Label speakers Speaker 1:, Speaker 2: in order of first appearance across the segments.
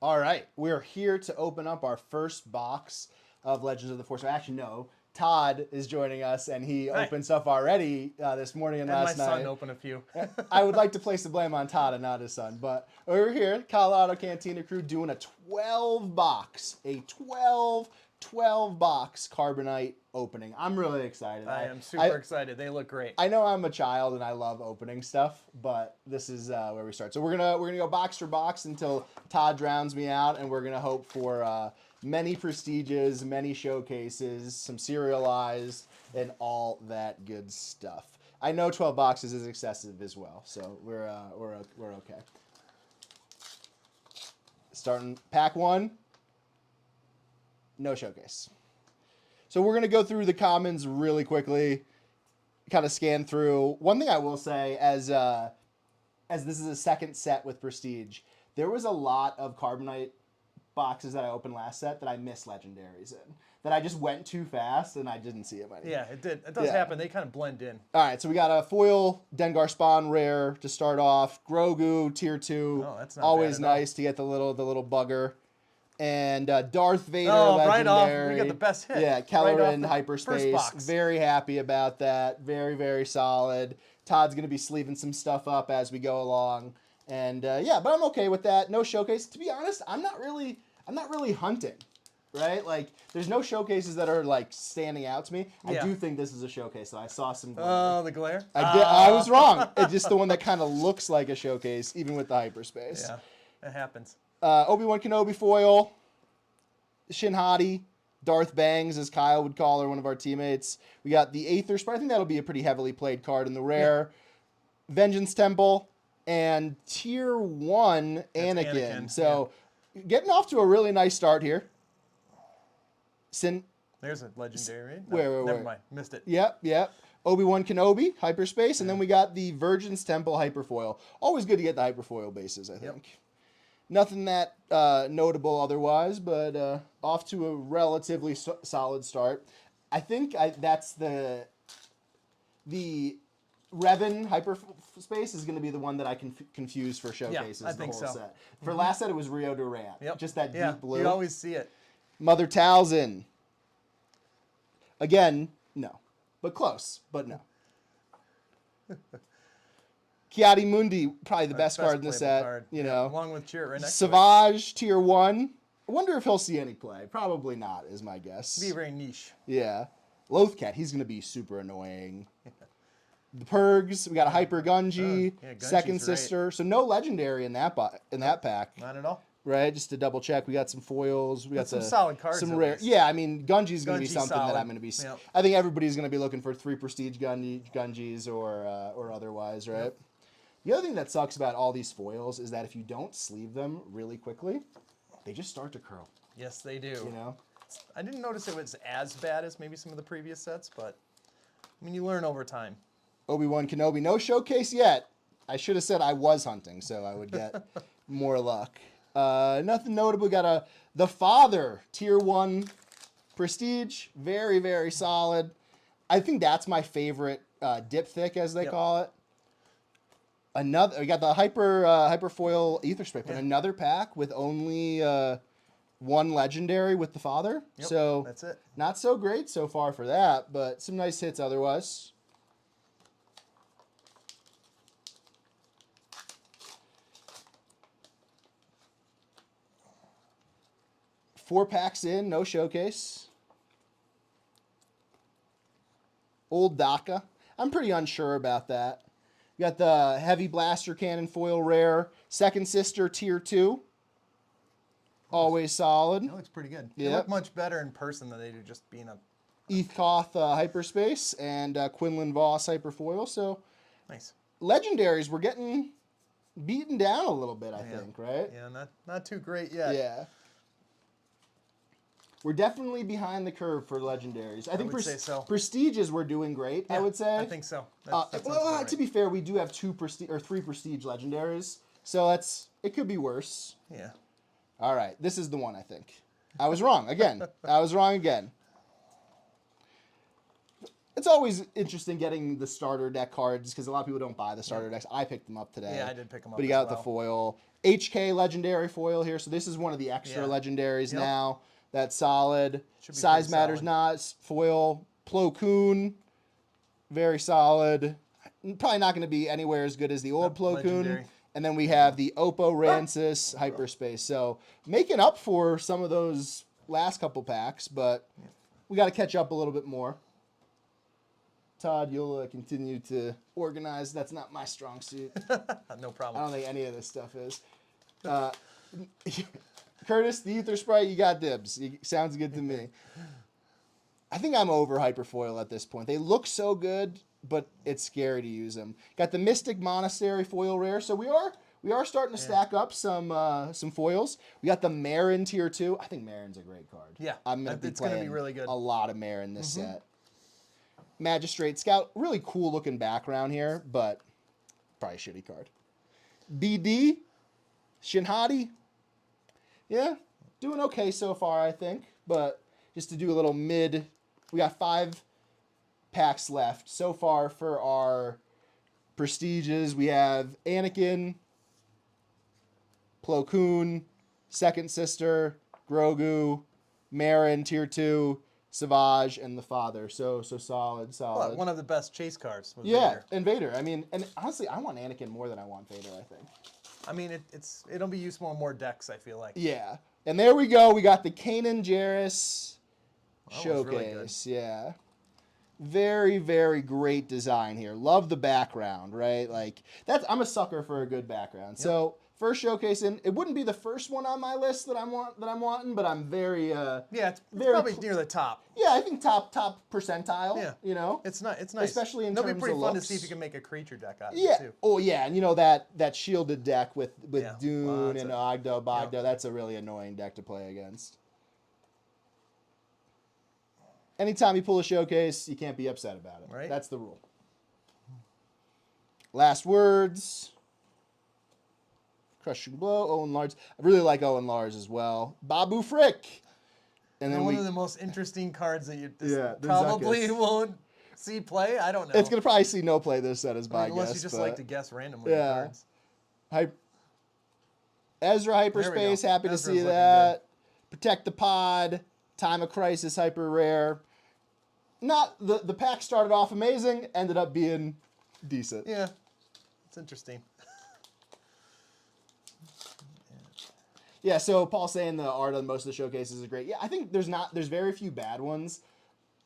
Speaker 1: All right, we're here to open up our first box of Legends of the Force. Actually, no, Todd is joining us, and he
Speaker 2: Hi.
Speaker 1: opened stuff already this morning and
Speaker 2: And my
Speaker 1: last night.
Speaker 2: son opened a few.
Speaker 1: I would like to place the blame on Todd and not his son, but we're here, Colorado Cantina Crew, doing a 12 box, a 12 box Carbonite opening. I'm really excited.
Speaker 2: I am super excited. They look great.
Speaker 1: I know I'm a child and I love opening stuff, but this is where we start. So we're gonna go box for box until Todd drowns me out, and we're gonna hope for many prestiges, many showcases, some serialized, and all that good stuff. I know 12 boxes is excessive as well, so we're okay. Starting pack one. No showcase. So we're going to go through the commons really quickly, kind of scan through. One thing I will say, as this is a second set with Prestige, there was a lot of Carbonite boxes that I opened last set that I missed legendaries in. That I just went too fast and I didn't see it anymore.
Speaker 2: Yeah, it did. It does happen. They kind of blend in.
Speaker 1: All right, so we got a foil Dengar Spawn rare to start off. Grogu tier 2.
Speaker 2: Oh, that's not
Speaker 1: always
Speaker 2: bad at all.
Speaker 1: nice to get the little bugger. And Darth Vader
Speaker 2: right
Speaker 1: legendary.
Speaker 2: off, we got the best hit.
Speaker 1: Yeah,
Speaker 2: Right
Speaker 1: Keller
Speaker 2: off
Speaker 1: in
Speaker 2: the
Speaker 1: hyperspace.
Speaker 2: first box.
Speaker 1: Very happy about that. Very, very solid. Todd's going to be sleeving some stuff up as we go along. And yeah, but I'm okay with that. No showcase. To be honest, I'm not really hunting. Right? Like, there's no showcases that are, like, standing out to me.
Speaker 2: Yeah.
Speaker 1: I do think this is a showcase, though. I saw some glare.
Speaker 2: Oh, the glare?
Speaker 1: I was wrong. It's just the one that kind of looks like a showcase, even with the hyperspace.
Speaker 2: Yeah, it happens.
Speaker 1: Obi-Wan Kenobi foil. Shin Hati. Darth Bangs, as Kyle would call her, one of our teammates. We got the Aether Sprite. I think that'll be a pretty heavily played card in the rare. Yeah. Vengeance Temple. And Tier 1 Anakin. So, getting off to a really nice start here.
Speaker 2: There's a legendary, right?
Speaker 1: Where?
Speaker 2: Never mind. Missed it.
Speaker 1: Yep. Obi-Wan Kenobi, hyperspace, and then we got the Virgin's Temple hyperfoil. Always good to get the hyperfoil bases, I think.
Speaker 2: Yep.
Speaker 1: Nothing that notable otherwise, but off to a relatively solid start. I think that's the Revan hyperspace is going to be the one that I can confuse for showcases
Speaker 2: I think
Speaker 1: the whole
Speaker 2: so.
Speaker 1: set. For last set, it was Rio Durant.
Speaker 2: Yep.
Speaker 1: Just that deep blue.
Speaker 2: You always see it.
Speaker 1: Mother Talzin. Again, no. But close, but no. Kiadi Mundi, probably the best card in the set.
Speaker 2: Card.
Speaker 1: You know.
Speaker 2: Along with Chirrut right next to it.
Speaker 1: Savage, tier 1. I wonder if he'll see any play. Probably not, is my guess.
Speaker 2: Be very niche.
Speaker 1: Yeah. Lothcat, he's going to be super annoying. The Purgs, we got a Hyper Gunji, Second Sister.
Speaker 2: Right.
Speaker 1: So no legendary in that pack.
Speaker 2: Not at all.
Speaker 1: Right, just to double check, we got some foils. We got
Speaker 2: some solid cards.
Speaker 1: Some rare. Yeah, I mean, Gunji's going to be something
Speaker 2: solid.
Speaker 1: that I'm going to be.
Speaker 2: Yep.
Speaker 1: I think everybody's going to be looking for 3 prestige Gunjis or otherwise, right? Yep. The other thing that sucks about all these foils is that if you don't sleeve them really quickly, they just start to curl.
Speaker 2: Yes, they do.
Speaker 1: You know,
Speaker 2: I didn't notice it was as bad as maybe some of the previous sets, but I mean, you learn over time.
Speaker 1: Obi-Wan Kenobi, no showcase yet. I should have said I was hunting, so I would get more luck. Nothing notable. We got the Father tier 1 prestige, very, very solid. I think that's my favorite dipthick, as they call it. We got the hyper foil Aether Sprite, but another pack with only one legendary with the Father.
Speaker 2: Yep,
Speaker 1: so
Speaker 2: that's it.
Speaker 1: Not so great so far for that, but some nice hits otherwise. Four packs in, no showcase. Old Daka. I'm pretty unsure about that. We got the Heavy Blaster Cannon foil rare. Second Sister tier 2. Always solid.
Speaker 2: That looks pretty good. They look much better in person than they do just being a...
Speaker 1: Ethkoth hyperspace and Quinlan Voss hyperfoil. So
Speaker 2: nice.
Speaker 1: Legendaries, we're getting beaten down a little bit, I think, right?
Speaker 2: Yeah, not too great yet.
Speaker 1: Yeah. We're definitely behind the curve for legendaries. I think
Speaker 2: would say so.
Speaker 1: Prestiges we're doing great, I would say.
Speaker 2: I think so.
Speaker 1: To be fair, we do have 3 prestige legendaries, so it could be worse.
Speaker 2: Yeah.
Speaker 1: All right, this is the one, I think. I was wrong again. It's always interesting getting the starter deck cards because a lot of people don't buy the starter decks. I picked them up today.
Speaker 2: Yeah, I did pick them up.
Speaker 1: But you got the foil. HK legendary foil here. So this is one of the extra legendaries now. That's solid. Size matters not. Foil. Plo Koon. Very solid. Probably not going to be anywhere as good as the old Plo Koon. And then we have the Oppo Rancis Hyperspace. So making up for some of those last couple packs, but we got to catch up a little bit more. Todd, you'll continue to organize. That's not my strong suit.
Speaker 2: No problem.
Speaker 1: I don't think any of this stuff is. Curtis, the Ether Sprite, you got dibs. Sounds good to me. I think I'm over Hyperfoil at this point. They look so good, but it's scary to use them. Got the Mystic Monastery foil rare, so we are starting to stack up some foils. We got the Marin Tier 2. I think Marin's a great card.
Speaker 2: Yeah,
Speaker 1: It's going to be
Speaker 2: really good.
Speaker 1: A lot of Marin this set. Magistrate Scout, really cool looking background here, but probably a shitty card. BD, Shinhati, yeah, doing okay so far, I think, but just to do a little mid, we got 5 packs left so far for our prestiges. We have Anakin, Plo Koon, Second Sister, Grogu, Marin Tier 2, Savage, and the Father. So solid.
Speaker 2: Well, one of the best chase cards. With
Speaker 1: Yeah,
Speaker 2: Vader.
Speaker 1: and Vader. I mean, and honestly, I want Anakin more than I want Vader, I think.
Speaker 2: I mean, it'll be used more decks, I feel like.
Speaker 1: Yeah. And there we go. We got the Kanan Jarrus
Speaker 2: Really
Speaker 1: showcase. Yeah. Very, very great design here. Love the background, right? Like I'm a sucker for a good background. Yep. So first showcase, and it wouldn't be the first one on my list that I'm wanting, but I'm very
Speaker 2: it's probably near the top.
Speaker 1: Yeah, I think top percentile. Yeah, you know,
Speaker 2: it's nice,
Speaker 1: especially in terms of
Speaker 2: It'll be pretty fun
Speaker 1: looks.
Speaker 2: to see if you can make a creature deck out of it too.
Speaker 1: Oh yeah, and you know that shielded deck with Dune and Ogdo, Bogdo.
Speaker 2: Yep.
Speaker 1: That's a really annoying deck to play against. Anytime you pull a showcase, you can't be upset about it.
Speaker 2: Right.
Speaker 1: That's the rule. Last words. Crushing Blow, Owen Lars. I really like Owen Lars as well. Babu Frick. And then
Speaker 2: one of the most interesting cards that you
Speaker 1: the
Speaker 2: probably
Speaker 1: Zuckus.
Speaker 2: won't see play. I don't know.
Speaker 1: It's going to probably see no play this set is my guess.
Speaker 2: Unless you just like to guess randomly cards.
Speaker 1: Ezra Hyperspace, happy to see that. Protect the Pod. Time of Crisis, hyper rare. Not the pack started off amazing, ended up being decent.
Speaker 2: Yeah, it's interesting.
Speaker 1: Yeah, so Paul's saying the art on most of the showcases is great. Yeah, I think there's very few bad ones.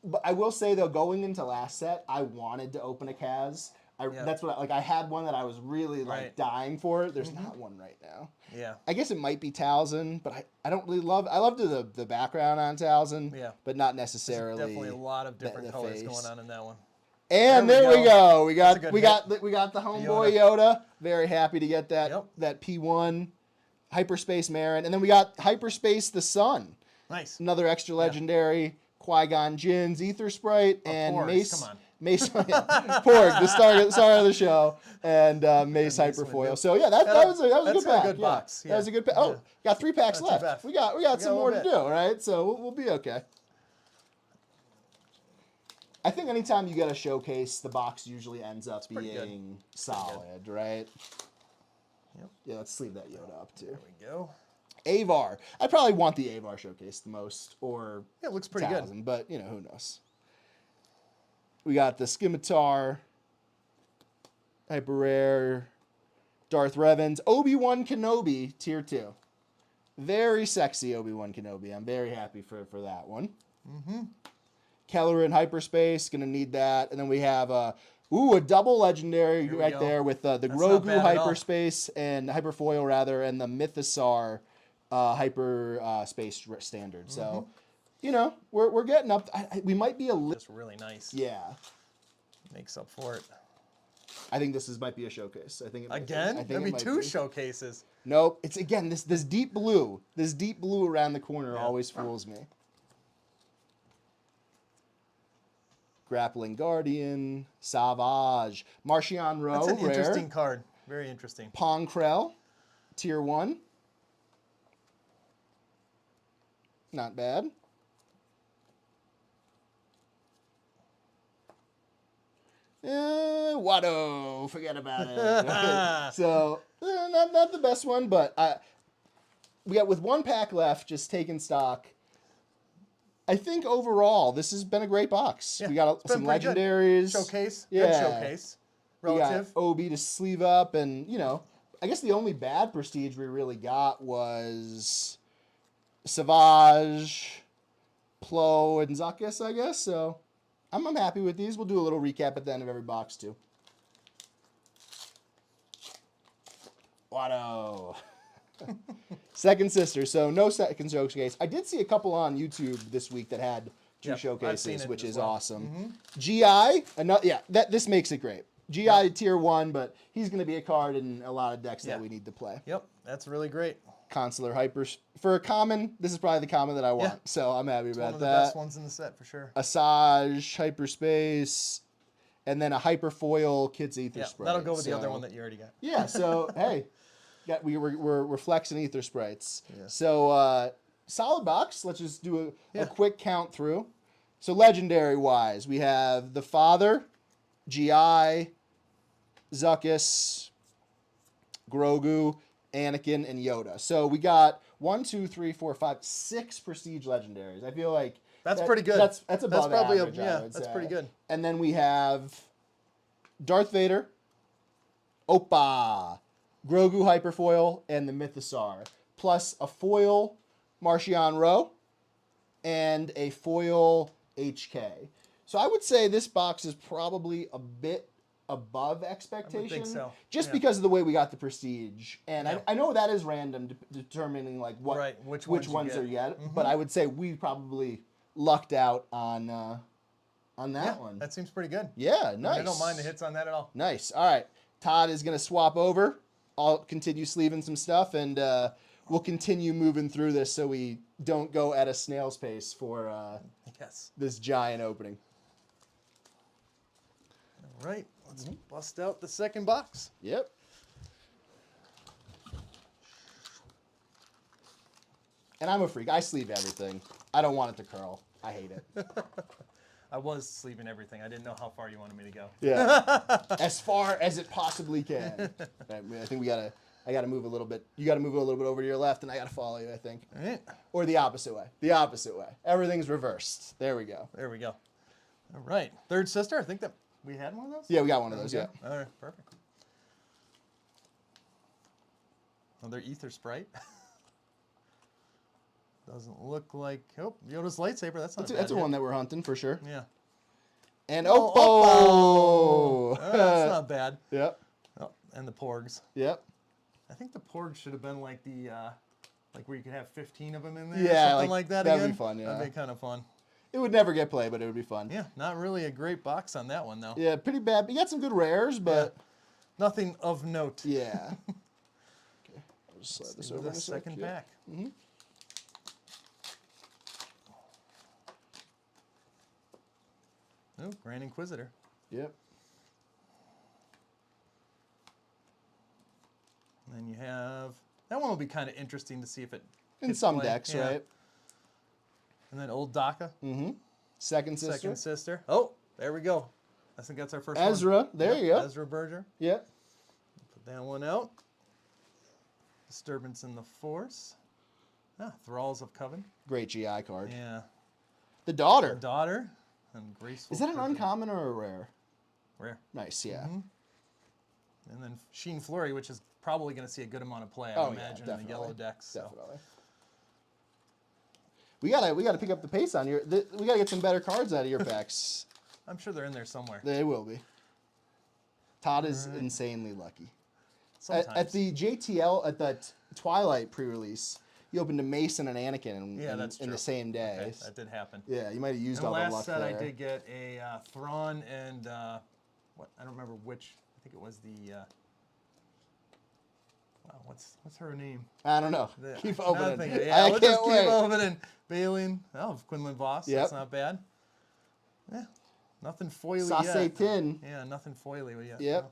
Speaker 1: But I will say though, going into last set, I wanted to open a Kaz. That's what I had one that I was really dying for. There's not one right now.
Speaker 2: Yeah.
Speaker 1: I guess it might be Talzin, but I don't really love. I love the background on Talzin.
Speaker 2: Yeah.
Speaker 1: But not necessarily.
Speaker 2: There's definitely a lot of different colors
Speaker 1: face.
Speaker 2: going on in that one.
Speaker 1: And there we go. We got the homeboy Yoda. Very happy to get that P1 Hyperspace Marin, and then we got Hyperspace the Sun.
Speaker 2: Nice.
Speaker 1: Another extra legendary Qui-Gon Jinn's Ether Sprite and
Speaker 2: Porgs,
Speaker 1: Mace.
Speaker 2: come on.
Speaker 1: Mace, Porg, the star of the show, and Mace Hyperfoil. So yeah, that was a good pack.
Speaker 2: Good box. Yeah.
Speaker 1: That was a good pack. Oh, got 3 packs left. We got some more to do, right? So we'll be okay. I think anytime you get a showcase, the box usually ends up being solid, right?
Speaker 2: Yep.
Speaker 1: Yeah, let's sleeve that Yoda up too.
Speaker 2: There we go.
Speaker 1: Avar. I probably want the Avar showcase the most, or
Speaker 2: it looks pretty good.
Speaker 1: But you know, who knows? We got the Scimitar, hyper rare, Darth Revan's, Obi-Wan Kenobi Tier 2. Very sexy Obi-Wan Kenobi. I'm very happy for that one. Keller in Hyperspace, gonna need that. And then we have a double legendary there with the Grogu Hyperspace and Hyperfoil rather, and the Mythosaur Hyperspace standard. So, you know, we're getting up. We might be a little.
Speaker 2: It's really nice.
Speaker 1: Yeah.
Speaker 2: Makes up for it.
Speaker 1: I think this might be a showcase. I think
Speaker 2: there'll be 2 showcases.
Speaker 1: Nope. It's again this deep blue. This deep blue around the corner always fools me. Grappling Guardian, Savage, Marchion Rowe,
Speaker 2: That's an interesting card. Very interesting.
Speaker 1: Ponkrell, Tier 1. Not bad. Watto, forget about it. So, not the best one, but we got with one pack left, just taking stock. I think overall, this has been a great box.
Speaker 2: Yeah,
Speaker 1: we got some legendaries.
Speaker 2: Showcase.
Speaker 1: Yeah.
Speaker 2: Good showcase. Relative.
Speaker 1: We got OB to sleeve up, and, I guess the only bad prestige we really got was Savage, Plo, and Zuckus, I guess. So I'm happy with these. We'll do a little recap at the end of every box, too. Watto. Second sister. So no second showcase. I did see a couple on YouTube this week that had two showcases, which is awesome. GI, this makes it great. GI tier 1, but he's going to be a card in a lot of decks that we need to play.
Speaker 2: Yep, that's really great.
Speaker 1: Consular Hyper. For a common, this is probably the common that I want. So I'm happy about that. One of the
Speaker 2: best ones in the set for sure.
Speaker 1: Asajj, Hyperspace, and then a Hyperfoil Kids Ether Sprite.
Speaker 2: That'll go with the other one that you already got. Yeah,
Speaker 1: so hey, we're flexing Ether Sprites. Yeah. So solid box. Let's just do a quick count through. So legendary wise, we have the Father, GI, Zuckus, Grogu, Anakin, and Yoda. So we got 1, 2, 3, 4, 5, 6 prestige legendaries. I feel like
Speaker 2: that's pretty good.
Speaker 1: That's above
Speaker 2: probably
Speaker 1: average.
Speaker 2: That's pretty good.
Speaker 1: And then we have Darth Vader, Oppa, Grogu Hyperfoil, and the Mythosaur, plus a foil Marchion Ro and a foil HK. So I would say this box is probably a bit above expectation. I would think so. Just because of the way we got the prestige. And I know that is random, determining like which ones are yet. But I would say we probably lucked out on that one.
Speaker 2: That seems pretty good.
Speaker 1: Yeah, nice.
Speaker 2: I don't mind the hits on that at all.
Speaker 1: Nice. All right. Todd is going to swap over. I'll continue sleeving some stuff, and we'll continue moving through this so we don't go at a snail's pace for this giant opening.
Speaker 2: All right. Let's bust out the second box.
Speaker 1: Yep. And I'm a freak. I sleeve everything. I don't want it to curl. I hate it.
Speaker 2: I was sleeving everything. I didn't know how far you wanted me to go.
Speaker 1: Yeah. As far as it possibly can. I think I gotta move a little bit. You gotta move a little bit over to your left, and I gotta follow you, I think.
Speaker 2: All right.
Speaker 1: Or the opposite way. The opposite way. Everything's reversed. There we go.
Speaker 2: There we go. All right. Third sister. I think that we had one of those?
Speaker 1: Yeah, we got one of those, yeah.
Speaker 2: All right, perfect. Another Ether Sprite. Doesn't look like... Oh, Yoda's lightsaber. That's
Speaker 1: a one that we're hunting, for sure.
Speaker 2: Yeah.
Speaker 1: And Oppo!
Speaker 2: That's not bad.
Speaker 1: Yep.
Speaker 2: Oh, and the Porgs.
Speaker 1: Yep.
Speaker 2: I think the Porgs should have been like the... like where you could have 15 of them in there.
Speaker 1: Yeah,
Speaker 2: something like that
Speaker 1: that'd
Speaker 2: again.
Speaker 1: Be fun, yeah.
Speaker 2: That'd be kind of fun.
Speaker 1: It would never get played, but it would be fun.
Speaker 2: Yeah, not really a great box on that one, though.
Speaker 1: Yeah, pretty bad. You got some good rares, but...
Speaker 2: Nothing of note.
Speaker 1: Yeah. Okay, I'll just slide this over
Speaker 2: the second pack.
Speaker 1: Mm-hmm.
Speaker 2: Oh, Grand Inquisitor.
Speaker 1: Yep.
Speaker 2: And then you have... That one will be kind of interesting to see if it...
Speaker 1: In some decks, right?
Speaker 2: And then Old Daka.
Speaker 1: Mm-hmm. Second sister.
Speaker 2: Oh, there we go. I think that's our first one.
Speaker 1: Ezra. There you go.
Speaker 2: Ezra Berger.
Speaker 1: Yep.
Speaker 2: Put that one out. Disturbance in the Force. Thralls of Coven.
Speaker 1: Great GI card.
Speaker 2: Yeah.
Speaker 1: The Daughter.
Speaker 2: The Daughter. And Graceful.
Speaker 1: Is that an uncommon or a rare?
Speaker 2: Rare.
Speaker 1: Nice, yeah.
Speaker 2: Mm-hmm. And then Sheen Flurry, which is probably going to see a good amount of play, I imagine, in the yellow decks. So.
Speaker 1: Definitely. We gotta pick up the pace on we gotta get some better cards out of your packs.
Speaker 2: I'm sure they're in there somewhere.
Speaker 1: They will be. Todd is insanely lucky.
Speaker 2: Sometimes.
Speaker 1: At the JTL, at the Twilight pre-release, you opened a Mason and Anakin in the same day.
Speaker 2: Okay, that did happen.
Speaker 1: Yeah, you might have used all the luck there.
Speaker 2: Last set I did get a Thrawn and what? I don't remember which. I think it was the. Wow, what's her name?
Speaker 1: I don't know. Keep opening.
Speaker 2: Yeah, we'll just keep opening. Bailing. Oh, Quinlan Voss.
Speaker 1: Yep.
Speaker 2: That's not bad. Yeah, nothing foily
Speaker 1: Sauce
Speaker 2: yet.
Speaker 1: tin.
Speaker 2: Yeah, nothing foily yet.
Speaker 1: Yep.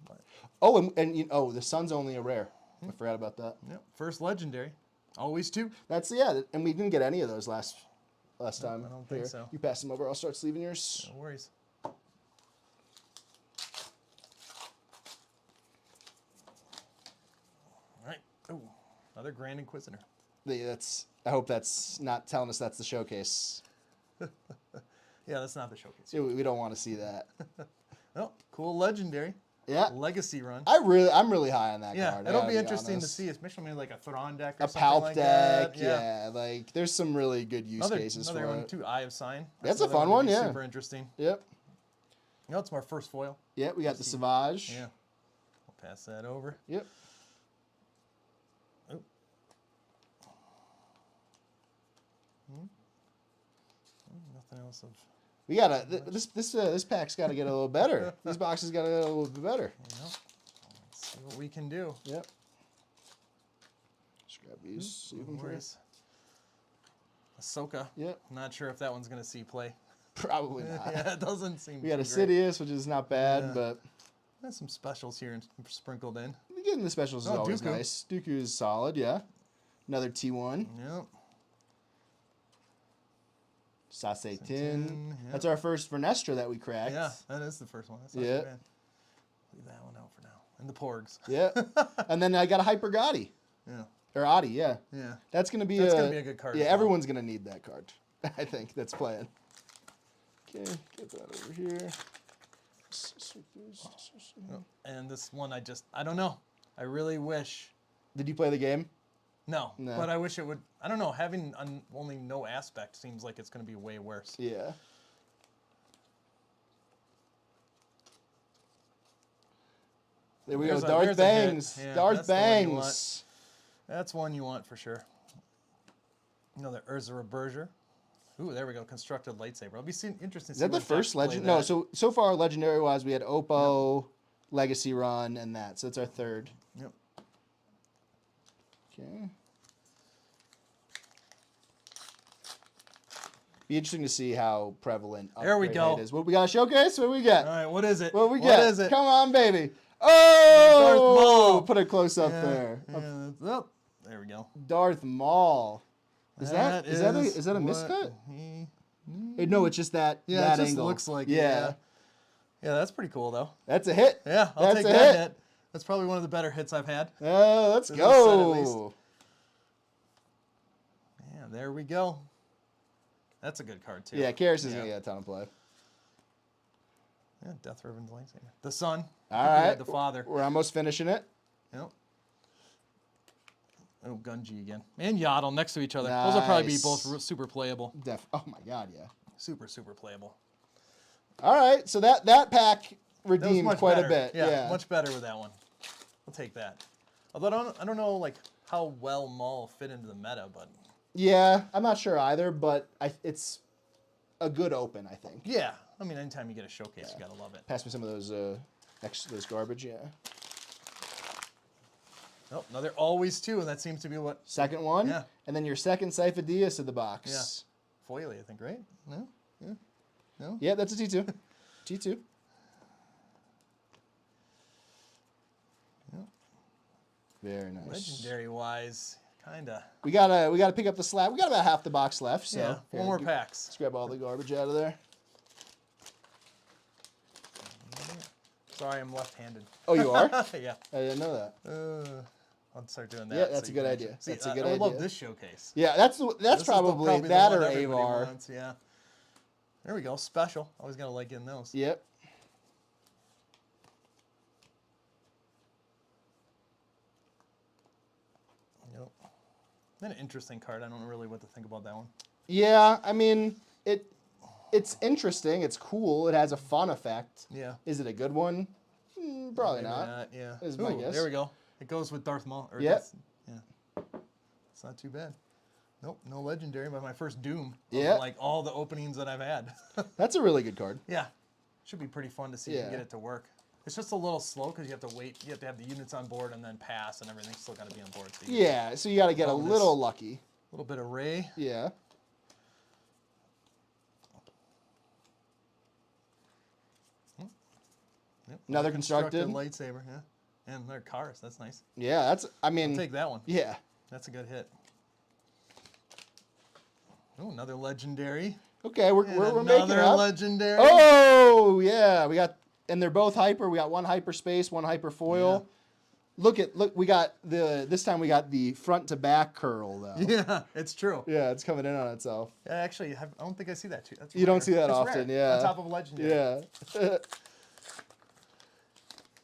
Speaker 2: No.
Speaker 1: Oh, and the Sun's only a rare. I forgot about that.
Speaker 2: Yep. First legendary. Always two.
Speaker 1: That's and we didn't get any of those last time.
Speaker 2: I don't think so.
Speaker 1: You pass them over. I'll start sleeving yours.
Speaker 2: No worries. Another Grand Inquisitor.
Speaker 1: I hope that's not telling us that's the showcase.
Speaker 2: Yeah, that's not the showcase.
Speaker 1: We don't want to see that.
Speaker 2: Oh, cool legendary.
Speaker 1: Yeah.
Speaker 2: Legacy run.
Speaker 1: I'm really high on that
Speaker 2: Yeah,
Speaker 1: card.
Speaker 2: it'll
Speaker 1: I
Speaker 2: be
Speaker 1: gotta
Speaker 2: interesting to
Speaker 1: honest.
Speaker 2: see, especially maybe like a Thrawn deck or
Speaker 1: A
Speaker 2: something
Speaker 1: Palp
Speaker 2: like
Speaker 1: deck,
Speaker 2: that.
Speaker 1: yeah. Like there's some really good use cases
Speaker 2: another
Speaker 1: for
Speaker 2: one
Speaker 1: it.
Speaker 2: too, Eye of Sign.
Speaker 1: That's a
Speaker 2: another
Speaker 1: fun
Speaker 2: that'd
Speaker 1: one,
Speaker 2: be
Speaker 1: yeah.
Speaker 2: Super interesting.
Speaker 1: Yep.
Speaker 2: You know, it's my first foil.
Speaker 1: Yep, we got the Savage.
Speaker 2: Yeah. We'll pass that over.
Speaker 1: Yep.
Speaker 2: Oh. Nothing else of.
Speaker 1: We gotta this pack's gotta get a little better. These boxes gotta get a little bit better.
Speaker 2: You know, let's see what we can do.
Speaker 1: Yep. Just grab these. Save them for us.
Speaker 2: Where's Ahsoka?
Speaker 1: Yep.
Speaker 2: I'm not sure if that one's gonna see play.
Speaker 1: Probably not.
Speaker 2: Yeah, it doesn't seem.
Speaker 1: We got
Speaker 2: too great.
Speaker 1: Sidious, which is not bad,
Speaker 2: Yeah.
Speaker 1: but
Speaker 2: There's some specials here sprinkled in.
Speaker 1: getting the specials is
Speaker 2: Oh,
Speaker 1: always
Speaker 2: Dooku.
Speaker 1: nice. Dooku is solid, yeah. Another T1.
Speaker 2: Yep.
Speaker 1: Sase Tin.
Speaker 2: Tin, yep.
Speaker 1: That's our first Vernestra that we cracked.
Speaker 2: Yeah, that is the first one. That's not
Speaker 1: Yeah.
Speaker 2: too bad. Leave that one out for now. And the Porgs.
Speaker 1: Yeah. And then I got a Hyper Gotti.
Speaker 2: Yeah.
Speaker 1: Or Adi, yeah.
Speaker 2: Yeah.
Speaker 1: That's gonna be
Speaker 2: That's gonna be a good card
Speaker 1: Yeah,
Speaker 2: as well.
Speaker 1: everyone's gonna need that card. I think that's playing. Okay, get that over here.
Speaker 2: And this one, I don't know. I really wish.
Speaker 1: Did you play the game?
Speaker 2: No,
Speaker 1: No.
Speaker 2: but I wish it would. I don't know. Having only no aspect seems like it's going to be way worse.
Speaker 1: Yeah. There we go.
Speaker 2: There's a-
Speaker 1: Darth
Speaker 2: there's a hit.
Speaker 1: Bangs.
Speaker 2: Yeah,
Speaker 1: Darth
Speaker 2: that's the one you
Speaker 1: Bangs.
Speaker 2: That's one you want for sure. Another Urzura Berger. Ooh, there we go. Constructed lightsaber. It'll be interesting.
Speaker 1: Is that the first legend? No, so far legendary wise we had Oppo, Legacy Run, and that. So it's our third.
Speaker 2: Yep.
Speaker 1: Okay. Be interesting to see how prevalent
Speaker 2: There we
Speaker 1: upgrade
Speaker 2: go.
Speaker 1: it is. What we got a showcase? What do we got?
Speaker 2: All right, what is it?
Speaker 1: What we
Speaker 2: What
Speaker 1: got?
Speaker 2: is it?
Speaker 1: Come on, baby. Oh,
Speaker 2: Darth Maul.
Speaker 1: Put it close up
Speaker 2: Yeah,
Speaker 1: there.
Speaker 2: yeah, oh, there we go.
Speaker 1: Darth Maul. Is that a
Speaker 2: what
Speaker 1: miscut?
Speaker 2: he-
Speaker 1: No, it's just that
Speaker 2: Yeah,
Speaker 1: that
Speaker 2: it just
Speaker 1: angle.
Speaker 2: looks like it,
Speaker 1: yeah.
Speaker 2: Yeah, that's pretty cool though.
Speaker 1: That's a hit.
Speaker 2: Yeah, I'll
Speaker 1: That's
Speaker 2: take
Speaker 1: a
Speaker 2: that
Speaker 1: hit.
Speaker 2: hit. That's probably one of the better hits I've had.
Speaker 1: Let's
Speaker 2: For this set, at least.
Speaker 1: go.
Speaker 2: Yeah, there we go. That's a good card too.
Speaker 1: Yeah, Karis is
Speaker 2: Yeah.
Speaker 1: gonna get a ton of play.
Speaker 2: Yeah, Death Ribbon's lightsaber. The son.
Speaker 1: All right,
Speaker 2: The father.
Speaker 1: We're almost finishing it.
Speaker 2: Yep. Oh, Gunji again. And Yaddle next to each other. Those will probably be
Speaker 1: Nice.
Speaker 2: both super playable.
Speaker 1: Oh my god, yeah.
Speaker 2: Super playable.
Speaker 1: All right, so that pack
Speaker 2: That was
Speaker 1: redeemed
Speaker 2: much
Speaker 1: quite
Speaker 2: better.
Speaker 1: a bit. Yeah.
Speaker 2: Much better with that one. I'll take that. Although I don't know like how well Maul fit into the meta, but
Speaker 1: Yeah, I'm not sure either, but it's a good open, I think.
Speaker 2: yeah. I mean, anytime you get a showcase, you gotta love it.
Speaker 1: Pass me some of those those garbage, yeah.
Speaker 2: Oh, another always two, and that seems to be what.
Speaker 1: Second one.
Speaker 2: Yeah.
Speaker 1: And then your second Sifo-Dyas of the box.
Speaker 2: Yeah. Foily, I think, right? No? Yeah. No?
Speaker 1: Yeah, that's a T2. T2.
Speaker 2: Yep.
Speaker 1: Very nice.
Speaker 2: Legendary wise, kinda.
Speaker 1: We gotta pick up the slab. We got about half the box left, so
Speaker 2: Yeah.
Speaker 1: here,
Speaker 2: One more
Speaker 1: let's
Speaker 2: packs.
Speaker 1: grab all the garbage out of there.
Speaker 2: Sorry, I'm left-handed.
Speaker 1: Oh, you are?
Speaker 2: Yeah.
Speaker 1: I didn't know that.
Speaker 2: I'll start doing that.
Speaker 1: Yeah, that's
Speaker 2: so
Speaker 1: a
Speaker 2: you
Speaker 1: good
Speaker 2: can
Speaker 1: idea.
Speaker 2: actually- See,
Speaker 1: That's a good
Speaker 2: I would love
Speaker 1: idea.
Speaker 2: this showcase.
Speaker 1: Yeah, that's
Speaker 2: This is
Speaker 1: probably
Speaker 2: the
Speaker 1: that
Speaker 2: one
Speaker 1: or
Speaker 2: everybody
Speaker 1: Avar.
Speaker 2: wants, yeah. There we go. Special. Always gotta like getting those.
Speaker 1: Yep.
Speaker 2: Yep. Then an interesting card. I don't know really what to think about that one.
Speaker 1: Yeah, I mean it's interesting. It's cool. It has a fun effect.
Speaker 2: Yeah.
Speaker 1: Is it a good one? Probably
Speaker 2: Maybe
Speaker 1: not.
Speaker 2: Yeah.
Speaker 1: is my guess.
Speaker 2: There we go. It goes with Darth Maul. Or
Speaker 1: Yep.
Speaker 2: Yeah. It's not too bad. Nope. No legendary, but my first Doom.
Speaker 1: Yeah.
Speaker 2: Like all the openings that I've had.
Speaker 1: That's a really good card.
Speaker 2: Yeah. Should be pretty fun to see if you
Speaker 1: Yeah.
Speaker 2: can get it to work. It's just a little slow because you have to wait. You have to have the units on board and then pass, and everything's still got to be on board. So you get
Speaker 1: Yeah, so you got to get a
Speaker 2: Bonus.
Speaker 1: little lucky.
Speaker 2: a little bit of Ray.
Speaker 1: Yeah.
Speaker 2: Yep.
Speaker 1: Another constructed.
Speaker 2: lightsaber, yeah. And they're cars. That's nice.
Speaker 1: Yeah, that's I mean
Speaker 2: I'll take that one.
Speaker 1: yeah.
Speaker 2: That's a good hit. Oh, another legendary.
Speaker 1: Okay, we're
Speaker 2: And
Speaker 1: making
Speaker 2: another
Speaker 1: up.
Speaker 2: legendary.
Speaker 1: Oh, yeah. We got and they're both hyper. We got one hyper space, one hyper foil. Look, we got this time we got the front to back curl though.
Speaker 2: Yeah, it's true.
Speaker 1: Yeah, it's coming in on itself.
Speaker 2: Actually, I don't think I see that too. That's
Speaker 1: You don't
Speaker 2: rare.
Speaker 1: see that
Speaker 2: It's
Speaker 1: often,
Speaker 2: rare.
Speaker 1: yeah.
Speaker 2: On top of a legendary.
Speaker 1: Yeah.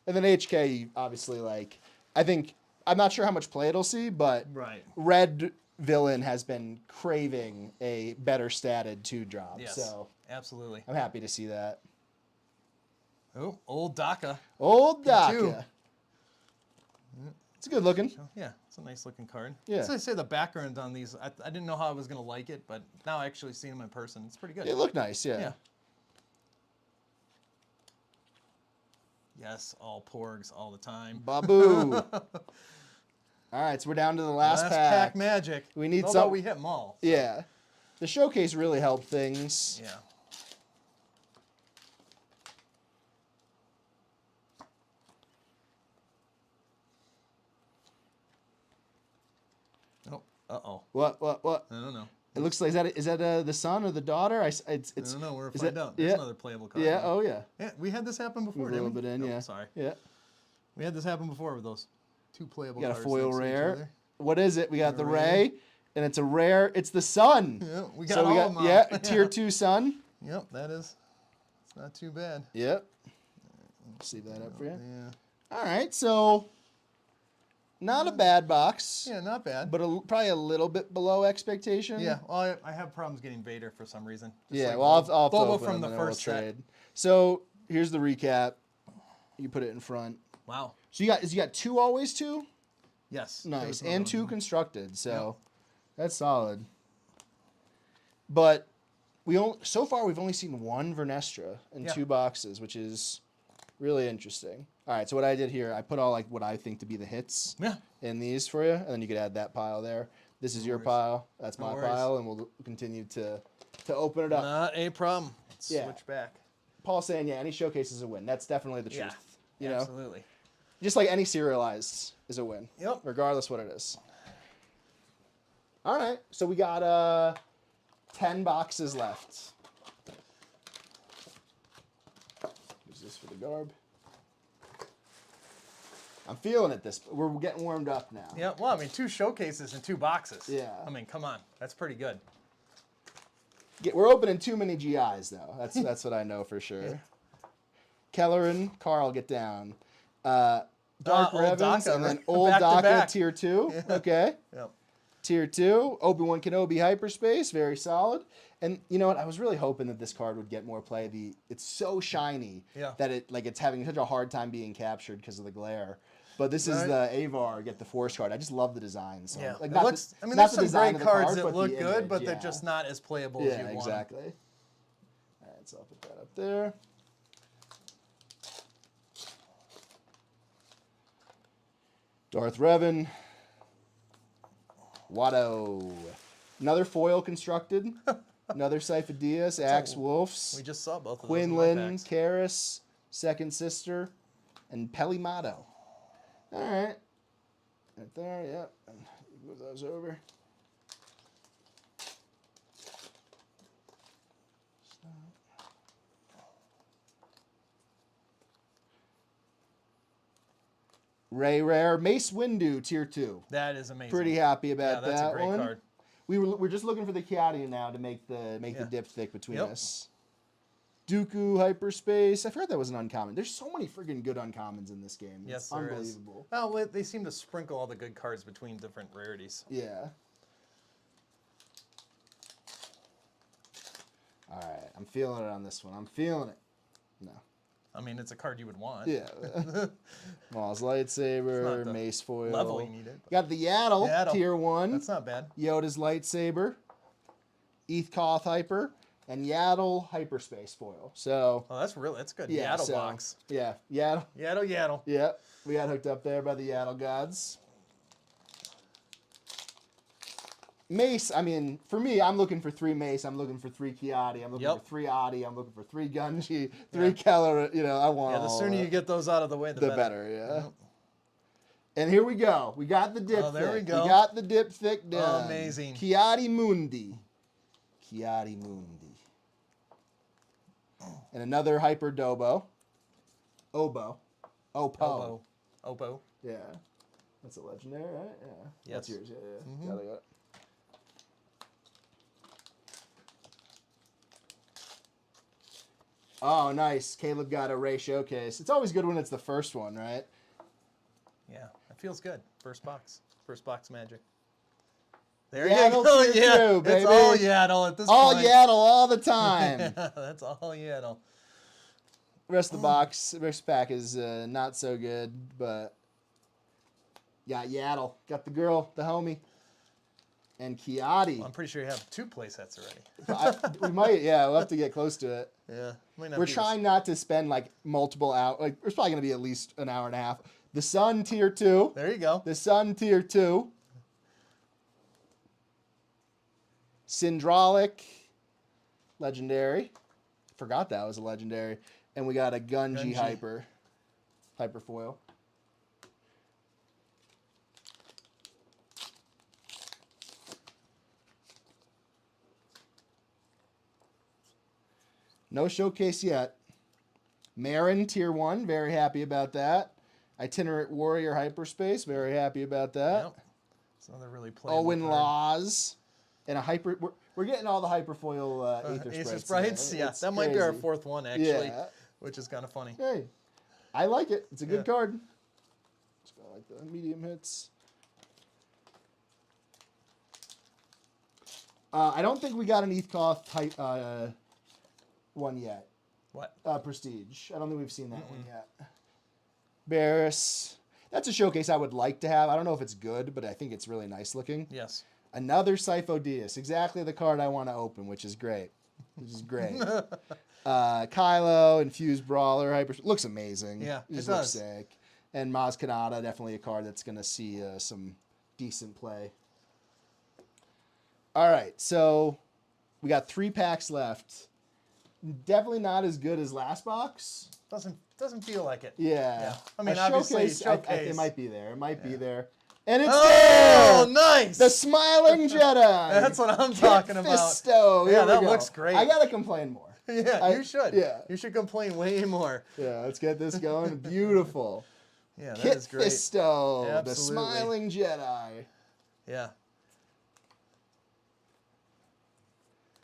Speaker 1: And then HK, obviously, like, I'm not sure how much play it'll see, but
Speaker 2: Right.
Speaker 1: Red Villain has been craving a better statted 2-drop.
Speaker 2: Yes.
Speaker 1: So
Speaker 2: Absolutely.
Speaker 1: I'm happy to see that.
Speaker 2: Oh, old DACA.
Speaker 1: Old
Speaker 2: too.
Speaker 1: DACA. It's good looking.
Speaker 2: Yeah, it's a nice looking card.
Speaker 1: Yeah.
Speaker 2: As I say, the background on these, I didn't know how I was going to like it, but now actually seeing them in person, it's pretty good.
Speaker 1: They look nice, yeah.
Speaker 2: Yeah. Yes, all porgs all the time.
Speaker 1: Babu. All right, so we're down to the last pack.
Speaker 2: magic.
Speaker 1: We need
Speaker 2: Although
Speaker 1: some.
Speaker 2: we hit them all.
Speaker 1: Yeah. The showcase really helped things.
Speaker 2: Yeah. Oh, uh-oh.
Speaker 1: What?
Speaker 2: I don't know.
Speaker 1: It looks like, is that the son or the daughter? It's
Speaker 2: I don't know. We're
Speaker 1: is
Speaker 2: find
Speaker 1: that-
Speaker 2: out. There's
Speaker 1: yeah.
Speaker 2: another playable card.
Speaker 1: Yeah, oh yeah.
Speaker 2: Yeah, we had this happen before,
Speaker 1: Move a
Speaker 2: didn't
Speaker 1: little
Speaker 2: we?
Speaker 1: bit in,
Speaker 2: Oh,
Speaker 1: yeah.
Speaker 2: Sorry.
Speaker 1: Yeah.
Speaker 2: We had this happen before with those two playable
Speaker 1: We got a
Speaker 2: cards.
Speaker 1: foil
Speaker 2: next to each
Speaker 1: rare.
Speaker 2: other.
Speaker 1: What is it? We got the
Speaker 2: Ray.
Speaker 1: Ray, and it's a rare. It's the sun.
Speaker 2: Yeah, we got
Speaker 1: So
Speaker 2: all
Speaker 1: we
Speaker 2: of
Speaker 1: got,
Speaker 2: them
Speaker 1: yeah,
Speaker 2: out.
Speaker 1: tier 2 sun.
Speaker 2: Yep, that is. It's not too bad.
Speaker 1: Yep. See that up for you.
Speaker 2: Yeah.
Speaker 1: All right, so not a bad box,
Speaker 2: Yeah, not bad.
Speaker 1: but probably a little bit below expectation.
Speaker 2: Yeah, well, I have problems getting Vader for some reason. Just
Speaker 1: Yeah,
Speaker 2: like
Speaker 1: well, I'll have to
Speaker 2: Boba
Speaker 1: open
Speaker 2: from
Speaker 1: them
Speaker 2: the
Speaker 1: and then we'll
Speaker 2: first set.
Speaker 1: trade. So here's the recap. You put it in front.
Speaker 2: Wow.
Speaker 1: So you got 2 always 2?
Speaker 2: Yes.
Speaker 1: Nice.
Speaker 2: there was
Speaker 1: And
Speaker 2: another
Speaker 1: 2
Speaker 2: one.
Speaker 1: constructed, so that's solid. But so far we've only seen 1 Vernestra in
Speaker 2: Yeah.
Speaker 1: 2 boxes, which is really interesting. All right, so what I did here, I put all like what I think to be the hits
Speaker 2: Yeah.
Speaker 1: in these for you, and then you could add that pile there. This is your
Speaker 2: worries.
Speaker 1: pile. That's
Speaker 2: No
Speaker 1: my
Speaker 2: worries.
Speaker 1: pile, and we'll continue to open it up.
Speaker 2: Not a problem. Let's
Speaker 1: Yeah.
Speaker 2: switch back.
Speaker 1: Paul's saying, yeah, any showcase is a win. That's definitely the truth.
Speaker 2: Yeah.
Speaker 1: You know,
Speaker 2: Absolutely.
Speaker 1: just like any serialized is a win.
Speaker 2: Yep.
Speaker 1: Regardless what it is. All right, so we got 10 boxes left. Use this for the garb. I'm feeling it. We're getting warmed up now.
Speaker 2: Yeah, well, I mean, 2 showcases and 2 boxes.
Speaker 1: Yeah.
Speaker 2: I mean, come on. That's pretty good.
Speaker 1: We're opening too many GIs though. That's what I know for sure. Kelleran, Carl, get down. Dark
Speaker 2: Old
Speaker 1: Revens,
Speaker 2: DACA,
Speaker 1: and then
Speaker 2: right?
Speaker 1: Old
Speaker 2: Back to
Speaker 1: DACA
Speaker 2: back.
Speaker 1: tier 2. Okay.
Speaker 2: Yep.
Speaker 1: Tier 2, Obi-Wan Kenobi Hyperspace, very solid. And you know what? I was really hoping that this card would get more play. It's so shiny that it's having such a hard time being captured because of the glare. But this is the Avar get the Force card. I just love the design. So,
Speaker 2: Yeah.
Speaker 1: like,
Speaker 2: It
Speaker 1: not
Speaker 2: looks,
Speaker 1: the,
Speaker 2: I mean,
Speaker 1: not
Speaker 2: there's
Speaker 1: the
Speaker 2: some
Speaker 1: design
Speaker 2: great
Speaker 1: of the
Speaker 2: cards
Speaker 1: card,
Speaker 2: that
Speaker 1: but
Speaker 2: look
Speaker 1: the
Speaker 2: good,
Speaker 1: image,
Speaker 2: but they're
Speaker 1: yeah.
Speaker 2: just not as playable as you
Speaker 1: Yeah,
Speaker 2: want.
Speaker 1: exactly. All right, so I'll put that up there. Darth Revan. Watto. Another foil constructed. Another Sifo-Dyas, Axe Wolfs.
Speaker 2: We just saw both of those in my
Speaker 1: Quinlan,
Speaker 2: packs.
Speaker 1: Karis, Second Sister, and Pelimato. All right. Right there, yep. And move those over. Ray Rare, Mace Windu, tier 2.
Speaker 2: That is amazing.
Speaker 1: Pretty happy about
Speaker 2: that's
Speaker 1: that
Speaker 2: a great
Speaker 1: one.
Speaker 2: card.
Speaker 1: We're just looking for the Kiadi now to make the dipstick between us. Dooku Hyperspace. I forgot that was an uncommon. There's so many freaking good uncommons in this game.
Speaker 2: Yes,
Speaker 1: It's
Speaker 2: there is.
Speaker 1: unbelievable.
Speaker 2: Well, they seem to sprinkle all the good cards between different rarities.
Speaker 1: Yeah. All right, I'm feeling it on this one. I'm feeling it. No.
Speaker 2: I mean, it's a card you would want.
Speaker 1: Yeah. Maul's
Speaker 2: It's
Speaker 1: lightsaber,
Speaker 2: not the
Speaker 1: mace foil.
Speaker 2: level you needed.
Speaker 1: Got the Yaddle, tier 1.
Speaker 2: That's not bad.
Speaker 1: Yoda's lightsaber, Eth Koth Hyper, and Yaddle Hyperspace foil. So,
Speaker 2: Oh, that's good.
Speaker 1: yeah.
Speaker 2: Yaddle
Speaker 1: so,
Speaker 2: box.
Speaker 1: Yeah, Yaddle.
Speaker 2: Yaddle.
Speaker 1: Yeah, we got hooked up there by the Yaddle gods. Mace, I mean, for me, I'm looking for 3 Mace. I'm looking for 3 Kiadi. I'm looking for 3 Adi. I'm looking for 3 Gunji, 3 Keller. You know, I want
Speaker 2: Yeah, the
Speaker 1: all
Speaker 2: sooner
Speaker 1: that.
Speaker 2: you get those out of the way, the
Speaker 1: better. Yeah. And here we go. We got the dip.
Speaker 2: Oh, there we go.
Speaker 1: We got the dip thick done.
Speaker 2: Amazing.
Speaker 1: Kiadi Mundi. Kiadi Mundi. And another Hyper Dobo. Obo. Opo.
Speaker 2: Obo.
Speaker 1: Yeah. That's a legendary, right? Yeah.
Speaker 2: Yes.
Speaker 1: That's yours. Yeah.
Speaker 2: Mhm.
Speaker 1: Got it. Oh, nice. Caleb got a Ray Showcase. It's always good when it's the first one, right?
Speaker 2: Yeah, it feels good. First box magic. There
Speaker 1: Yaddle
Speaker 2: you go.
Speaker 1: tier
Speaker 2: Yeah,
Speaker 1: two, baby.
Speaker 2: it's all Yaddle at this
Speaker 1: All
Speaker 2: point.
Speaker 1: Yaddle all the time.
Speaker 2: Yeah, that's all Yaddle.
Speaker 1: The rest of the box, the rest pack is not so good, but got Yaddle. Got the girl, the homie. And Kiati.
Speaker 2: Well, I'm pretty sure you have 2 play sets already.
Speaker 1: We might, yeah, we'll have to get close to it.
Speaker 2: Yeah. Might not
Speaker 1: We're
Speaker 2: be
Speaker 1: trying not to spend like multiple hours. Like, there's probably going to be at least an hour and a half. The Sun Tier 2.
Speaker 2: There you go.
Speaker 1: The Sun Tier 2. Syndraulic. Legendary. Forgot that was a legendary. And we got a Gunji Hyper. Hyper foil. No showcase yet. Marin, Tier 1, very happy about that. Itinerant Warrior Hyperspace, very happy about that.
Speaker 2: Yep. It's another really playable
Speaker 1: Owen
Speaker 2: card.
Speaker 1: Laws. And a hyper... We're getting all the Hyperfoil Aether
Speaker 2: Acer
Speaker 1: Sprites.
Speaker 2: Sprites? Yeah,
Speaker 1: It's
Speaker 2: that might be our
Speaker 1: crazy.
Speaker 2: 4th one, actually,
Speaker 1: Yeah.
Speaker 2: which is kind of funny.
Speaker 1: Hey, I like it. It's a good
Speaker 2: Yeah.
Speaker 1: card. Just got like the medium hits. I don't think we got an Ethkoth type one yet.
Speaker 2: What?
Speaker 1: Prestige. I don't think we've seen that one yet. Barris. That's a showcase I would like to have. I don't know if it's good, but I think it's really nice looking.
Speaker 2: Yes.
Speaker 1: Another Sipho-Deus. Exactly the card I want to open, which is great. Kylo, Infused Brawler, Hyper. Looks amazing.
Speaker 2: Yeah,
Speaker 1: it just
Speaker 2: it
Speaker 1: looks
Speaker 2: does.
Speaker 1: sick. And Maz Kanata, definitely a card that's going to see some decent play. All right, so we got 3 packs left. Definitely not as good as last box.
Speaker 2: Doesn't feel like it.
Speaker 1: Yeah.
Speaker 2: I mean,
Speaker 1: A
Speaker 2: obviously,
Speaker 1: showcase, it might be there. It might be there. And it's
Speaker 2: Oh,
Speaker 1: there!
Speaker 2: nice!
Speaker 1: The Smiling Jedi!
Speaker 2: That's what I'm talking about.
Speaker 1: Fisto.
Speaker 2: Yeah,
Speaker 1: Here we
Speaker 2: that
Speaker 1: go.
Speaker 2: looks great.
Speaker 1: I gotta complain more.
Speaker 2: Yeah, you should.
Speaker 1: Yeah.
Speaker 2: You should complain way more.
Speaker 1: Yeah, let's get this going. Beautiful.
Speaker 2: Yeah, that
Speaker 1: Kit
Speaker 2: is great.
Speaker 1: Fisto, the
Speaker 2: Absolutely.
Speaker 1: Smiling Jedi.
Speaker 2: Yeah.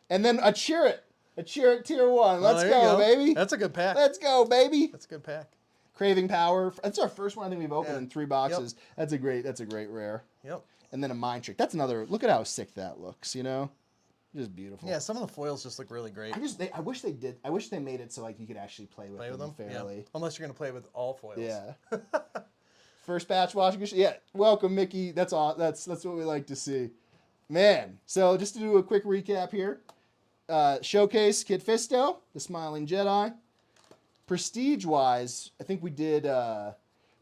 Speaker 1: And then a Chirrut. A Chirrut Tier 1. Let's
Speaker 2: there you
Speaker 1: go, baby.
Speaker 2: That's a good pack.
Speaker 1: Let's go, baby.
Speaker 2: That's a good pack.
Speaker 1: Craving Power. That's our first one I think we've opened
Speaker 2: Yeah.
Speaker 1: in 3 boxes. That's a great rare.
Speaker 2: Yep.
Speaker 1: And then a Mind Trick. That's another. Look at how sick that looks, you know? Just beautiful.
Speaker 2: Yeah, some of the foils just look really great.
Speaker 1: I wish they did. I wish they made it so like you could actually play with them fairly.
Speaker 2: Yeah. Unless you're gonna play with all foils.
Speaker 1: Yeah. First batch washing machine. Yeah. Welcome, Mickey. That's all. That's what we like to see. Man. So just to do a quick recap here. Showcase Kit Fisto, the Smiling Jedi. Prestige-wise, I think we did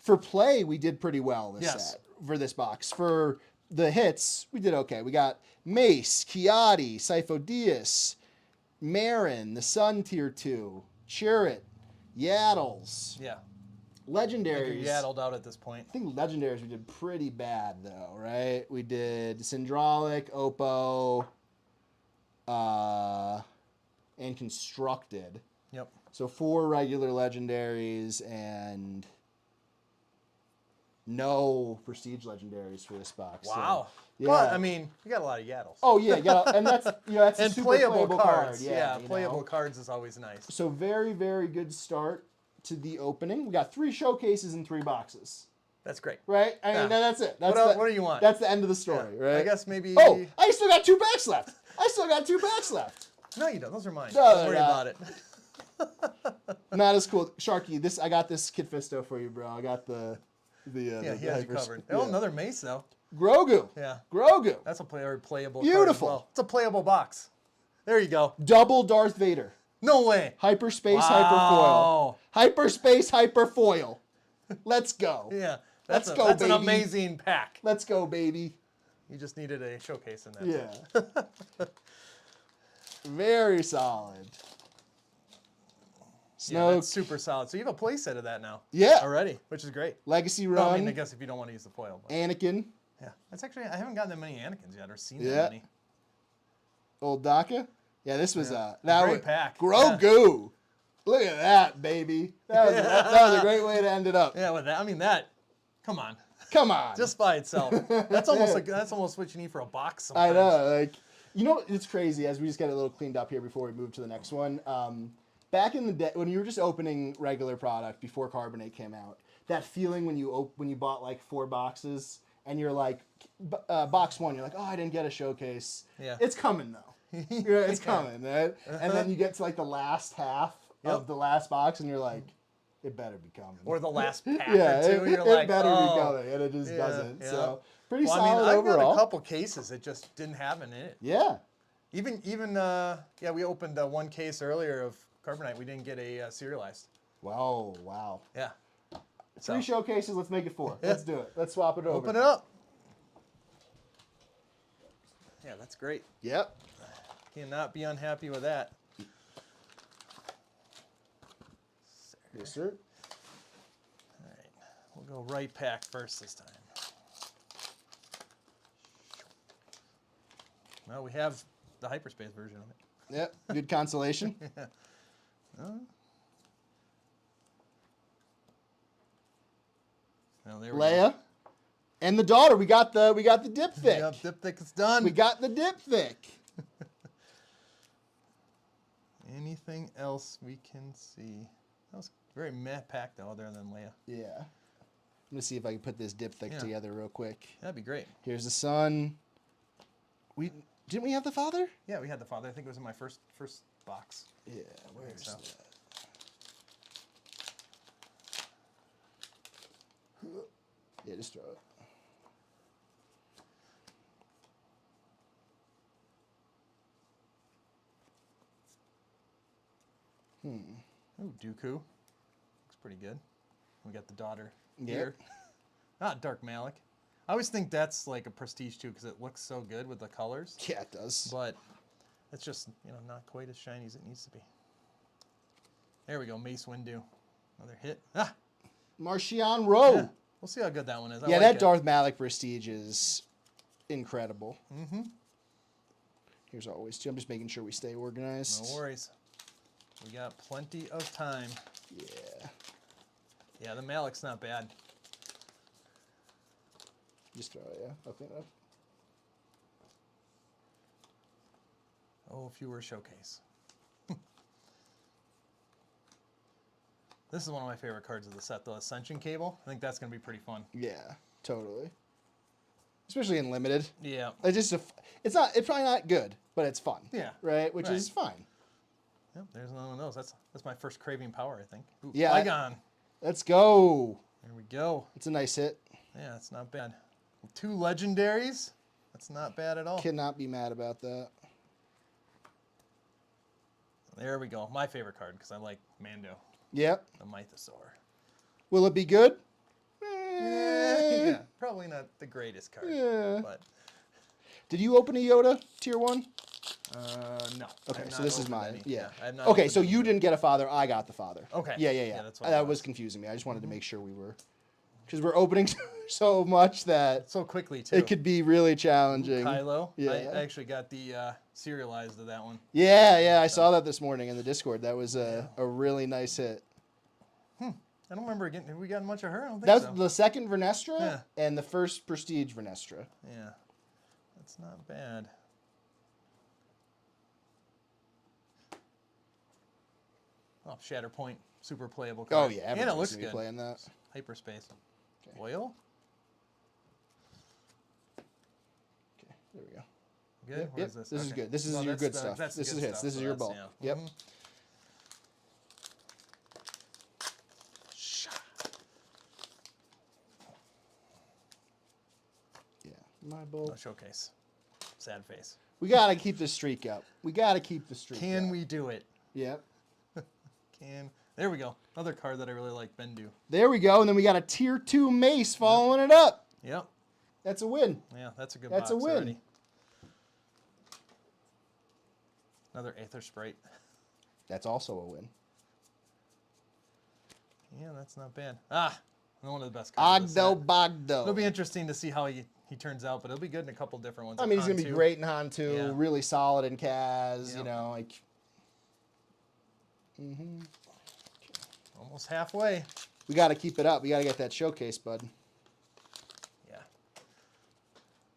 Speaker 1: for play we did pretty well this set for this box. For the hits, we did okay. We got Mace, Kiati, Sipho-Deus, Marin, the Sun Tier 2, Chirrut, Yaddles.
Speaker 2: Yeah.
Speaker 1: Legendaries.
Speaker 2: You're yaddled out at this point.
Speaker 1: I think legendaries we did pretty bad though, right? We did Syndraulic, Oppo, and Constructed.
Speaker 2: Yep.
Speaker 1: So 4 regular legendaries and no prestige legendaries for this box.
Speaker 2: Wow.
Speaker 1: So, yeah.
Speaker 2: But I mean, you got a lot of yaddles.
Speaker 1: Oh yeah, and that's that's a
Speaker 2: and
Speaker 1: super
Speaker 2: playable
Speaker 1: playable
Speaker 2: cards.
Speaker 1: card.
Speaker 2: Yeah,
Speaker 1: you
Speaker 2: playable
Speaker 1: know?
Speaker 2: cards is always nice.
Speaker 1: So very good start to the opening. We got 3 showcases in 3 boxes.
Speaker 2: That's great.
Speaker 1: Right? I mean, that's it. That's
Speaker 2: what do you want?
Speaker 1: That's the end of the story, right?
Speaker 2: I guess maybe.
Speaker 1: Oh, I still got 2 packs left.
Speaker 2: No, you don't. Those are mine.
Speaker 1: No,
Speaker 2: Don't
Speaker 1: they're
Speaker 2: worry
Speaker 1: not.
Speaker 2: about it.
Speaker 1: Not as cool. Sharky, I got this Kit Fisto for you, bro. I got the
Speaker 2: Yeah, he has you covered.
Speaker 1: yeah.
Speaker 2: Oh, another mace though.
Speaker 1: Grogu.
Speaker 2: Yeah.
Speaker 1: Grogu.
Speaker 2: That's a playable.
Speaker 1: Beautiful.
Speaker 2: Card as well. It's a playable box. There you go.
Speaker 1: Double Darth Vader.
Speaker 2: No way.
Speaker 1: Hyperspace
Speaker 2: Wow.
Speaker 1: Hyperfoil. Hyperspace Hyperfoil. Let's go.
Speaker 2: Yeah.
Speaker 1: Let's go,
Speaker 2: That's an
Speaker 1: baby.
Speaker 2: amazing pack.
Speaker 1: Let's go, baby.
Speaker 2: You just needed a showcase in that.
Speaker 1: Yeah. Very solid.
Speaker 2: Yeah,
Speaker 1: Snoke.
Speaker 2: that's super solid. So you have a play set of that now.
Speaker 1: Yeah.
Speaker 2: Already, which is great.
Speaker 1: Legacy
Speaker 2: Well,
Speaker 1: Run.
Speaker 2: I mean, I guess if you don't want to use the foil. But
Speaker 1: Anakin.
Speaker 2: yeah, that's actually I haven't gotten that many Anakins yet or seen
Speaker 1: Yeah.
Speaker 2: that many.
Speaker 1: Old Daka. Yeah, this was
Speaker 2: Yeah.
Speaker 1: that
Speaker 2: Great
Speaker 1: was
Speaker 2: pack.
Speaker 1: Grogu. Look at that, baby. That was a great way to end it up.
Speaker 2: Yeah, with that, I mean that Come on.
Speaker 1: Come on.
Speaker 2: Just by itself. That's almost what you need for a box sometimes.
Speaker 1: I know. Like, you know, it's crazy as we just get a little cleaned up here before we move to the next one. Back in the day, when you were just opening regular product before Carbonite came out, that feeling when you bought like 4 boxes and you're like, box 1, you're like, oh, I didn't get a showcase.
Speaker 2: Yeah.
Speaker 1: It's coming though. It's coming, right? And then you get to like the last half of the last box and you're like, it better be coming.
Speaker 2: Or the last pack
Speaker 1: yeah,
Speaker 2: or two,
Speaker 1: it,
Speaker 2: you're
Speaker 1: it
Speaker 2: like,
Speaker 1: better
Speaker 2: oh.
Speaker 1: be coming, and it just doesn't.
Speaker 2: Yeah.
Speaker 1: So pretty
Speaker 2: Well,
Speaker 1: solid
Speaker 2: I've
Speaker 1: overall.
Speaker 2: got a couple cases that just didn't have it in it.
Speaker 1: Yeah.
Speaker 2: Even we opened one case earlier of Carbonite. We didn't get a serialized.
Speaker 1: Wow.
Speaker 2: Yeah.
Speaker 1: 3 showcases. Let's make it 4. Let's do it. Let's swap it over.
Speaker 2: Open it up. Yeah, that's great.
Speaker 1: Yep.
Speaker 2: Cannot be unhappy with that.
Speaker 1: Yes, sir.
Speaker 2: All right, we'll go right pack first this time. Well, we have the hyperspace version of it.
Speaker 1: Yep. Good consolation.
Speaker 2: Well, there we
Speaker 1: Leia.
Speaker 2: go.
Speaker 1: And the daughter. We got the diptych.
Speaker 2: Yep, diptych is done.
Speaker 1: We got the diptych.
Speaker 2: Anything else we can see? That was very meh packed though, other than Leia.
Speaker 1: Yeah. I'm gonna see if I can put this diptych together real quick.
Speaker 2: That'd be great.
Speaker 1: Here's the son. Didn't we have the father?
Speaker 2: Yeah, we had the father. I think it was in my first box.
Speaker 1: Yeah. Where's
Speaker 2: so.
Speaker 1: that? Yeah, just throw it.
Speaker 2: Ooh, Dooku. Looks pretty good. We got the daughter
Speaker 1: Yep.
Speaker 2: here. Dark Malik. I always think that's like a prestige too because it looks so good with the colors.
Speaker 1: Yeah, it does.
Speaker 2: But it's just, not quite as shiny as it needs to be. There we go, Mace Windu. Another hit.
Speaker 1: Marchion Rowe.
Speaker 2: Yeah. We'll see how good that one is. I
Speaker 1: Yeah,
Speaker 2: like
Speaker 1: that
Speaker 2: it.
Speaker 1: Darth Malik prestige is incredible.
Speaker 2: Mm-hmm.
Speaker 1: Here's always too. I'm just making sure we stay organized.
Speaker 2: No worries. We got plenty of time.
Speaker 1: Yeah.
Speaker 2: Yeah, the Malik's not bad.
Speaker 1: Just throw it, yeah. I'll clean it up.
Speaker 2: Oh, if you were a showcase. This is one of my favorite cards of the set, the Ascension Cable. I think that's going to be pretty fun.
Speaker 1: Yeah, totally. Especially in limited.
Speaker 2: Yeah.
Speaker 1: It's probably not good, but it's fun.
Speaker 2: Yeah.
Speaker 1: Right? Which
Speaker 2: Right.
Speaker 1: is fine.
Speaker 2: Yep, there's another one of those. That's my first Craving Power, I think. Ooh,
Speaker 1: Yeah,
Speaker 2: Qui-Gon.
Speaker 1: Let's go.
Speaker 2: There we go.
Speaker 1: It's a nice hit.
Speaker 2: Yeah, that's not bad. 2 legendaries. That's not bad at all.
Speaker 1: Cannot be mad about that.
Speaker 2: There we go. My favorite card because I like Mando,
Speaker 1: Yep.
Speaker 2: the Mythosaur.
Speaker 1: Will it be good?
Speaker 2: Yeah, probably not the greatest card.
Speaker 1: Yeah.
Speaker 2: But
Speaker 1: Did you open a Yoda tier 1?
Speaker 2: no. I
Speaker 1: Okay,
Speaker 2: have
Speaker 1: so
Speaker 2: not
Speaker 1: this is
Speaker 2: opened
Speaker 1: mine.
Speaker 2: any.
Speaker 1: Yeah.
Speaker 2: I have not
Speaker 1: Okay,
Speaker 2: opened
Speaker 1: so
Speaker 2: any.
Speaker 1: you didn't get a father. I got the father.
Speaker 2: Okay.
Speaker 1: Yeah.
Speaker 2: Yeah, that's what it
Speaker 1: That
Speaker 2: was.
Speaker 1: was confusing me. I just wanted to make sure we were, because we're opening so much that
Speaker 2: So quickly too.
Speaker 1: it could be really challenging.
Speaker 2: Kylo.
Speaker 1: Yeah.
Speaker 2: I actually got the serialized of that one.
Speaker 1: Yeah. I saw that this morning in the Discord. That was a really nice hit.
Speaker 2: I don't remember have we gotten much of her? I don't think
Speaker 1: That was
Speaker 2: so.
Speaker 1: the second Vernestra
Speaker 2: Yeah.
Speaker 1: and the first Prestige Vernestra.
Speaker 2: Yeah. That's not bad. Oh, Shatterpoint, super playable
Speaker 1: Oh
Speaker 2: card.
Speaker 1: yeah,
Speaker 2: and it
Speaker 1: everybody's
Speaker 2: looks
Speaker 1: gonna be
Speaker 2: good.
Speaker 1: playing that.
Speaker 2: Hyperspace.
Speaker 1: Okay.
Speaker 2: Oil?
Speaker 1: Okay, there we go.
Speaker 2: Good?
Speaker 1: Yep,
Speaker 2: What
Speaker 1: yep,
Speaker 2: is this?
Speaker 1: this is
Speaker 2: Okay.
Speaker 1: good. This is
Speaker 2: No,
Speaker 1: your
Speaker 2: that's
Speaker 1: good
Speaker 2: the-
Speaker 1: stuff.
Speaker 2: that's the
Speaker 1: This
Speaker 2: good
Speaker 1: is hits.
Speaker 2: stuff,
Speaker 1: This
Speaker 2: so
Speaker 1: is your
Speaker 2: that's-
Speaker 1: bulk.
Speaker 2: yeah.
Speaker 1: Yep.
Speaker 2: Mhm.
Speaker 1: Yeah, my bulk.
Speaker 2: No showcase. Sad face.
Speaker 1: We gotta keep the streak up. We gotta keep the streak up.
Speaker 2: Can we do it?
Speaker 1: Yep.
Speaker 2: There we go. Another card that I really like, Bendu.
Speaker 1: There we go. And then we got a tier 2 Mace following it up.
Speaker 2: Yep.
Speaker 1: That's a win.
Speaker 2: Yeah, that's a good
Speaker 1: That's
Speaker 2: box
Speaker 1: a win.
Speaker 2: already. Another Aether Sprite.
Speaker 1: That's also a win.
Speaker 2: Yeah, that's not bad. One of the best cards. of the
Speaker 1: Ogdo
Speaker 2: set.
Speaker 1: Bogdo.
Speaker 2: It'll be interesting to see how he turns out, but it'll be good in a couple different ones.
Speaker 1: I mean, he's gonna be great in Han 2,
Speaker 2: Yeah.
Speaker 1: really solid in Kaz,
Speaker 2: Yep.
Speaker 1: you know, like.
Speaker 2: Almost halfway.
Speaker 1: We gotta keep it up. We gotta get that showcase, bud.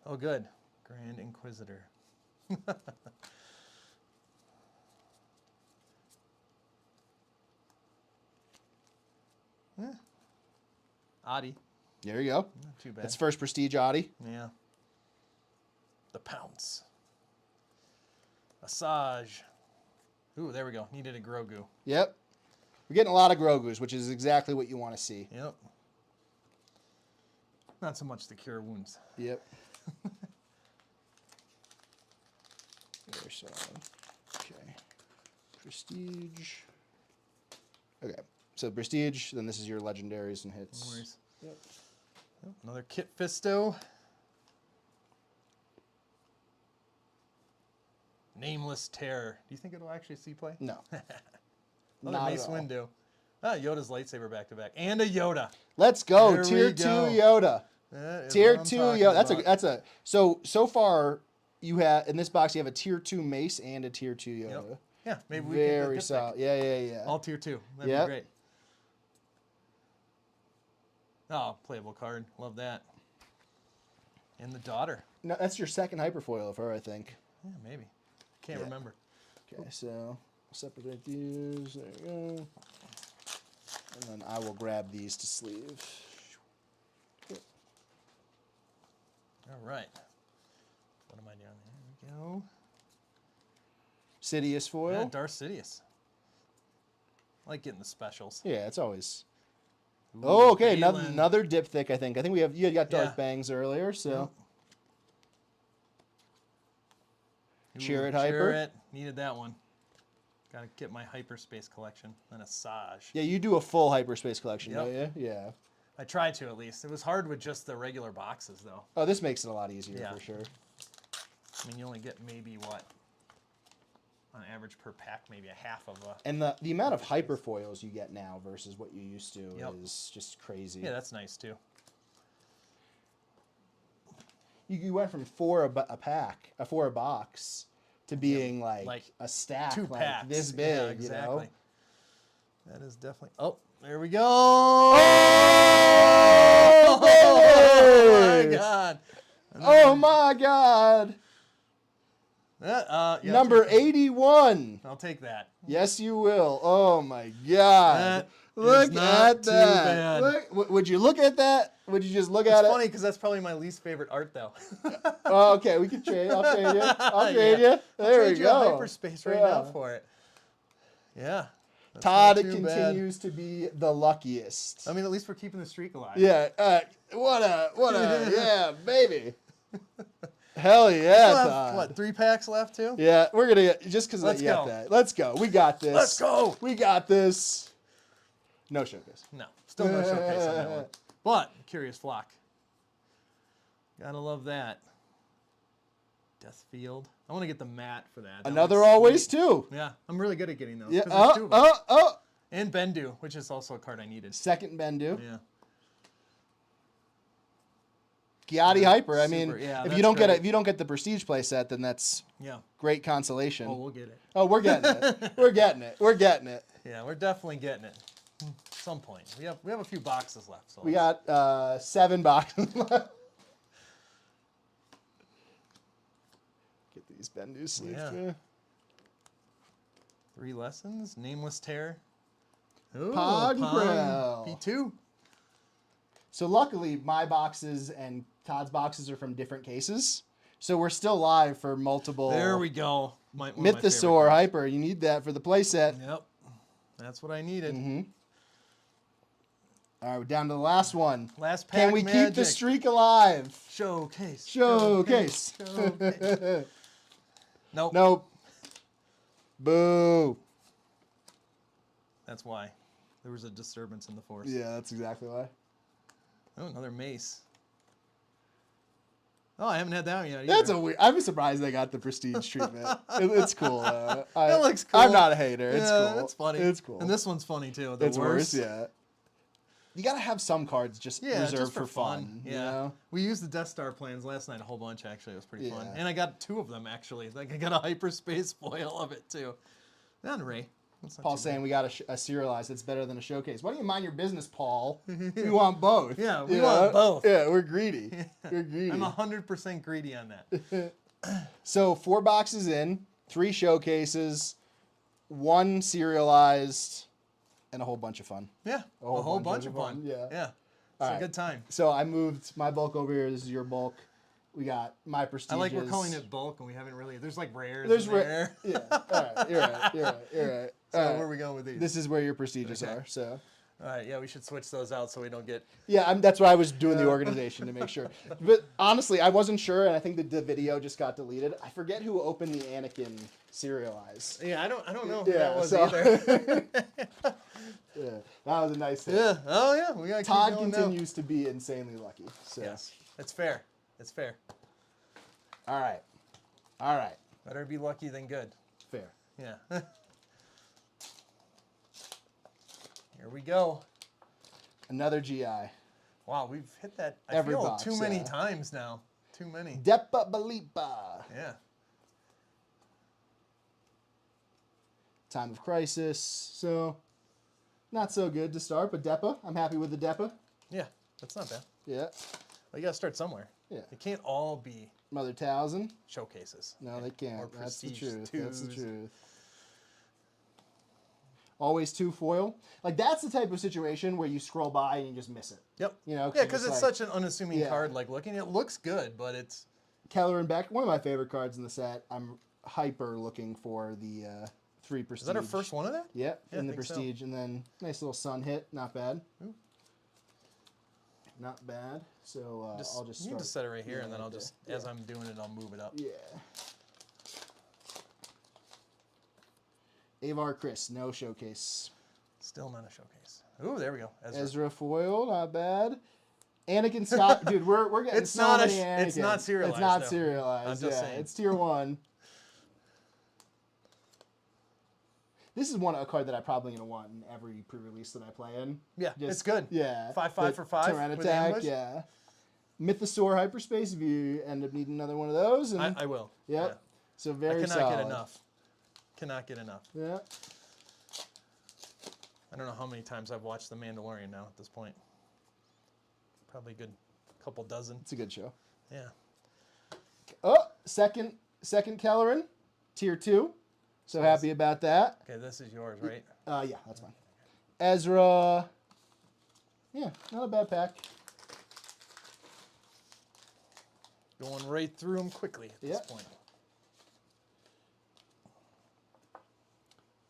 Speaker 2: Oh, good. Grand Inquisitor. Oddie.
Speaker 1: There you go.
Speaker 2: Not too bad.
Speaker 1: That's first Prestige Audi.
Speaker 2: Yeah. The Pounce. Asajj. Ooh, there we go. Needed a Grogu.
Speaker 1: Yep. We're getting a lot of Grogus, which is exactly what you want to see.
Speaker 2: Yep. Not so much the cure wounds.
Speaker 1: Yep. There's okay. Prestige. Okay. So Prestige, then this is your legendaries and hits.
Speaker 2: No worries.
Speaker 1: Yep.
Speaker 2: Yep. Another Kit Fisto. Nameless Terror. Do you think it'll actually see play?
Speaker 1: No.
Speaker 2: Another
Speaker 1: Not
Speaker 2: Mace
Speaker 1: at all.
Speaker 2: Windu. Ah, Yoda's lightsaber back to back. And a Yoda.
Speaker 1: Let's go.
Speaker 2: There
Speaker 1: Tier
Speaker 2: we
Speaker 1: 2
Speaker 2: go.
Speaker 1: Yoda.
Speaker 2: That is
Speaker 1: Tier
Speaker 2: what I'm
Speaker 1: 2
Speaker 2: talking
Speaker 1: Yoda.
Speaker 2: about.
Speaker 1: That's a so far you have in this box you have a tier 2 Mace and a tier 2 Yoda.
Speaker 2: Yep. Yeah, maybe we can
Speaker 1: Very
Speaker 2: get
Speaker 1: solid. Yeah.
Speaker 2: all tier 2. That'd
Speaker 1: Yep.
Speaker 2: be great. Oh, playable card. Love that. And the daughter.
Speaker 1: No, that's your second hyperfoil of her, I think.
Speaker 2: Yeah, maybe. Can't
Speaker 1: Yeah.
Speaker 2: remember.
Speaker 1: Okay, so separate these. There you go. And then I will grab these to sleeve.
Speaker 2: All right. What am I doing? There we go.
Speaker 1: Sidious foil.
Speaker 2: Yeah, Darth Sidious. I like getting the specials.
Speaker 1: Yeah, it's always.
Speaker 2: Ooh,
Speaker 1: Oh, okay.
Speaker 2: Balin.
Speaker 1: Another dipthic. I think we have. You got Darth
Speaker 2: Yeah.
Speaker 1: Bangs earlier, so
Speaker 2: Ooh,
Speaker 1: Chirrut Hyper.
Speaker 2: Chirrut. Needed that one. Got to get my hyperspace collection. Then a Asajj.
Speaker 1: yeah, you do a full hyperspace collection,
Speaker 2: Yep.
Speaker 1: don't you? Yeah.
Speaker 2: I tried to at least. It was hard with just the regular boxes though.
Speaker 1: Oh, this makes it a lot easier
Speaker 2: Yeah.
Speaker 1: for sure.
Speaker 2: I mean, you only get maybe what? On average per pack, maybe a half of a.
Speaker 1: And the amount of hyperfoils you get now versus what you used to
Speaker 2: Yep.
Speaker 1: is just crazy.
Speaker 2: Yeah, that's nice too.
Speaker 1: You went from four a box to being like a stack,
Speaker 2: Two
Speaker 1: like
Speaker 2: packs.
Speaker 1: this big.
Speaker 2: Yeah, exactly.
Speaker 1: You know?
Speaker 2: That is definitely. Oh, there we go.
Speaker 1: Oh,
Speaker 2: Oh
Speaker 1: baby!
Speaker 2: my God.
Speaker 1: Oh my God!
Speaker 2: Yeah,
Speaker 1: Number 81.
Speaker 2: I'll take that.
Speaker 1: Yes, you will. Oh my God!
Speaker 2: That
Speaker 1: Look
Speaker 2: is not
Speaker 1: at
Speaker 2: too
Speaker 1: that.
Speaker 2: bad.
Speaker 1: Look, would you look at that? Would you just look at
Speaker 2: It's
Speaker 1: it?
Speaker 2: funny because that's probably my least favorite art, though.
Speaker 1: Oh, okay, we can trade. I'll trade you. I'll trade
Speaker 2: Yeah.
Speaker 1: you. There
Speaker 2: Trade
Speaker 1: we
Speaker 2: you
Speaker 1: go.
Speaker 2: a hyperspace right now
Speaker 1: Yeah.
Speaker 2: for it. Yeah. that's
Speaker 1: Todd
Speaker 2: not too bad.
Speaker 1: continues to be the luckiest.
Speaker 2: I mean, at least we're keeping the streak alive.
Speaker 1: Yeah. What a yeah, baby. Hell yeah,
Speaker 2: Still have,
Speaker 1: Todd.
Speaker 2: what, 3 packs left too?
Speaker 1: Yeah, we're gonna get just because
Speaker 2: Let's
Speaker 1: you got
Speaker 2: go.
Speaker 1: that. Let's go. We got this.
Speaker 2: Let's go.
Speaker 1: We got this. No showcase.
Speaker 2: No, still no showcase on that one. But Curious Flock. Gotta love that. Deathfield. I want to get the matte for that. That
Speaker 1: Another
Speaker 2: looks
Speaker 1: always
Speaker 2: sweet.
Speaker 1: too.
Speaker 2: Yeah, I'm really good at getting those.
Speaker 1: Yeah.
Speaker 2: 'cause there's 2 of them.
Speaker 1: Oh.
Speaker 2: And Bendu, which is also a card I needed.
Speaker 1: Second Bendu.
Speaker 2: Yeah.
Speaker 1: Giatti Hyper. I mean,
Speaker 2: Super. Yeah,
Speaker 1: if
Speaker 2: that's
Speaker 1: you don't
Speaker 2: great.
Speaker 1: if you don't get the Prestige play set, then that's
Speaker 2: Yeah.
Speaker 1: great consolation.
Speaker 2: Oh, we'll get it.
Speaker 1: Oh, we're getting it. We're getting it. We're getting it.
Speaker 2: Yeah, we're definitely getting it. At some point. We have a few boxes left. So
Speaker 1: We got 7 boxes left. Get these Bendu sleeves.
Speaker 2: Yeah.
Speaker 1: Yeah.
Speaker 2: 3 lessons. Nameless Terror. Ooh,
Speaker 1: Pogprel.
Speaker 2: P2.
Speaker 1: So luckily, my boxes and Todd's boxes are from different cases. So we're still live for multiple.
Speaker 2: There we go. One of my favorite
Speaker 1: Mythosaur
Speaker 2: cards.
Speaker 1: Hyper. You need that for the playset.
Speaker 2: Yep. That's what I needed.
Speaker 1: Mm-hmm. All right, we're down to the last one.
Speaker 2: Last pack
Speaker 1: Can we keep the
Speaker 2: magic.
Speaker 1: streak alive?
Speaker 2: Showcase.
Speaker 1: Showcase.
Speaker 2: Showcase. Nope.
Speaker 1: Nope. Boo.
Speaker 2: That's why. There was a disturbance in the force.
Speaker 1: Yeah, that's exactly why.
Speaker 2: Oh, another mace. Oh, I haven't had that one yet.
Speaker 1: That's
Speaker 2: either.
Speaker 1: a weird. I'm surprised they got the prestige treatment. It's cool.
Speaker 2: That looks cool.
Speaker 1: I'm not a hater. It's
Speaker 2: Yeah,
Speaker 1: cool.
Speaker 2: it's funny.
Speaker 1: It's cool.
Speaker 2: And this one's funny too. The
Speaker 1: It's worse. Yeah. You gotta have some cards just reserved
Speaker 2: just
Speaker 1: for fun.
Speaker 2: Yeah.
Speaker 1: You know?
Speaker 2: We used the Death Star plans last night a whole bunch actually. It was pretty fun.
Speaker 1: Yeah.
Speaker 2: And I got 2 of them actually. Like I got a hyperspace foil of it too. And Ray. That's not
Speaker 1: Paul's
Speaker 2: too bad.
Speaker 1: saying we got a serialized that's better than a showcase. Why don't you mind your business, Paul? We want both.
Speaker 2: Yeah, we
Speaker 1: you
Speaker 2: want
Speaker 1: know?
Speaker 2: both.
Speaker 1: Yeah, we're greedy. We're greedy.
Speaker 2: I'm 100% greedy on that.
Speaker 1: So 4 boxes in, 3 showcases, 1 serialized, and a whole bunch of fun.
Speaker 2: Yeah, a whole bunch of fun.
Speaker 1: Yeah.
Speaker 2: Yeah. It's
Speaker 1: All
Speaker 2: a
Speaker 1: right.
Speaker 2: good time.
Speaker 1: So I moved my bulk over here. This is your bulk. We got my
Speaker 2: I
Speaker 1: prestigious.
Speaker 2: like we're calling it bulk, and we haven't really. There's like rares.
Speaker 1: There's
Speaker 2: in there.
Speaker 1: Yeah. All right. You're right. You're right. You're right.
Speaker 2: So
Speaker 1: All right.
Speaker 2: where are we going with these?
Speaker 1: This is where your prestigious
Speaker 2: Okay.
Speaker 1: are. So.
Speaker 2: All right. Yeah, we should switch those out so we don't get.
Speaker 1: Yeah, that's why I was doing the organization to make sure. But honestly, I wasn't sure, and I think that the video just got deleted. I forget who opened the Anakin serialized.
Speaker 2: Yeah, I don't know who
Speaker 1: Yeah,
Speaker 2: that was
Speaker 1: so-
Speaker 2: either.
Speaker 1: Yeah, that was a nice hit.
Speaker 2: Yeah. Oh yeah. We got.
Speaker 1: Todd
Speaker 2: keep going
Speaker 1: continues to be insanely lucky. So.
Speaker 2: Now. Yes. It's fair. It's fair.
Speaker 1: All right. All right.
Speaker 2: Better be lucky than good.
Speaker 1: Fair.
Speaker 2: Yeah. Here we go.
Speaker 1: Another GI.
Speaker 2: Wow, we've hit that. I
Speaker 1: Every
Speaker 2: feel
Speaker 1: box,
Speaker 2: too many
Speaker 1: yeah.
Speaker 2: times now. Too many.
Speaker 1: Depa Balipa.
Speaker 2: Yeah.
Speaker 1: Time of Crisis. So, not so good to start, but Depa. I'm happy with the Depa.
Speaker 2: Yeah. That's not bad.
Speaker 1: Yeah.
Speaker 2: Well, you got to start somewhere.
Speaker 1: Yeah.
Speaker 2: It can't all be
Speaker 1: Mother Towson.
Speaker 2: showcases.
Speaker 1: No, they can't.
Speaker 2: Or
Speaker 1: That's the
Speaker 2: prestige
Speaker 1: truth. That's the
Speaker 2: twos.
Speaker 1: truth. Always 2 foil. Like, that's the type of situation where you scroll by and you just miss it.
Speaker 2: Yep.
Speaker 1: You know,
Speaker 2: Yeah,
Speaker 1: you're
Speaker 2: because
Speaker 1: just
Speaker 2: it's
Speaker 1: like-
Speaker 2: such an unassuming
Speaker 1: Yeah.
Speaker 2: card. Like looking, it looks good, but it's
Speaker 1: Keller and Beck, one of my favorite cards in the set. I'm hyper looking for the 3 Prestige.
Speaker 2: is that our first one of that?
Speaker 1: Yep,
Speaker 2: Yeah, I
Speaker 1: in the
Speaker 2: think so.
Speaker 1: Prestige. And then nice little sun hit. Not bad.
Speaker 2: Ooh.
Speaker 1: Not bad. So I'll just
Speaker 2: you
Speaker 1: start.
Speaker 2: can just set it right here,
Speaker 1: yeah,
Speaker 2: and then
Speaker 1: right
Speaker 2: I'll
Speaker 1: there.
Speaker 2: just,
Speaker 1: Yeah.
Speaker 2: as I'm doing it, I'll move it up.
Speaker 1: Yeah. Avar Chris, no showcase.
Speaker 2: Still not a showcase. Ooh, there we go.
Speaker 1: Ezra foil, not bad. Anakin Scott, dude, we're getting
Speaker 2: It's
Speaker 1: so
Speaker 2: not
Speaker 1: many
Speaker 2: it's not
Speaker 1: Anakins.
Speaker 2: serialized,
Speaker 1: It's not
Speaker 2: though.
Speaker 1: serialized.
Speaker 2: I'm just
Speaker 1: yeah,
Speaker 2: saying.
Speaker 1: it's tier 1. This is a card that I'm probably gonna want in every pre-release that I play in.
Speaker 2: Yeah,
Speaker 1: Just-
Speaker 2: it's good.
Speaker 1: Yeah,
Speaker 2: 5/5 for 5
Speaker 1: Terran
Speaker 2: with
Speaker 1: attack.
Speaker 2: ambush?
Speaker 1: Yeah, Mythosaur hyperspace. If you end up needing another one of those, and
Speaker 2: I will.
Speaker 1: yep.
Speaker 2: Yeah.
Speaker 1: So
Speaker 2: I
Speaker 1: very
Speaker 2: cannot
Speaker 1: solid.
Speaker 2: get enough. Cannot get enough.
Speaker 1: Yeah.
Speaker 2: I don't know how many times I've watched The Mandalorian now at this point. Probably a good couple dozen.
Speaker 1: It's a good show.
Speaker 2: Yeah.
Speaker 1: Oh, second Kelleran, tier 2. So happy about that.
Speaker 2: Okay, this is yours, right?
Speaker 1: Yeah, that's fine. Ezra. Yeah, not a bad pack.
Speaker 2: Going right through them quickly at this
Speaker 1: Yep.
Speaker 2: point.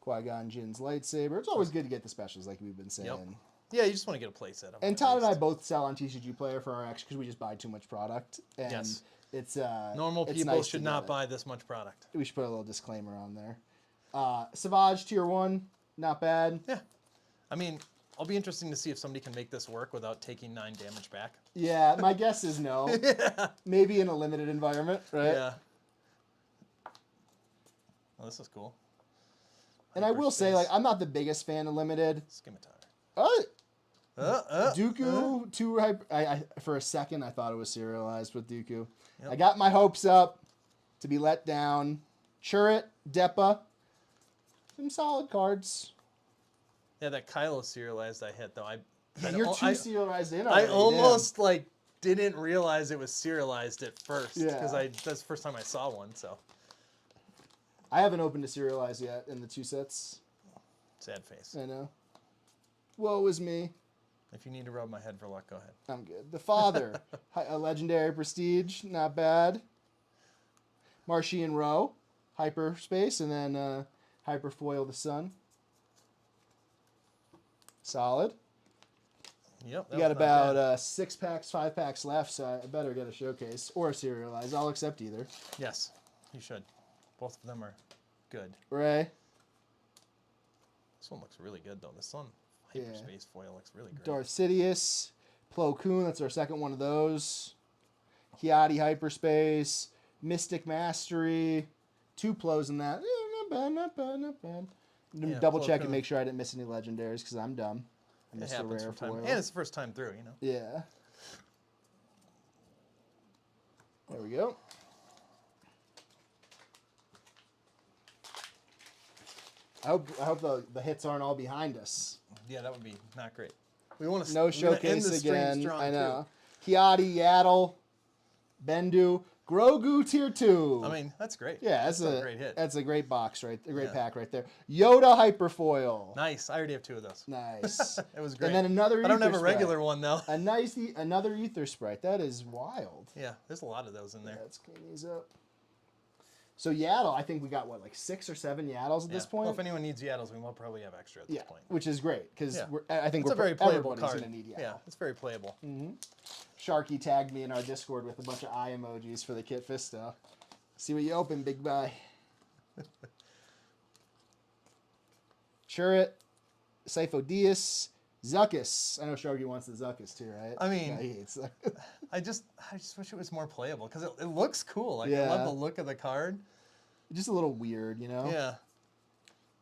Speaker 1: Qui-Gon Jinn's lightsaber. It's always good to get the specials, like we've been saying.
Speaker 2: Yep. Yeah, you just want to get a play set of them.
Speaker 1: And
Speaker 2: at
Speaker 1: Todd and I
Speaker 2: least.
Speaker 1: both sell on TCG Player for our X because we just buy too much product. And
Speaker 2: Yes.
Speaker 1: it's
Speaker 2: Normal
Speaker 1: it's
Speaker 2: people
Speaker 1: nice to
Speaker 2: should
Speaker 1: get
Speaker 2: not
Speaker 1: it.
Speaker 2: buy this much product.
Speaker 1: We should put a little disclaimer on there. Savage tier 1, not bad.
Speaker 2: Yeah. I mean, I'll be interesting to see if somebody can make this work without taking 9 damage back.
Speaker 1: Yeah, my guess is no. Maybe in a limited environment, right?
Speaker 2: Yeah. Oh, this is cool.
Speaker 1: And I will say,
Speaker 2: Hyperspace.
Speaker 1: like, I'm not the biggest fan of limited.
Speaker 2: Scimitar.
Speaker 1: Dooku, two hyper. I for a second I thought it was serialized with Dooku.
Speaker 2: Yep.
Speaker 1: I got my hopes up to be let down. Churret, Depa, some solid cards.
Speaker 2: Yeah, that Kylo serialized I hit, though.
Speaker 1: Yeah, you're too serialized in.
Speaker 2: I
Speaker 1: already,
Speaker 2: almost, like, didn't realize it was serialized at first.
Speaker 1: Yeah.
Speaker 2: Because that's the first time I saw one, so.
Speaker 1: I haven't opened a serialized yet in the 2 sets.
Speaker 2: Sad face.
Speaker 1: I know. Woe is me.
Speaker 2: If you need to rub my head for luck, go ahead.
Speaker 1: I'm good. The Father, a legendary prestige, not bad. Martian Row, hyperspace, and then hyperfoil the Sun. Solid.
Speaker 2: Yep.
Speaker 1: You got about 6 packs, 5 packs left, so I better get a showcase or a serialized. I'll accept either.
Speaker 2: Yes, you should. Both of them are good.
Speaker 1: Ray,
Speaker 2: This one looks really good, though. The Sun
Speaker 1: Yeah.
Speaker 2: hyperspace foil looks really great.
Speaker 1: Darth Sidious, Plo Koon, that's our second one of those. Kiadi hyperspace, Mystic Mastery, 2 Plos in that. Not bad, not bad, not bad.
Speaker 2: Yeah,
Speaker 1: Double
Speaker 2: Plo
Speaker 1: check and
Speaker 2: Koon.
Speaker 1: make sure I didn't miss any legendaries because I'm dumb. I
Speaker 2: It
Speaker 1: missed a
Speaker 2: happens
Speaker 1: rare
Speaker 2: from time.
Speaker 1: foil.
Speaker 2: And it's the first time through, you know.
Speaker 1: Yeah. There we go. I hope the hits aren't all behind us.
Speaker 2: Yeah, that would be not great. We want to
Speaker 1: No
Speaker 2: end
Speaker 1: showcase
Speaker 2: the stream
Speaker 1: again.
Speaker 2: strong,
Speaker 1: I know.
Speaker 2: too.
Speaker 1: Kiadi, Yaddle, Bendu, Grogu Tier 2.
Speaker 2: I mean, that's great.
Speaker 1: yeah,
Speaker 2: that's a great hit.
Speaker 1: That's a great box, right? A great
Speaker 2: Yeah.
Speaker 1: pack right there. Yoda Hyperfoil.
Speaker 2: Nice. I already have 2 of those.
Speaker 1: Nice.
Speaker 2: It was great.
Speaker 1: And then another
Speaker 2: I don't have
Speaker 1: Ether
Speaker 2: a regular
Speaker 1: Sprite.
Speaker 2: one, though.
Speaker 1: Another Ether Sprite. That is wild.
Speaker 2: Yeah, there's a lot of those in there.
Speaker 1: Let's clean these up. So Yaddle, I think we got, what, like 6 or 7 Yaddles at this point?
Speaker 2: Well, if anyone needs Yaddles, we will probably have extra at this point.
Speaker 1: Which is great, because
Speaker 2: Yeah.
Speaker 1: I think
Speaker 2: It's a very playable
Speaker 1: everybody's
Speaker 2: card.
Speaker 1: going to need Yaddle.
Speaker 2: Yeah, it's very playable.
Speaker 1: Sharky tagged me in our Discord with a bunch of eye emojis for the Kit Fisto. See what you open, big guy. Churrit, Sifo-Dyas, Zuckus. I know Sharky wants the Zuckus too, right?
Speaker 2: I mean,
Speaker 1: Yeah, he hates Zuckus.
Speaker 2: I just wish it was more playable because it looks cool. Like, I
Speaker 1: Yeah.
Speaker 2: love the look of the card.
Speaker 1: Just a little weird, you know?
Speaker 2: Yeah.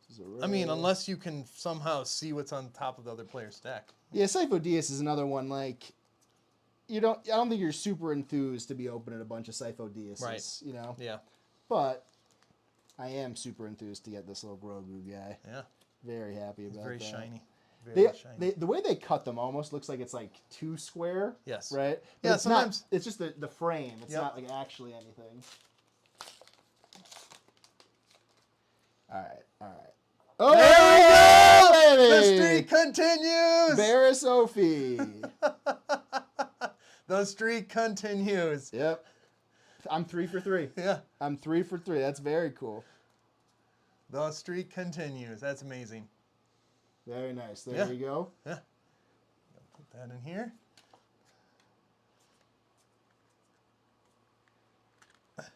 Speaker 1: This is a
Speaker 2: I mean,
Speaker 1: rare-
Speaker 2: unless you can somehow see what's on top of the other player's deck.
Speaker 1: Yeah, Sifo-Dyas is another one, like, I don't think you're super enthused to be opening a bunch of Sifo-Dyas,
Speaker 2: Right.
Speaker 1: you know?
Speaker 2: Yeah.
Speaker 1: But I am super enthused to get this little Grogu guy.
Speaker 2: Yeah.
Speaker 1: Very happy about
Speaker 2: Very
Speaker 1: that.
Speaker 2: shiny. Very shiny.
Speaker 1: The way they cut them almost looks like it's like too square.
Speaker 2: Yes.
Speaker 1: Right? But
Speaker 2: Yeah,
Speaker 1: it's
Speaker 2: sometimes-
Speaker 1: not, it's just the frame. It's
Speaker 2: Yep.
Speaker 1: not like actually anything. All right. Oh,
Speaker 2: There we go! The
Speaker 1: baby!
Speaker 2: streak continues!
Speaker 1: Barris Ophi.
Speaker 2: The streak continues.
Speaker 1: Yep. I'm 3 for 3.
Speaker 2: Yeah.
Speaker 1: I'm 3 for 3. That's very cool.
Speaker 2: The streak continues. That's amazing.
Speaker 1: Very nice. There
Speaker 2: Yeah.
Speaker 1: we go.
Speaker 2: Yeah. Put that in here.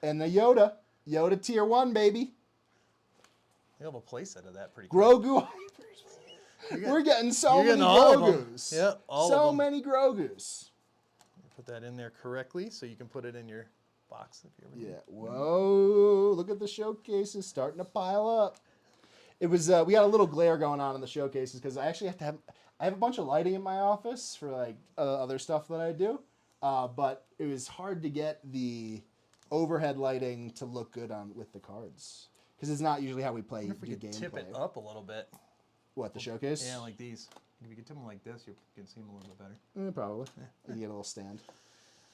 Speaker 1: And the Yoda Tier 1, baby.
Speaker 2: You have a playset of that pretty quick.
Speaker 1: Grogu.
Speaker 2: You're
Speaker 1: We're getting so
Speaker 2: you're
Speaker 1: many
Speaker 2: getting all of 'em.
Speaker 1: Grogus.
Speaker 2: Yeah, all
Speaker 1: so
Speaker 2: of 'em.
Speaker 1: many Grogus.
Speaker 2: Put that in there correctly so you can put it in your box if you ever need
Speaker 1: Yeah.
Speaker 2: it.
Speaker 1: Whoa! Look at the showcases starting to pile up. It was we got a little glare going on in the showcases because I actually I have a bunch of lighting in my office for like other stuff that I do, but it was hard to get the overhead lighting to look good on with the cards because it's not usually how we play.
Speaker 2: I wonder if we
Speaker 1: do
Speaker 2: could
Speaker 1: gameplay.
Speaker 2: tip it up a little bit.
Speaker 1: What, the showcase?
Speaker 2: Yeah, like these. If you could tip them like this, you can see them a little bit better.
Speaker 1: Probably. You get a little stand.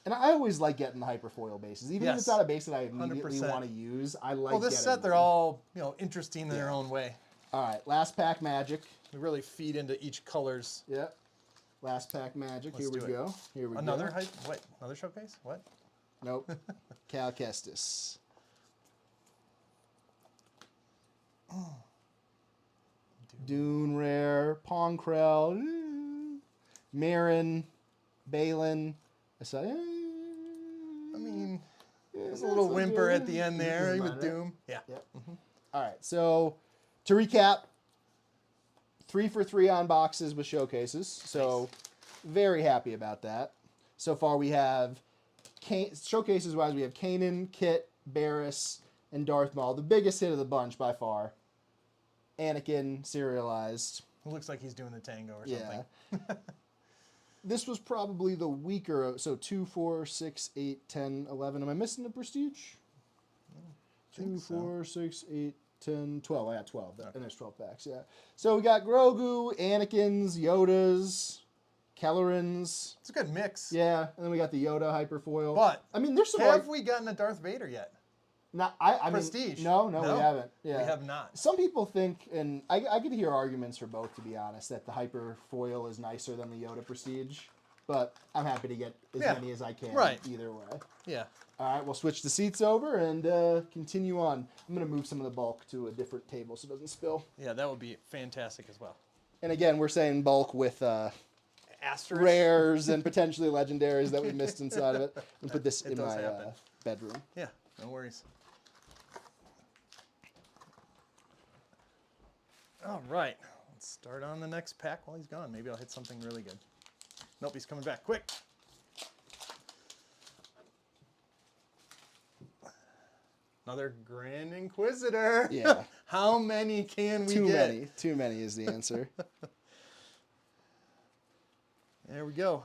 Speaker 1: And I always like getting the hyperfoil bases, even if
Speaker 2: Yes.
Speaker 1: it's not a base that I immediately
Speaker 2: 100%.
Speaker 1: want to use. I like.
Speaker 2: Well, this
Speaker 1: getting
Speaker 2: set, they're
Speaker 1: them.
Speaker 2: all, interesting in their own way.
Speaker 1: All right, last pack magic.
Speaker 2: We really feed into each color's.
Speaker 1: Yep. Last pack magic.
Speaker 2: Let's
Speaker 1: Here we
Speaker 2: do it.
Speaker 1: go. Here we
Speaker 2: Another
Speaker 1: go.
Speaker 2: hype? What? Another showcase? What?
Speaker 1: Nope. Cal Kestis. Dune Rare, Ponkrell, Marin, Balin.
Speaker 2: I mean, there's a
Speaker 1: that's
Speaker 2: little whimper
Speaker 1: good.
Speaker 2: at the end
Speaker 1: This
Speaker 2: there
Speaker 1: is
Speaker 2: with
Speaker 1: mine, right?
Speaker 2: Doom. Yeah.
Speaker 1: Yep. All right. So to recap, 3 for 3 on boxes with showcases. So very happy about that. So far we have showcases wise we have Kanan, Kit, Barris, and Darth Maul. The biggest hit of the bunch by far. Anakin serialized.
Speaker 2: It looks like he's doing the tango or
Speaker 1: Yeah.
Speaker 2: something.
Speaker 1: This was probably the weaker of, so 2, 4, 6, 8, 10, 11. Am I missing the prestige? 2,
Speaker 2: think so.
Speaker 1: 4, 6, 8, 10, 12. I got 12. And there's 12 packs, yeah. So we got Grogu, Anakins, Yodas, Kellerans.
Speaker 2: It's a good mix.
Speaker 1: Yeah, and then we got the Yoda Hyperfoil.
Speaker 2: But
Speaker 1: I mean, there's some
Speaker 2: have we gotten a Darth Vader yet?
Speaker 1: I mean,
Speaker 2: Prestige?
Speaker 1: no, we
Speaker 2: No?
Speaker 1: haven't. Yeah.
Speaker 2: We have not.
Speaker 1: Some people think, and I could hear arguments for both, to be honest, that the Hyperfoil is nicer than the Yoda Prestige. But I'm happy to get as
Speaker 2: Yeah.
Speaker 1: many as I can
Speaker 2: Right.
Speaker 1: either way.
Speaker 2: Yeah.
Speaker 1: All right, we'll switch the seats over and continue on. I'm going to move some of the bulk to a different table so it doesn't spill.
Speaker 2: Yeah, that would be fantastic as well.
Speaker 1: And again, we're saying bulk with
Speaker 2: Asterisk.
Speaker 1: rares and potentially legendaries that we missed inside of it. And put this
Speaker 2: It
Speaker 1: in
Speaker 2: does
Speaker 1: my
Speaker 2: happen.
Speaker 1: bedroom.
Speaker 2: Yeah, no worries. All right, let's start on the next pack while he's gone. Maybe I'll hit something really good. Nope, he's coming back. Quick. Another Grand Inquisitor.
Speaker 1: Yeah.
Speaker 2: How many can we
Speaker 1: Too
Speaker 2: get?
Speaker 1: many. Too many is the answer.
Speaker 2: There we go.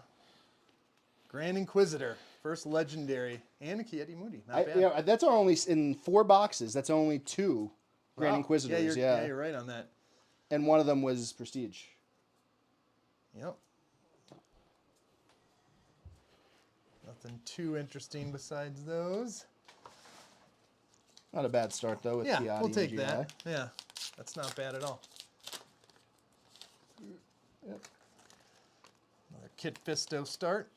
Speaker 2: Grand Inquisitor, first legendary, and a Kieti Moody. Not bad.
Speaker 1: Yeah, that's only in 4 boxes. That's only 2 Grand
Speaker 2: Wow.
Speaker 1: Inquisitors,
Speaker 2: Yeah, you're right on that.
Speaker 1: And one of them was Prestige.
Speaker 2: Yep. Nothing too interesting besides those.
Speaker 1: Not a bad start, though, with
Speaker 2: Yeah,
Speaker 1: Kiadi
Speaker 2: we'll
Speaker 1: and
Speaker 2: take
Speaker 1: GI.
Speaker 2: that. Yeah, that's not bad at all.
Speaker 1: Yep.
Speaker 2: Another Kit Fisto start.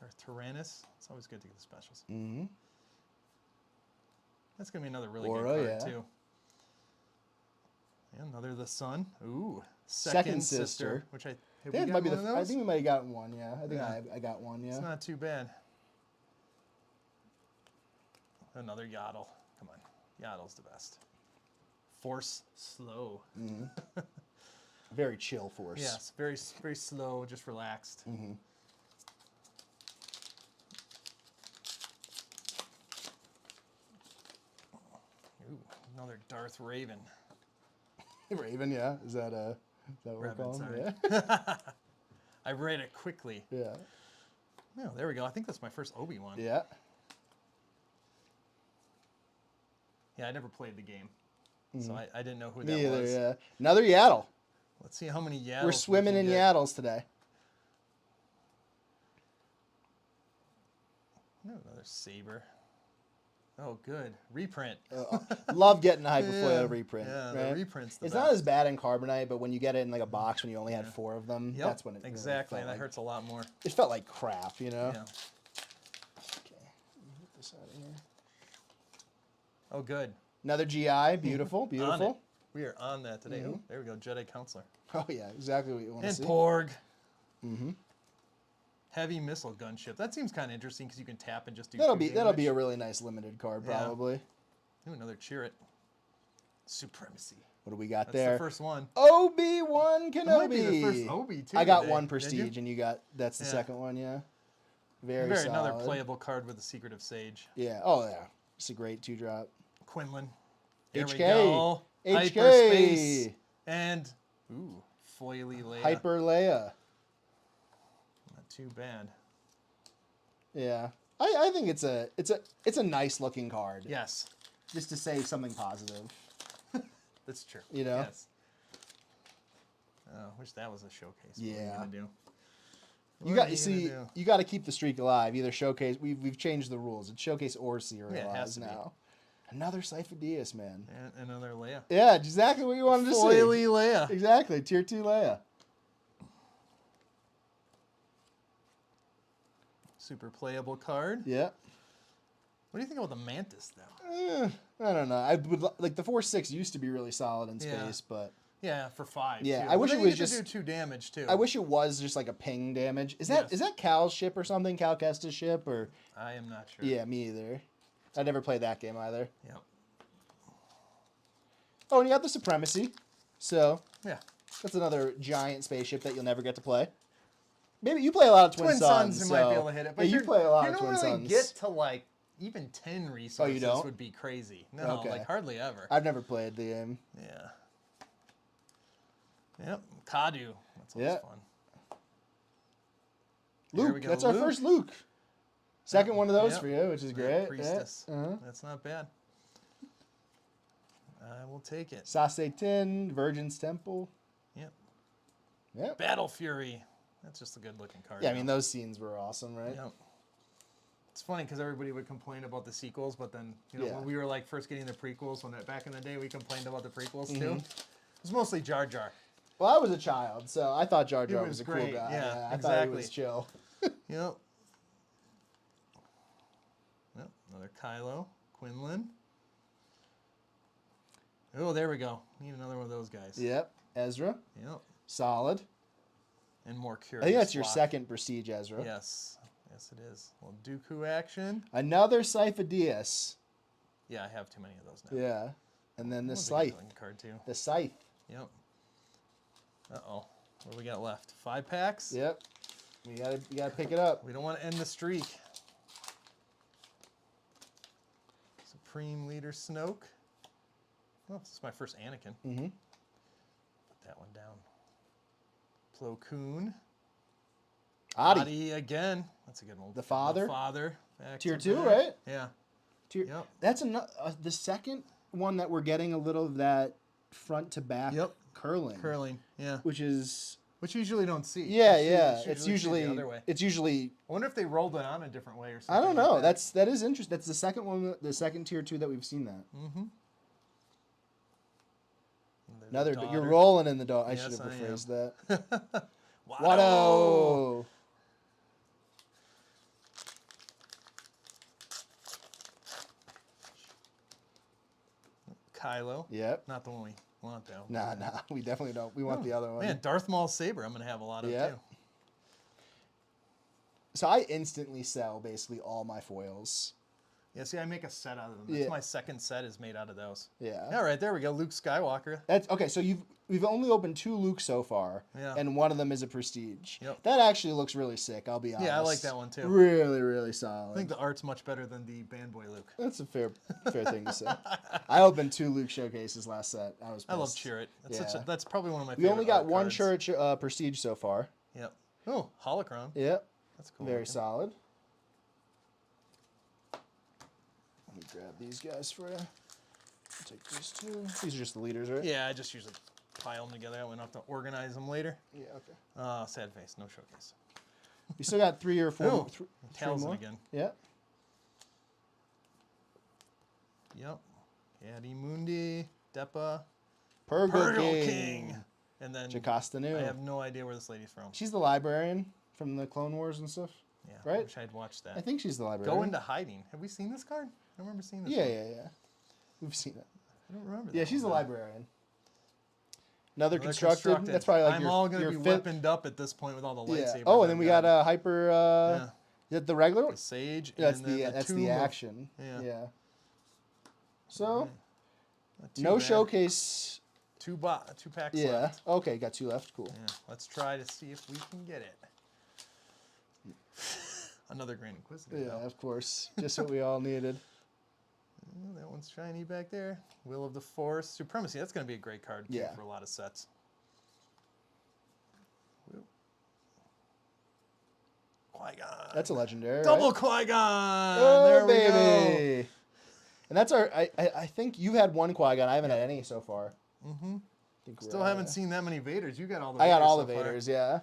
Speaker 2: Our Tyrannus. It's always good to get the specials.
Speaker 1: Mm-hmm.
Speaker 2: That's going to be another really
Speaker 1: Aura,
Speaker 2: good card,
Speaker 1: yeah.
Speaker 2: too. And another The Sun. Ooh.
Speaker 1: Second Sister.
Speaker 2: Which have we
Speaker 1: That
Speaker 2: got
Speaker 1: might be
Speaker 2: one of
Speaker 1: I
Speaker 2: those?
Speaker 1: think we might have gotten one, yeah. I think
Speaker 2: Yeah.
Speaker 1: I got one, yeah.
Speaker 2: It's not too bad. Another Yaddle. Come on. Yaddle's the best. Force Slow.
Speaker 1: Mm-hmm. Very chill Force.
Speaker 2: Yes, very very slow, just relaxed.
Speaker 1: Mm-hmm.
Speaker 2: Ooh, another Darth Raven.
Speaker 1: Raven, yeah. Is that what we're
Speaker 2: Raven,
Speaker 1: calling
Speaker 2: sorry.
Speaker 1: him? Yeah.
Speaker 2: I read it quickly.
Speaker 1: Yeah.
Speaker 2: Oh, there we go. I think that's my first Obi-Wan.
Speaker 1: Yeah.
Speaker 2: Yeah, I never played the game, so I didn't know who that
Speaker 1: Me either,
Speaker 2: was.
Speaker 1: yeah. Another Yaddle.
Speaker 2: Let's see how many Yaddles
Speaker 1: We're swimming in Yaddles today.
Speaker 2: Oh, another Saber. Oh, good. Reprint.
Speaker 1: Love getting a Hyperfoil reprint.
Speaker 2: Yeah,
Speaker 1: right?
Speaker 2: the reprint's the
Speaker 1: It's
Speaker 2: best.
Speaker 1: not as bad in Carbonite, but when you get it in like a box when you only had 4 of them,
Speaker 2: Yep,
Speaker 1: that's when it
Speaker 2: exactly.
Speaker 1: really felt
Speaker 2: That
Speaker 1: like,
Speaker 2: hurts a lot more.
Speaker 1: It felt like crap, you know?
Speaker 2: Yeah.
Speaker 1: Okay, let me get this out of here.
Speaker 2: Oh, good.
Speaker 1: Another GI, beautiful,
Speaker 2: On it.
Speaker 1: beautiful.
Speaker 2: We are on that today. Oh, there we go. Jedi Counselor.
Speaker 1: Oh yeah, exactly what you want to
Speaker 2: And
Speaker 1: see.
Speaker 2: Porg.
Speaker 1: Mm-hmm.
Speaker 2: Heavy missile gunship. That seems kind of interesting because you can tap and just do.
Speaker 1: That'll
Speaker 2: 2
Speaker 1: be
Speaker 2: damage.
Speaker 1: a really nice limited card,
Speaker 2: Yeah.
Speaker 1: probably.
Speaker 2: Ooh, another Chirrut. Supremacy.
Speaker 1: What do we got
Speaker 2: That's
Speaker 1: there?
Speaker 2: the first one.
Speaker 1: Obi-Wan Kenobi.
Speaker 2: It might be the first Obi too.
Speaker 1: I got
Speaker 2: today.
Speaker 1: one
Speaker 2: Did
Speaker 1: Prestige,
Speaker 2: you?
Speaker 1: and you got that's the
Speaker 2: Yeah.
Speaker 1: second one, yeah. Very solid.
Speaker 2: Another playable card with the Secret of Sage.
Speaker 1: Yeah. Oh yeah. It's a great 2-drop.
Speaker 2: Quinlan. There we
Speaker 1: HK.
Speaker 2: go.
Speaker 1: HK.
Speaker 2: Hyperspace. And ooh, Foily Leia.
Speaker 1: Hyper Leia.
Speaker 2: Not too bad.
Speaker 1: Yeah. I think it's a nice looking card.
Speaker 2: Yes,
Speaker 1: Just to say something positive.
Speaker 2: that's true.
Speaker 1: You know?
Speaker 2: Yes. Oh, wish that was a showcase. What are
Speaker 1: Yeah.
Speaker 2: you gonna do?
Speaker 1: You got to keep the streak alive. Either showcase. We've changed the rules. It's showcase or serialized
Speaker 2: Yeah, it has to be.
Speaker 1: now. Another Sifo-Dyas, man.
Speaker 2: And another Leia.
Speaker 1: Yeah, exactly what you wanted to see.
Speaker 2: Foily Leia.
Speaker 1: Exactly, tier 2 Leia.
Speaker 2: Super playable card.
Speaker 1: Yeah.
Speaker 2: What do you think about the Mantis, though?
Speaker 1: I don't know. I would like the 4/6 used to be really solid in
Speaker 2: Yeah.
Speaker 1: space, but
Speaker 2: Yeah, for 5.
Speaker 1: Yeah,
Speaker 2: too.
Speaker 1: I wish
Speaker 2: But
Speaker 1: it
Speaker 2: then
Speaker 1: was
Speaker 2: you get to
Speaker 1: just-
Speaker 2: do 2 damage too.
Speaker 1: I wish it was just like a ping damage. Is that
Speaker 2: Yes.
Speaker 1: Cal's ship or something? Cal Kestis ship or?
Speaker 2: I am not sure.
Speaker 1: Yeah, me either. I never played that game either.
Speaker 2: Yep.
Speaker 1: Oh, and you got the Supremacy, so
Speaker 2: Yeah.
Speaker 1: that's another giant spaceship that you'll never get to play. Maybe you play a lot of Twin Suns.
Speaker 2: you
Speaker 1: so
Speaker 2: might be able to hit it. But
Speaker 1: yeah, you play a lot
Speaker 2: you
Speaker 1: of
Speaker 2: don't
Speaker 1: Twin
Speaker 2: really
Speaker 1: Suns.
Speaker 2: get to like even 10 resources.
Speaker 1: don't?
Speaker 2: Would be crazy. No,
Speaker 1: Okay.
Speaker 2: like hardly ever.
Speaker 1: I've never played the game.
Speaker 2: Yeah. Yep. Kadu. That's always
Speaker 1: Yeah.
Speaker 2: fun. There we
Speaker 1: Luke,
Speaker 2: go,
Speaker 1: that's our
Speaker 2: Luke.
Speaker 1: first Luke. Second one of those
Speaker 2: Yep.
Speaker 1: for you, which is
Speaker 2: Yeah,
Speaker 1: great.
Speaker 2: Priestess.
Speaker 1: Yeah. Uh-huh.
Speaker 2: That's not bad. I will take it.
Speaker 1: Sase Tin, Virgin's Temple.
Speaker 2: Yep.
Speaker 1: Yep.
Speaker 2: Battle Fury. That's just a good looking card.
Speaker 1: Yeah, I
Speaker 2: now.
Speaker 1: mean, those scenes were awesome, right?
Speaker 2: Yep. It's funny because everybody would complain about the sequels, but then
Speaker 1: Yeah.
Speaker 2: when we were like first getting the prequels, back in the day we complained about the prequels too.
Speaker 1: Mm-hmm.
Speaker 2: It was mostly Jar Jar.
Speaker 1: Well, I was a child, so I thought Jar Jar
Speaker 2: was
Speaker 1: was a
Speaker 2: great,
Speaker 1: cool guy.
Speaker 2: yeah,
Speaker 1: I thought he was
Speaker 2: exactly.
Speaker 1: chill.
Speaker 2: Yep. Yep. Another Kylo, Quinlan. Oh, there we go. Need another one of those guys.
Speaker 1: Yep. Ezra,
Speaker 2: Yep.
Speaker 1: solid.
Speaker 2: And more
Speaker 1: I
Speaker 2: curious.
Speaker 1: think that's your
Speaker 2: Flock.
Speaker 1: second Prestige Ezra.
Speaker 2: Yes. Yes, it is. Well, Dooku action.
Speaker 1: Another Sifo-Dyas.
Speaker 2: Yeah, I have too many of those now.
Speaker 1: Yeah. And then the
Speaker 2: That was a good
Speaker 1: Scythe.
Speaker 2: looking card too.
Speaker 1: The Scythe.
Speaker 2: Yep. Uh-oh. What do we got left? 5 packs?
Speaker 1: Yep. You gotta pick it up.
Speaker 2: We don't want to end the streak. Supreme Leader Snoke. Oh, this is my first Anakin.
Speaker 1: Mm-hmm.
Speaker 2: Put that one down. Plo Koon.
Speaker 1: Adi.
Speaker 2: Adi again. That's a good one.
Speaker 1: The Father?
Speaker 2: The Father. Back
Speaker 1: Tier
Speaker 2: to
Speaker 1: 2,
Speaker 2: back.
Speaker 1: right?
Speaker 2: Yeah.
Speaker 1: Tier.
Speaker 2: Yep.
Speaker 1: That's the second one that we're getting a little of that front to back curling.
Speaker 2: Curling, yeah.
Speaker 1: Which is...
Speaker 2: Which you usually don't see.
Speaker 1: Yeah,
Speaker 2: It's usually the other way.
Speaker 1: It's usually...
Speaker 2: I wonder if they rolled it on a different way or something.
Speaker 1: I don't know.
Speaker 2: Like
Speaker 1: That is interesting. That's the second one, the second tier 2 that we've seen that.
Speaker 2: Mm-hmm.
Speaker 1: Another, you're rolling in the dog. I should have rephrased that. Watto.
Speaker 2: Kylo.
Speaker 1: Yep.
Speaker 2: Not the one we want, though.
Speaker 1: Nah. We definitely don't. We want the other one.
Speaker 2: Man, Darth Maul Saber I'm going to have a lot of, too.
Speaker 1: So I instantly sell basically all my foils.
Speaker 2: Yeah, see, I make a set out of them. That's my second set is made out of those.
Speaker 1: Yeah.
Speaker 2: All right, there we go. Luke Skywalker.
Speaker 1: That's okay. So we've only opened 2 Luke so far, and one of them is a prestige.
Speaker 2: Yep.
Speaker 1: That actually looks really sick. I'll be honest.
Speaker 2: Yeah, I like that one too.
Speaker 1: Really, really solid.
Speaker 2: I think the art's much better than the Band Boy Luke.
Speaker 1: That's a fair thing to say. I opened 2 Luke showcases last set. I was pissed.
Speaker 2: I love Chirrut. That's that's probably one of my
Speaker 1: We
Speaker 2: favorite.
Speaker 1: only got one
Speaker 2: cards.
Speaker 1: Chirrut prestige so far.
Speaker 2: Yep. Oh, holocron.
Speaker 1: Yep.
Speaker 2: That's cool.
Speaker 1: Very solid. Let me grab these guys for you. I'll take these 2. These are just the leaders, right?
Speaker 2: Yeah, I just usually pile them together. I won't have to organize them later.
Speaker 1: Yeah, okay.
Speaker 2: Sad face. No showcase.
Speaker 1: You still got 3 or 4
Speaker 2: Oh,
Speaker 1: three
Speaker 2: Talzin
Speaker 1: more?
Speaker 2: again.
Speaker 1: Yeah.
Speaker 2: Yep. Caddy Mundi, Depa,
Speaker 1: Purgle
Speaker 2: King.
Speaker 1: King.
Speaker 2: And then
Speaker 1: Jocasta Nu.
Speaker 2: I have no idea where this lady's from.
Speaker 1: She's the librarian from the Clone Wars and stuff.
Speaker 2: Yeah,
Speaker 1: right?
Speaker 2: I wish I'd watched that.
Speaker 1: I think she's the librarian.
Speaker 2: Go into hiding. Have we seen this card? I remember seeing this.
Speaker 1: Yeah,
Speaker 2: one.
Speaker 1: yeah. We've seen it.
Speaker 2: I don't remember.
Speaker 1: Yeah,
Speaker 2: that
Speaker 1: she's the
Speaker 2: one,
Speaker 1: librarian. Another
Speaker 2: though.
Speaker 1: constructed. That's probably like
Speaker 2: I'm
Speaker 1: your,
Speaker 2: all gonna
Speaker 1: your
Speaker 2: be
Speaker 1: fifth.
Speaker 2: weaponed up at this point with all the
Speaker 1: Yeah.
Speaker 2: lightsabers.
Speaker 1: Oh, and then we got
Speaker 2: a
Speaker 1: a hyper. Is it the regular one?
Speaker 2: the Sage.
Speaker 1: That's
Speaker 2: and then
Speaker 1: the that's
Speaker 2: Tomb
Speaker 1: the
Speaker 2: of-
Speaker 1: action.
Speaker 2: Yeah.
Speaker 1: So
Speaker 2: Not too
Speaker 1: no
Speaker 2: bad.
Speaker 1: showcase.
Speaker 2: Two packs
Speaker 1: Yeah.
Speaker 2: left.
Speaker 1: Okay, got 2 left. Cool.
Speaker 2: Yeah. Let's try to see if we can get it. Another Grand Inquisitor.
Speaker 1: Yeah,
Speaker 2: though.
Speaker 1: of course. Just what we all needed.
Speaker 2: Oh, that one's shiny back there. Will of the Force. Supremacy. That's going to be a great card too, for a lot of sets. Whoop. Qui-Gon.
Speaker 1: That's a legendary.
Speaker 2: Double
Speaker 1: right?
Speaker 2: Qui-Gon.
Speaker 1: Oh,
Speaker 2: there we
Speaker 1: baby. And that's our. I think you had 1 Qui-Gon. I haven't had any so far.
Speaker 2: Mm-hmm.
Speaker 1: Think
Speaker 2: Still haven't seen that many Vaders. You got all the.
Speaker 1: I got all the
Speaker 2: so far.
Speaker 1: Vaders. Yeah.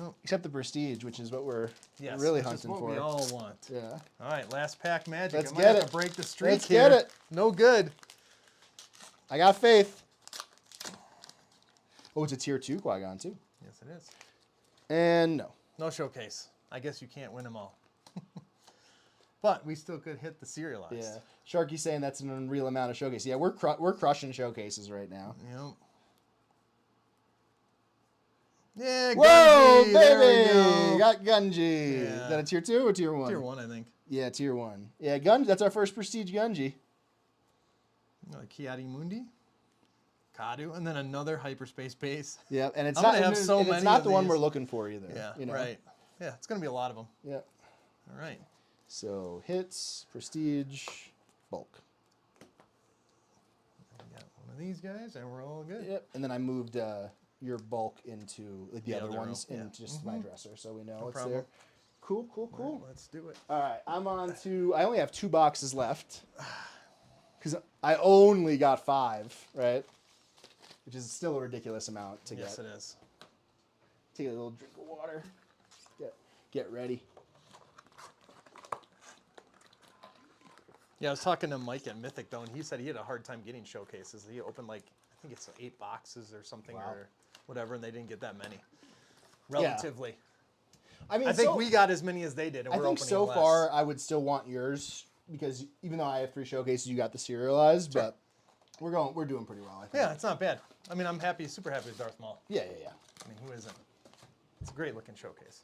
Speaker 2: Yep.
Speaker 1: Except the prestige, which is what we're
Speaker 2: Yes,
Speaker 1: really
Speaker 2: which is
Speaker 1: hunting
Speaker 2: what
Speaker 1: for.
Speaker 2: we all want.
Speaker 1: Yeah.
Speaker 2: All right, last pack magic.
Speaker 1: Let's
Speaker 2: I might
Speaker 1: get
Speaker 2: have
Speaker 1: it.
Speaker 2: to break the streak
Speaker 1: Let's
Speaker 2: here.
Speaker 1: get it.
Speaker 2: No good.
Speaker 1: I got faith. Oh, it's a tier 2 Qui-Gon too.
Speaker 2: Yes, it is.
Speaker 1: And no.
Speaker 2: No showcase. I guess you can't win them all. But we still could hit the serialized.
Speaker 1: Yeah. Sharky's saying that's an unreal amount of showcase. Yeah, we're crushing showcases right now.
Speaker 2: Yep. Yeah,
Speaker 1: Whoa,
Speaker 2: Gunji, there we
Speaker 1: baby!
Speaker 2: go.
Speaker 1: Got Gunji.
Speaker 2: Yeah.
Speaker 1: Is that a tier 2 or tier 1?
Speaker 2: Tier 1, I think.
Speaker 1: Yeah, tier 1. Yeah, Gunji. That's our first prestige Gunji.
Speaker 2: Kiadi Mundi, Kadu, and then another hyperspace base.
Speaker 1: Yeah, and it's
Speaker 2: I'm
Speaker 1: not.
Speaker 2: gonna have
Speaker 1: and
Speaker 2: so
Speaker 1: it's
Speaker 2: many
Speaker 1: not
Speaker 2: of
Speaker 1: the one
Speaker 2: these.
Speaker 1: we're looking for either.
Speaker 2: Yeah,
Speaker 1: you know?
Speaker 2: right. Yeah, it's going to be a lot of them.
Speaker 1: Yeah.
Speaker 2: All right.
Speaker 1: So hits, prestige, bulk.
Speaker 2: We got one of these guys, and we're all good.
Speaker 1: Yep. And then I moved your bulk into like the other
Speaker 2: other
Speaker 1: ones
Speaker 2: row, yeah.
Speaker 1: into just my dresser, so we know
Speaker 2: No
Speaker 1: it's
Speaker 2: problem.
Speaker 1: there. Cool, cool,
Speaker 2: All
Speaker 1: cool.
Speaker 2: right, let's do it.
Speaker 1: All right, I'm on to. I only have 2 boxes left because I only got 5, right? Which is still a ridiculous amount to
Speaker 2: Yes,
Speaker 1: get.
Speaker 2: it is.
Speaker 1: Take a little drink of water. Get ready.
Speaker 2: Yeah, I was talking to Mike at Mythic though, and he said he had a hard time getting showcases. He opened like I think it's 8 boxes or something or whatever, and they didn't get that many. Relatively.
Speaker 1: I mean,
Speaker 2: I think we got as many as they did, and
Speaker 1: I
Speaker 2: we're
Speaker 1: think
Speaker 2: opening
Speaker 1: so
Speaker 2: less.
Speaker 1: far I would still want yours because even though I have 3 showcases, you got the serialized, but we're doing pretty well. I think.
Speaker 2: Yeah, it's not bad. I mean, I'm happy, super happy with Darth Maul.
Speaker 1: Yeah.
Speaker 2: I mean, who isn't? It's a great looking showcase.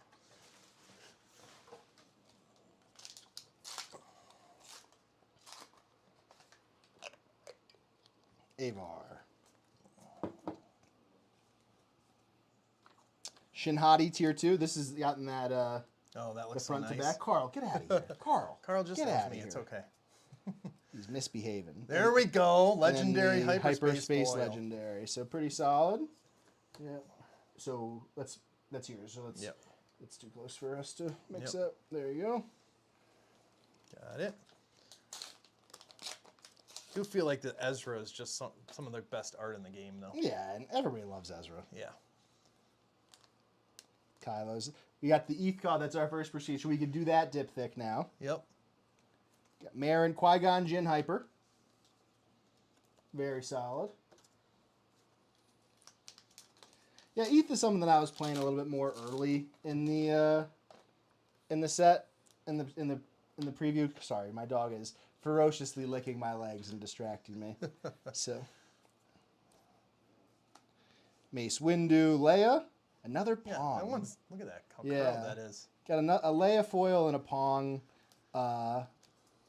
Speaker 1: Avar. Shinhati tier 2. This has gotten that
Speaker 2: Oh, that
Speaker 1: the
Speaker 2: looks
Speaker 1: front
Speaker 2: so nice.
Speaker 1: to back. Carl, get out of here. Carl
Speaker 2: just
Speaker 1: get
Speaker 2: loves
Speaker 1: outta
Speaker 2: me.
Speaker 1: here.
Speaker 2: It's okay.
Speaker 1: He's misbehaving.
Speaker 2: There we go.
Speaker 1: And then
Speaker 2: Legendary
Speaker 1: the
Speaker 2: hyperspace foil.
Speaker 1: legendary. So pretty solid. Yeah. So that's yours. So let's.
Speaker 2: Yep.
Speaker 1: It's too close for us to mix
Speaker 2: Yep.
Speaker 1: up. There you go.
Speaker 2: Got it. do feel like the Ezra is just some of the best art in the game, though.
Speaker 1: Yeah, and everybody loves Ezra.
Speaker 2: Yeah.
Speaker 1: Kylo's. We got the ETH card. That's our first procedure. We can do that diptych now.
Speaker 2: Yep.
Speaker 1: Got Marin, Qui-Gon, Jinn, Hyper. Very solid. Yeah, ETH is something that I was playing a little bit more early in the set, in the preview. Sorry, my dog is ferociously licking my legs and distracting me. So, Mace Windu, Leia, another Pong.
Speaker 2: Yeah, that one's, look at that, how curled that is.
Speaker 1: Got a Leia foil and a Pong.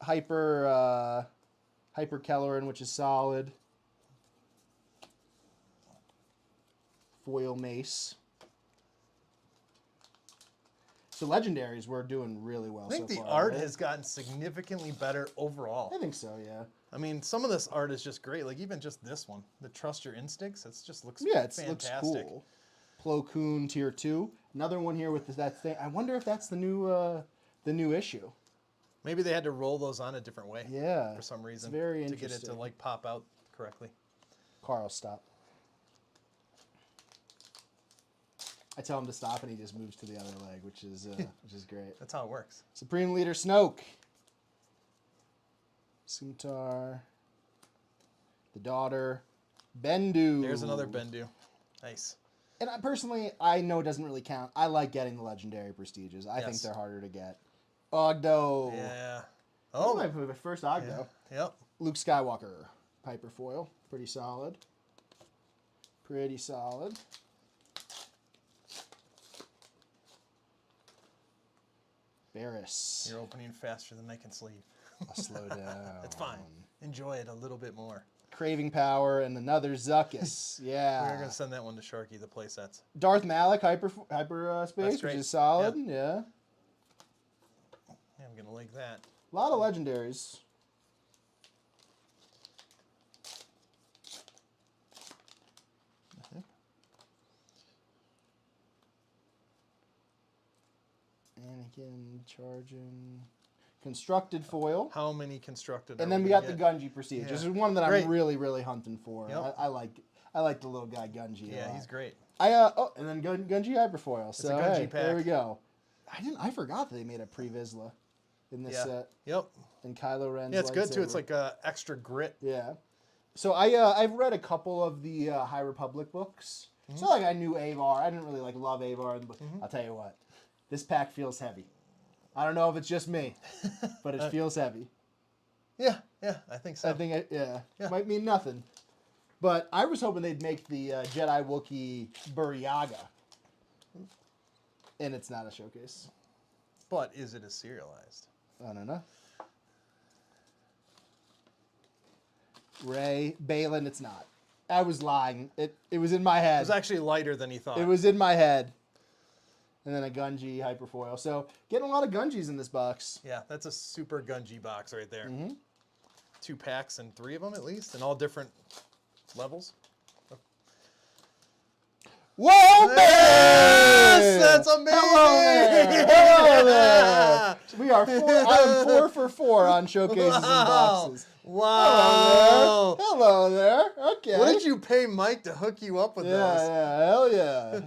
Speaker 1: Hyper Kelleran, which is solid. Foil Mace. So legendaries, we're doing really well so far.
Speaker 2: I think the art has gotten significantly better overall.
Speaker 1: I think so, yeah.
Speaker 2: I mean, some of this art is just great. Like even just this one, the Trust Your Instincts, it just looks fantastic.
Speaker 1: Looks cool. Plo Koon Tier 2. Another one here with that thing. I wonder if that's the new issue.
Speaker 2: Maybe they had to roll those on a different way.
Speaker 1: Yeah.
Speaker 2: For some reason.
Speaker 1: It's very
Speaker 2: to
Speaker 1: interesting.
Speaker 2: get it to like pop out correctly.
Speaker 1: Carl, stop. I tell him to stop, and he just moves to the other leg, which is great.
Speaker 2: That's how it works.
Speaker 1: Supreme Leader Snoke. Suntar. The Daughter. Bendu.
Speaker 2: There's another Bendu. Nice.
Speaker 1: And I know it doesn't really count. I like getting the legendary prestiges. I think they're harder to get. Ogdo.
Speaker 2: Yeah.
Speaker 1: Oh, my first Ogdo.
Speaker 2: Yeah. Yep.
Speaker 1: Luke Skywalker. Piper foil. Pretty solid. Pretty solid. Barris.
Speaker 2: You're opening faster than I can sleep.
Speaker 1: I'll slow down.
Speaker 2: It's fine. Enjoy it a little bit more.
Speaker 1: Craving Power and another Zuckuss. Yeah.
Speaker 2: We're going to send that one to Sharky, the playsets.
Speaker 1: Darth Malak, hyper space, which is solid.
Speaker 2: Yep.
Speaker 1: Yeah.
Speaker 2: Yeah, I'm going to like that.
Speaker 1: A lot of legendaries. Anakin charging. Constructed foil.
Speaker 2: How many constructed?
Speaker 1: And then we got the Gunji Prestige.
Speaker 2: Yeah.
Speaker 1: This is one that I'm really, really hunting for.
Speaker 2: Yep.
Speaker 1: I like the little guy Gunji.
Speaker 2: Yeah, he's great.
Speaker 1: And then Gunji Hyperfoil. So
Speaker 2: a Gunji pack.
Speaker 1: There we go. I forgot that they made a pre-Vizsla in this set.
Speaker 2: Yep.
Speaker 1: And Kylo Ren's.
Speaker 2: Yeah, it's good too. It's like extra grit.
Speaker 1: Yeah. So I've read a couple of the High Republic books. Mm-hmm. So like I knew Avar. I didn't really love Avar, but I'll tell you what, this pack feels heavy. I don't know if it's just me, but it feels heavy.
Speaker 2: Yeah, I think so.
Speaker 1: I think might mean nothing. But I was hoping they'd make the Jedi Wookiee Buryaga. And it's not a showcase.
Speaker 2: But is it a serialized?
Speaker 1: I don't know. Rey, Balin, it's not. I was lying. It was in my head.
Speaker 2: It was actually lighter than he thought.
Speaker 1: It was in my head. And then a Gunji Hyperfoil. So getting a lot of Gunjis in this box.
Speaker 2: Yeah, that's a super Gunji box right there.
Speaker 1: Mm-hmm.
Speaker 2: 2 packs and 3 of them at least, and all different levels.
Speaker 1: Whoa, man!
Speaker 2: Yes, that's amazing!
Speaker 1: Hello there! We are I am 4 for 4 on showcases and boxes.
Speaker 2: Wow!
Speaker 1: Hello there. Okay.
Speaker 2: What did you pay Mike to hook you up with those?
Speaker 1: Yeah, hell yeah.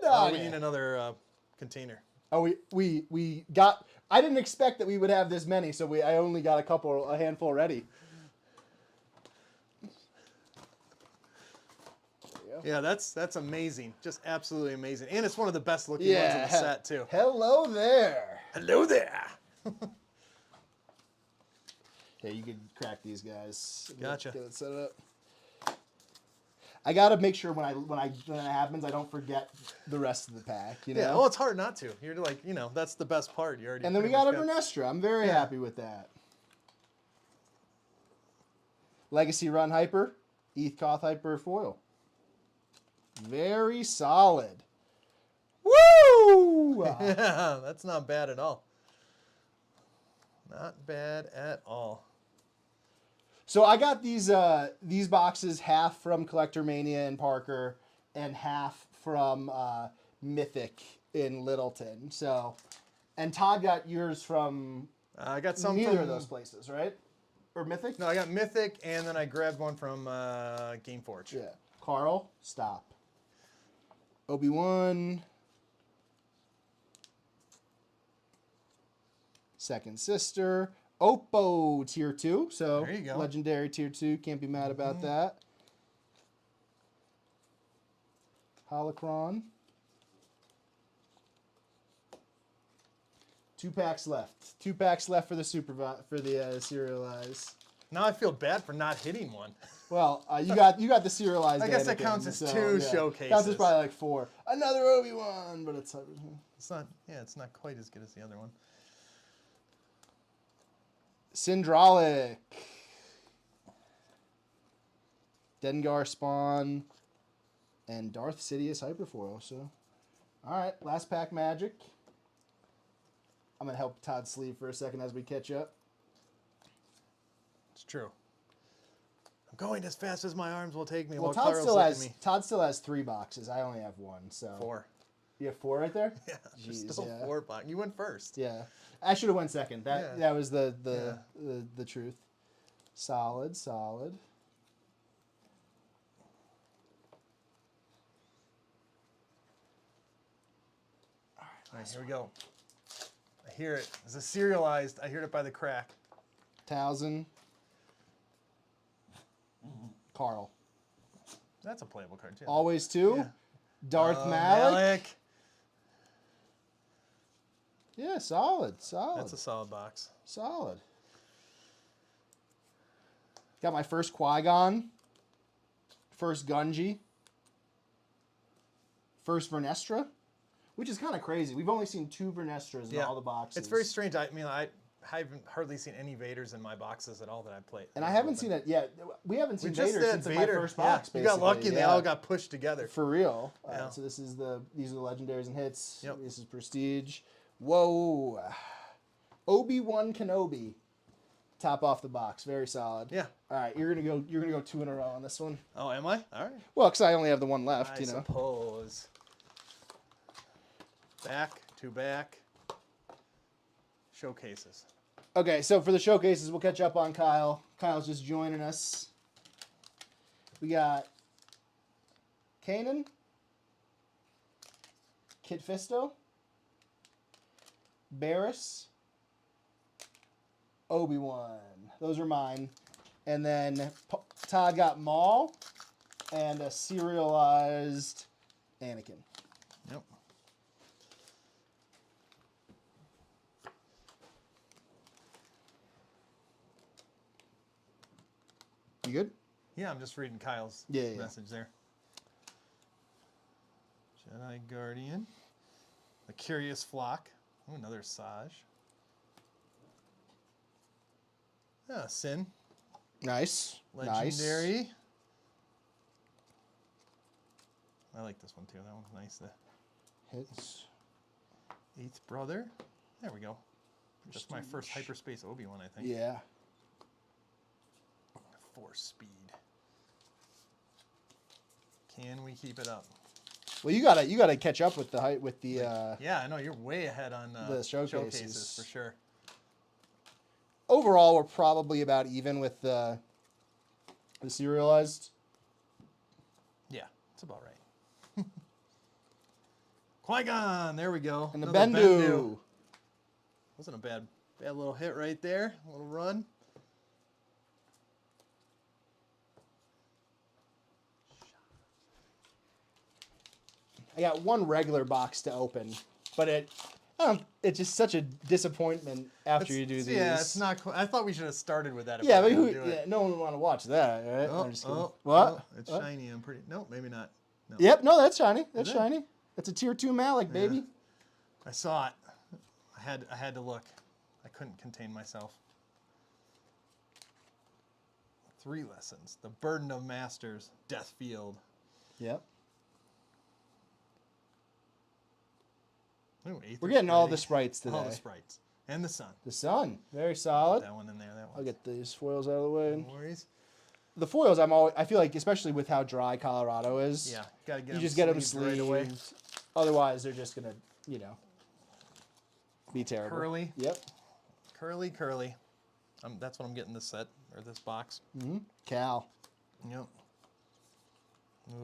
Speaker 2: Oh, we need another container.
Speaker 1: Oh, we got. I didn't expect that we would have this many, so I only got a handful ready.
Speaker 2: Yeah, that's amazing. Just absolutely amazing. And it's one of the best looking ones in the set too.
Speaker 1: Hello there.
Speaker 2: Hello there.
Speaker 1: Yeah, you could crack these guys.
Speaker 2: Gotcha.
Speaker 1: Get it set up. I gotta make sure when it happens, I don't forget the rest of the pack. You know?
Speaker 2: Yeah. Well, it's hard not to. You're like, that's the best part. You already.
Speaker 1: And then we got a Vernestra. I'm very happy with that. Legacy Run Hyper, ETH Koth Hyper Foil. Very solid. Woo!
Speaker 2: Yeah, that's not bad at all. Not bad at all.
Speaker 1: So I got these boxes half from Collector Mania in Parker and half from Mythic in Littleton. So, and Todd got yours from
Speaker 2: I got some
Speaker 1: neither
Speaker 2: from
Speaker 1: of those places, right? or Mythic?
Speaker 2: No, I got Mythic, and then I grabbed one from Game Forge.
Speaker 1: Yeah. Carl, stop. Obi-Wan. Second Sister. Oppo Tier 2. So,
Speaker 2: there you go.
Speaker 1: Legendary Tier 2. Can't be mad about that. Holocron. 2 packs left. 2 packs left for the serialized.
Speaker 2: Now I feel bad for not hitting one.
Speaker 1: Well, you got the serialized.
Speaker 2: I guess that
Speaker 1: Anakin,
Speaker 2: counts as
Speaker 1: so,
Speaker 2: 2
Speaker 1: yeah.
Speaker 2: showcases.
Speaker 1: Counts as probably like 4. Another Obi-Wan, but it's
Speaker 2: not. Yeah, it's not quite as good as the other one.
Speaker 1: Syndraulic. Dengar Spawn. And Darth Sidious Hyperfoil. So, all right, last pack magic. I'm gonna help Todd sleep for a second as we catch up.
Speaker 2: It's true. I'm going as fast as my arms will take me.
Speaker 1: Well,
Speaker 2: while
Speaker 1: Todd
Speaker 2: Carl's
Speaker 1: still has 3 boxes. I only have 1. So
Speaker 2: 4.
Speaker 1: You have 4 right there.
Speaker 2: Yeah, there's
Speaker 1: Jeez,
Speaker 2: still 4 boxes. You went first.
Speaker 1: Yeah, I should have went second. That was the truth. Solid.
Speaker 2: All right, here we go. I hear it. It's a serialized. I heard it by the crack.
Speaker 1: Towson. Carl.
Speaker 2: That's a playable card, too.
Speaker 1: Always 2.
Speaker 2: Yeah.
Speaker 1: Darth Malik.
Speaker 2: Malik.
Speaker 1: Yeah, solid.
Speaker 2: That's a solid box.
Speaker 1: Solid. Got my first Qui-Gon. First Gungi. First Vernestra. Which is kind of crazy. We've only seen 2 Vernestras in all the boxes.
Speaker 2: It's very strange. I mean, I haven't hardly seen any Vaders in my boxes at all that I've played.
Speaker 1: And I haven't seen it yet. We haven't seen Vader since my first box.
Speaker 2: You got lucky and they all got pushed together.
Speaker 1: For real.
Speaker 2: Yeah.
Speaker 1: So these are the legendaries and hits.
Speaker 2: Yep.
Speaker 1: This is Prestige. Whoa. Obi-Wan Kenobi. Top off the box. Very solid.
Speaker 2: Yeah.
Speaker 1: All right, you're gonna go 2 in a row on this one.
Speaker 2: Oh, am I? All right.
Speaker 1: Well, because I only have the 1 left.
Speaker 2: I suppose. Back to back. Showcases.
Speaker 1: Okay, so for the showcases, we'll catch up on Kyle. Kyle's just joining us. We got Kanan, Kit Fisto, Barris, Obi-Wan. Those are mine. And then Todd got Maul and a serialized Anakin.
Speaker 2: Yep.
Speaker 1: You good?
Speaker 2: Yeah, I'm just reading Kyle's
Speaker 1: Yeah.
Speaker 2: message there. Jedi Guardian. The Curious Flock. Oh, another Saj. Yeah, Sin.
Speaker 1: Nice.
Speaker 2: Legendary.
Speaker 1: Nice.
Speaker 2: I like this one too. That one's nice. The
Speaker 1: Hits.
Speaker 2: 8th Brother. There we go. Just my first hyperspace Obi-Wan, I think.
Speaker 1: Yeah.
Speaker 2: Force speed. Can we keep it up?
Speaker 1: Well, you gotta catch up with the
Speaker 2: Yeah, I know you're way ahead on
Speaker 1: the showcases.
Speaker 2: for sure.
Speaker 1: Overall, we're probably about even with the serialized.
Speaker 2: Yeah, it's about right. Qui-Gon, there we go.
Speaker 1: And the
Speaker 2: Another
Speaker 1: Bendu.
Speaker 2: Wasn't a bad little hit right there. A little run.
Speaker 1: I got 1 regular box to open, but it's just such a disappointment after you do these.
Speaker 2: Yeah, it's not. I thought we should have started with that.
Speaker 1: Yeah, but no one would want to watch that, right? I'm just kidding. What?
Speaker 2: It's
Speaker 1: What?
Speaker 2: shiny. I'm pretty. No, maybe not. No.
Speaker 1: Yep, no, that's shiny. That's
Speaker 2: it?
Speaker 1: shiny. That's a tier 2 Malik, baby.
Speaker 2: Yeah. I saw it. I had to look. I couldn't contain myself. 3 lessons. The Burden of Masters. Death Field.
Speaker 1: Yep.
Speaker 2: Ooh,
Speaker 1: We're getting all the sprites today.
Speaker 2: All the sprites. And the sun.
Speaker 1: The sun, very solid.
Speaker 2: That one in there. That one.
Speaker 1: I'll get these foils out of the way.
Speaker 2: No worries.
Speaker 1: The foils, I feel like, especially with how dry Colorado is.
Speaker 2: Yeah, gotta get.
Speaker 1: You just get them
Speaker 2: sleeved
Speaker 1: sleeved.
Speaker 2: right away.
Speaker 1: Otherwise, they're just gonna, be terrible.
Speaker 2: Curly.
Speaker 1: Yep.
Speaker 2: Curly. That's what I'm getting this set or this box.
Speaker 1: Cal.
Speaker 2: Yep.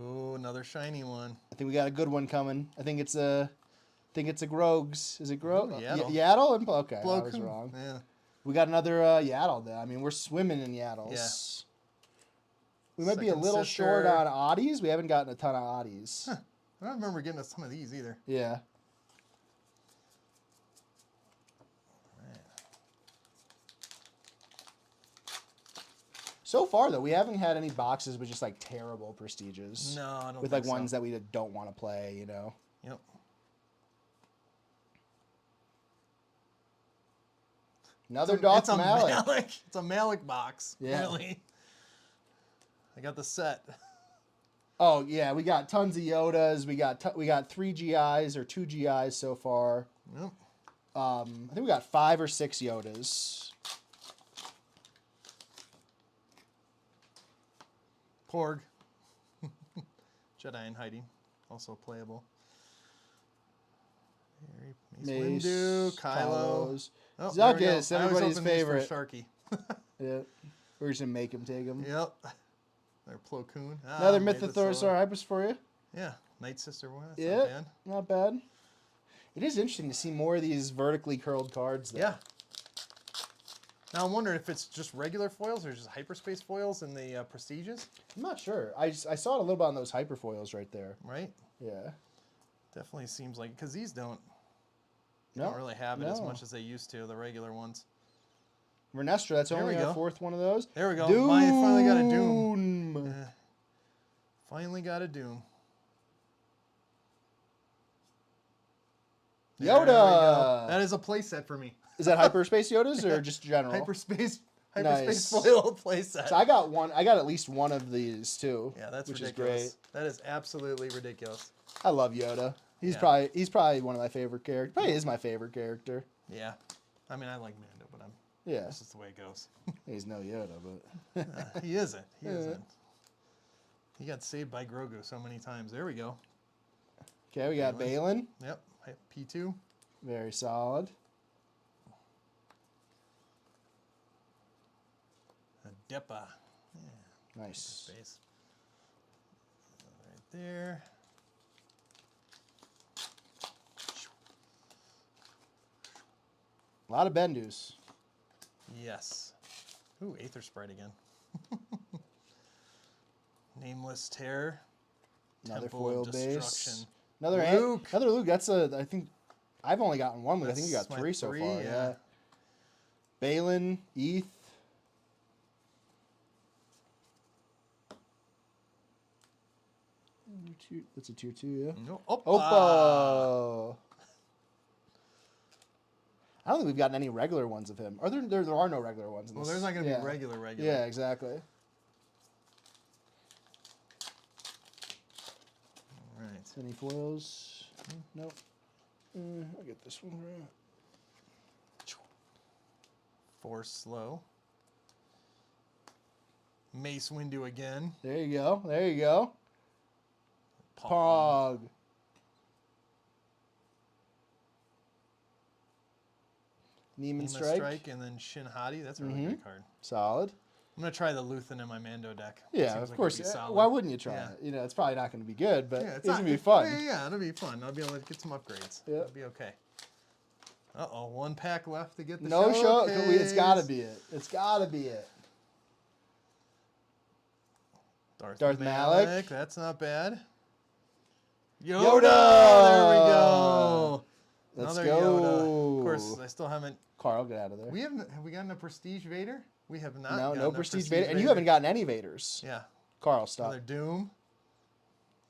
Speaker 2: Ooh, another shiny one.
Speaker 1: I think we got a good one coming. I think it's a Grogs. Is it Grogs?
Speaker 2: Yaddle.
Speaker 1: Yaddle? Okay, I
Speaker 2: Plo
Speaker 1: was
Speaker 2: Koon.
Speaker 1: wrong.
Speaker 2: Yeah.
Speaker 1: We got another Yaddle, though. I mean, we're swimming in Yaddles.
Speaker 2: Yeah.
Speaker 1: We might be a
Speaker 2: Second
Speaker 1: little
Speaker 2: sister.
Speaker 1: short on oddies. We haven't gotten a ton of oddies.
Speaker 2: Huh. I don't remember getting some of these either.
Speaker 1: Yeah. So far, though, we haven't had any boxes with just like terrible prestiges.
Speaker 2: No, I don't
Speaker 1: with
Speaker 2: think
Speaker 1: like ones that we don't want to play, you know.
Speaker 2: Yep.
Speaker 1: Another Doth
Speaker 2: It's a
Speaker 1: Malik.
Speaker 2: Malik. It's a Malik box.
Speaker 1: Yeah.
Speaker 2: Really. I got the set.
Speaker 1: Oh yeah, we got tons of Yodas. We got 3 GIs or 2 GIs so far.
Speaker 2: Yep.
Speaker 1: I think we got 5 or 6 Yodas.
Speaker 2: Porg. Jedi in hiding. Also playable. Mace Windu, Kylo. Oh, there we go.
Speaker 1: Zuckus, everybody's
Speaker 2: I was hoping these
Speaker 1: favorite.
Speaker 2: for Sharky.
Speaker 1: Yeah. We're just gonna make him take him.
Speaker 2: Yep. They're Plo Koon.
Speaker 1: Another
Speaker 2: Made the
Speaker 1: Mythosaur
Speaker 2: sword.
Speaker 1: Hypers for you.
Speaker 2: Yeah. Night Sister one. That's
Speaker 1: Yeah.
Speaker 2: not bad.
Speaker 1: Not bad. It is interesting to see more of these vertically curled cards, though.
Speaker 2: Yeah. Now I'm wondering if it's just regular foils or just hyperspace foils in the prestiges,
Speaker 1: I'm not sure. I saw it a little bit on those hyperfoils right there.
Speaker 2: right?
Speaker 1: Yeah.
Speaker 2: Definitely seems like, because these don't
Speaker 1: No,
Speaker 2: really have it as
Speaker 1: no.
Speaker 2: much as they used to, the regular ones.
Speaker 1: Renestra, that's
Speaker 2: There
Speaker 1: only
Speaker 2: we
Speaker 1: our
Speaker 2: go.
Speaker 1: 4th one of those.
Speaker 2: There we go.
Speaker 1: Doom.
Speaker 2: Mine finally got a Doom. Finally got a Doom. There we go.
Speaker 1: Yoda.
Speaker 2: That is a playset for me.
Speaker 1: Is that hyperspace Yodas or just general?
Speaker 2: Hyperspace
Speaker 1: Nice.
Speaker 2: foil playset.
Speaker 1: So I got one. I got at least one of these too.
Speaker 2: Yeah, that's
Speaker 1: which
Speaker 2: ridiculous.
Speaker 1: is great.
Speaker 2: That is absolutely ridiculous.
Speaker 1: I love Yoda. He's
Speaker 2: Yeah.
Speaker 1: probably one of my favorite characters. Probably is my favorite character.
Speaker 2: Yeah. I mean, I like Mando, but
Speaker 1: Yeah.
Speaker 2: that's just the way it goes.
Speaker 1: He's no Yoda, but
Speaker 2: He isn't. He isn't. He got saved by Grogu so many times. There we go.
Speaker 1: okay, we got Balin.
Speaker 2: Yep. P2.
Speaker 1: Very solid.
Speaker 2: A Depa.
Speaker 1: Nice.
Speaker 2: Space. Right there.
Speaker 1: A lot of Bendus.
Speaker 2: Yes. Ooh, Aether Sprite again. Nameless Terror.
Speaker 1: Another
Speaker 2: Temple
Speaker 1: foil
Speaker 2: of
Speaker 1: base.
Speaker 2: Destruction.
Speaker 1: Another
Speaker 2: Luke.
Speaker 1: Another Luke. That's I think I've only gotten one. I think you got
Speaker 2: That's my
Speaker 1: 3 so
Speaker 2: three,
Speaker 1: far.
Speaker 2: yeah.
Speaker 1: Yeah. Balin, Eth. That's a tier 2, yeah.
Speaker 2: No. Opa.
Speaker 1: Opa. I don't think we've gotten any regular ones of him. Are there are no regular ones in
Speaker 2: Well,
Speaker 1: this.
Speaker 2: there's not going to
Speaker 1: Yeah.
Speaker 2: be regular.
Speaker 1: Yeah, exactly.
Speaker 2: All right.
Speaker 1: Any foils? Nope. I'll get this one right.
Speaker 2: Force Slow. Mace Windu again.
Speaker 1: There you go. There you go. Pog. Neiman Strike.
Speaker 2: And then Shin Hati. That's a really good card.
Speaker 1: Solid.
Speaker 2: I'm going to try the Luthen in my Mando deck.
Speaker 1: Yeah,
Speaker 2: Seems
Speaker 1: of
Speaker 2: like
Speaker 1: course.
Speaker 2: it'd be solid.
Speaker 1: Why wouldn't you try
Speaker 2: Yeah.
Speaker 1: it? You know, it's probably not going to be good, but
Speaker 2: Yeah,
Speaker 1: it's going to be fun.
Speaker 2: Yeah, it'll be fun. I'll be able to get some upgrades.
Speaker 1: Yeah.
Speaker 2: It'll be okay. Uh-oh, 1 pack left to get the
Speaker 1: No show.
Speaker 2: showcase.
Speaker 1: It's got to be it. It's got to be it. Darth Malik.
Speaker 2: That's not bad.
Speaker 1: Yoda!
Speaker 2: There we go.
Speaker 1: Let's
Speaker 2: Another
Speaker 1: go.
Speaker 2: Yoda. Of course, I still haven't.
Speaker 1: Carl, get out of there.
Speaker 2: Have we gotten a Prestige Vader? We have not.
Speaker 1: No,
Speaker 2: gotten
Speaker 1: no
Speaker 2: a
Speaker 1: Prestige Vader. And you haven't gotten any Vaders.
Speaker 2: Yeah.
Speaker 1: Carl, stop.
Speaker 2: Another Doom.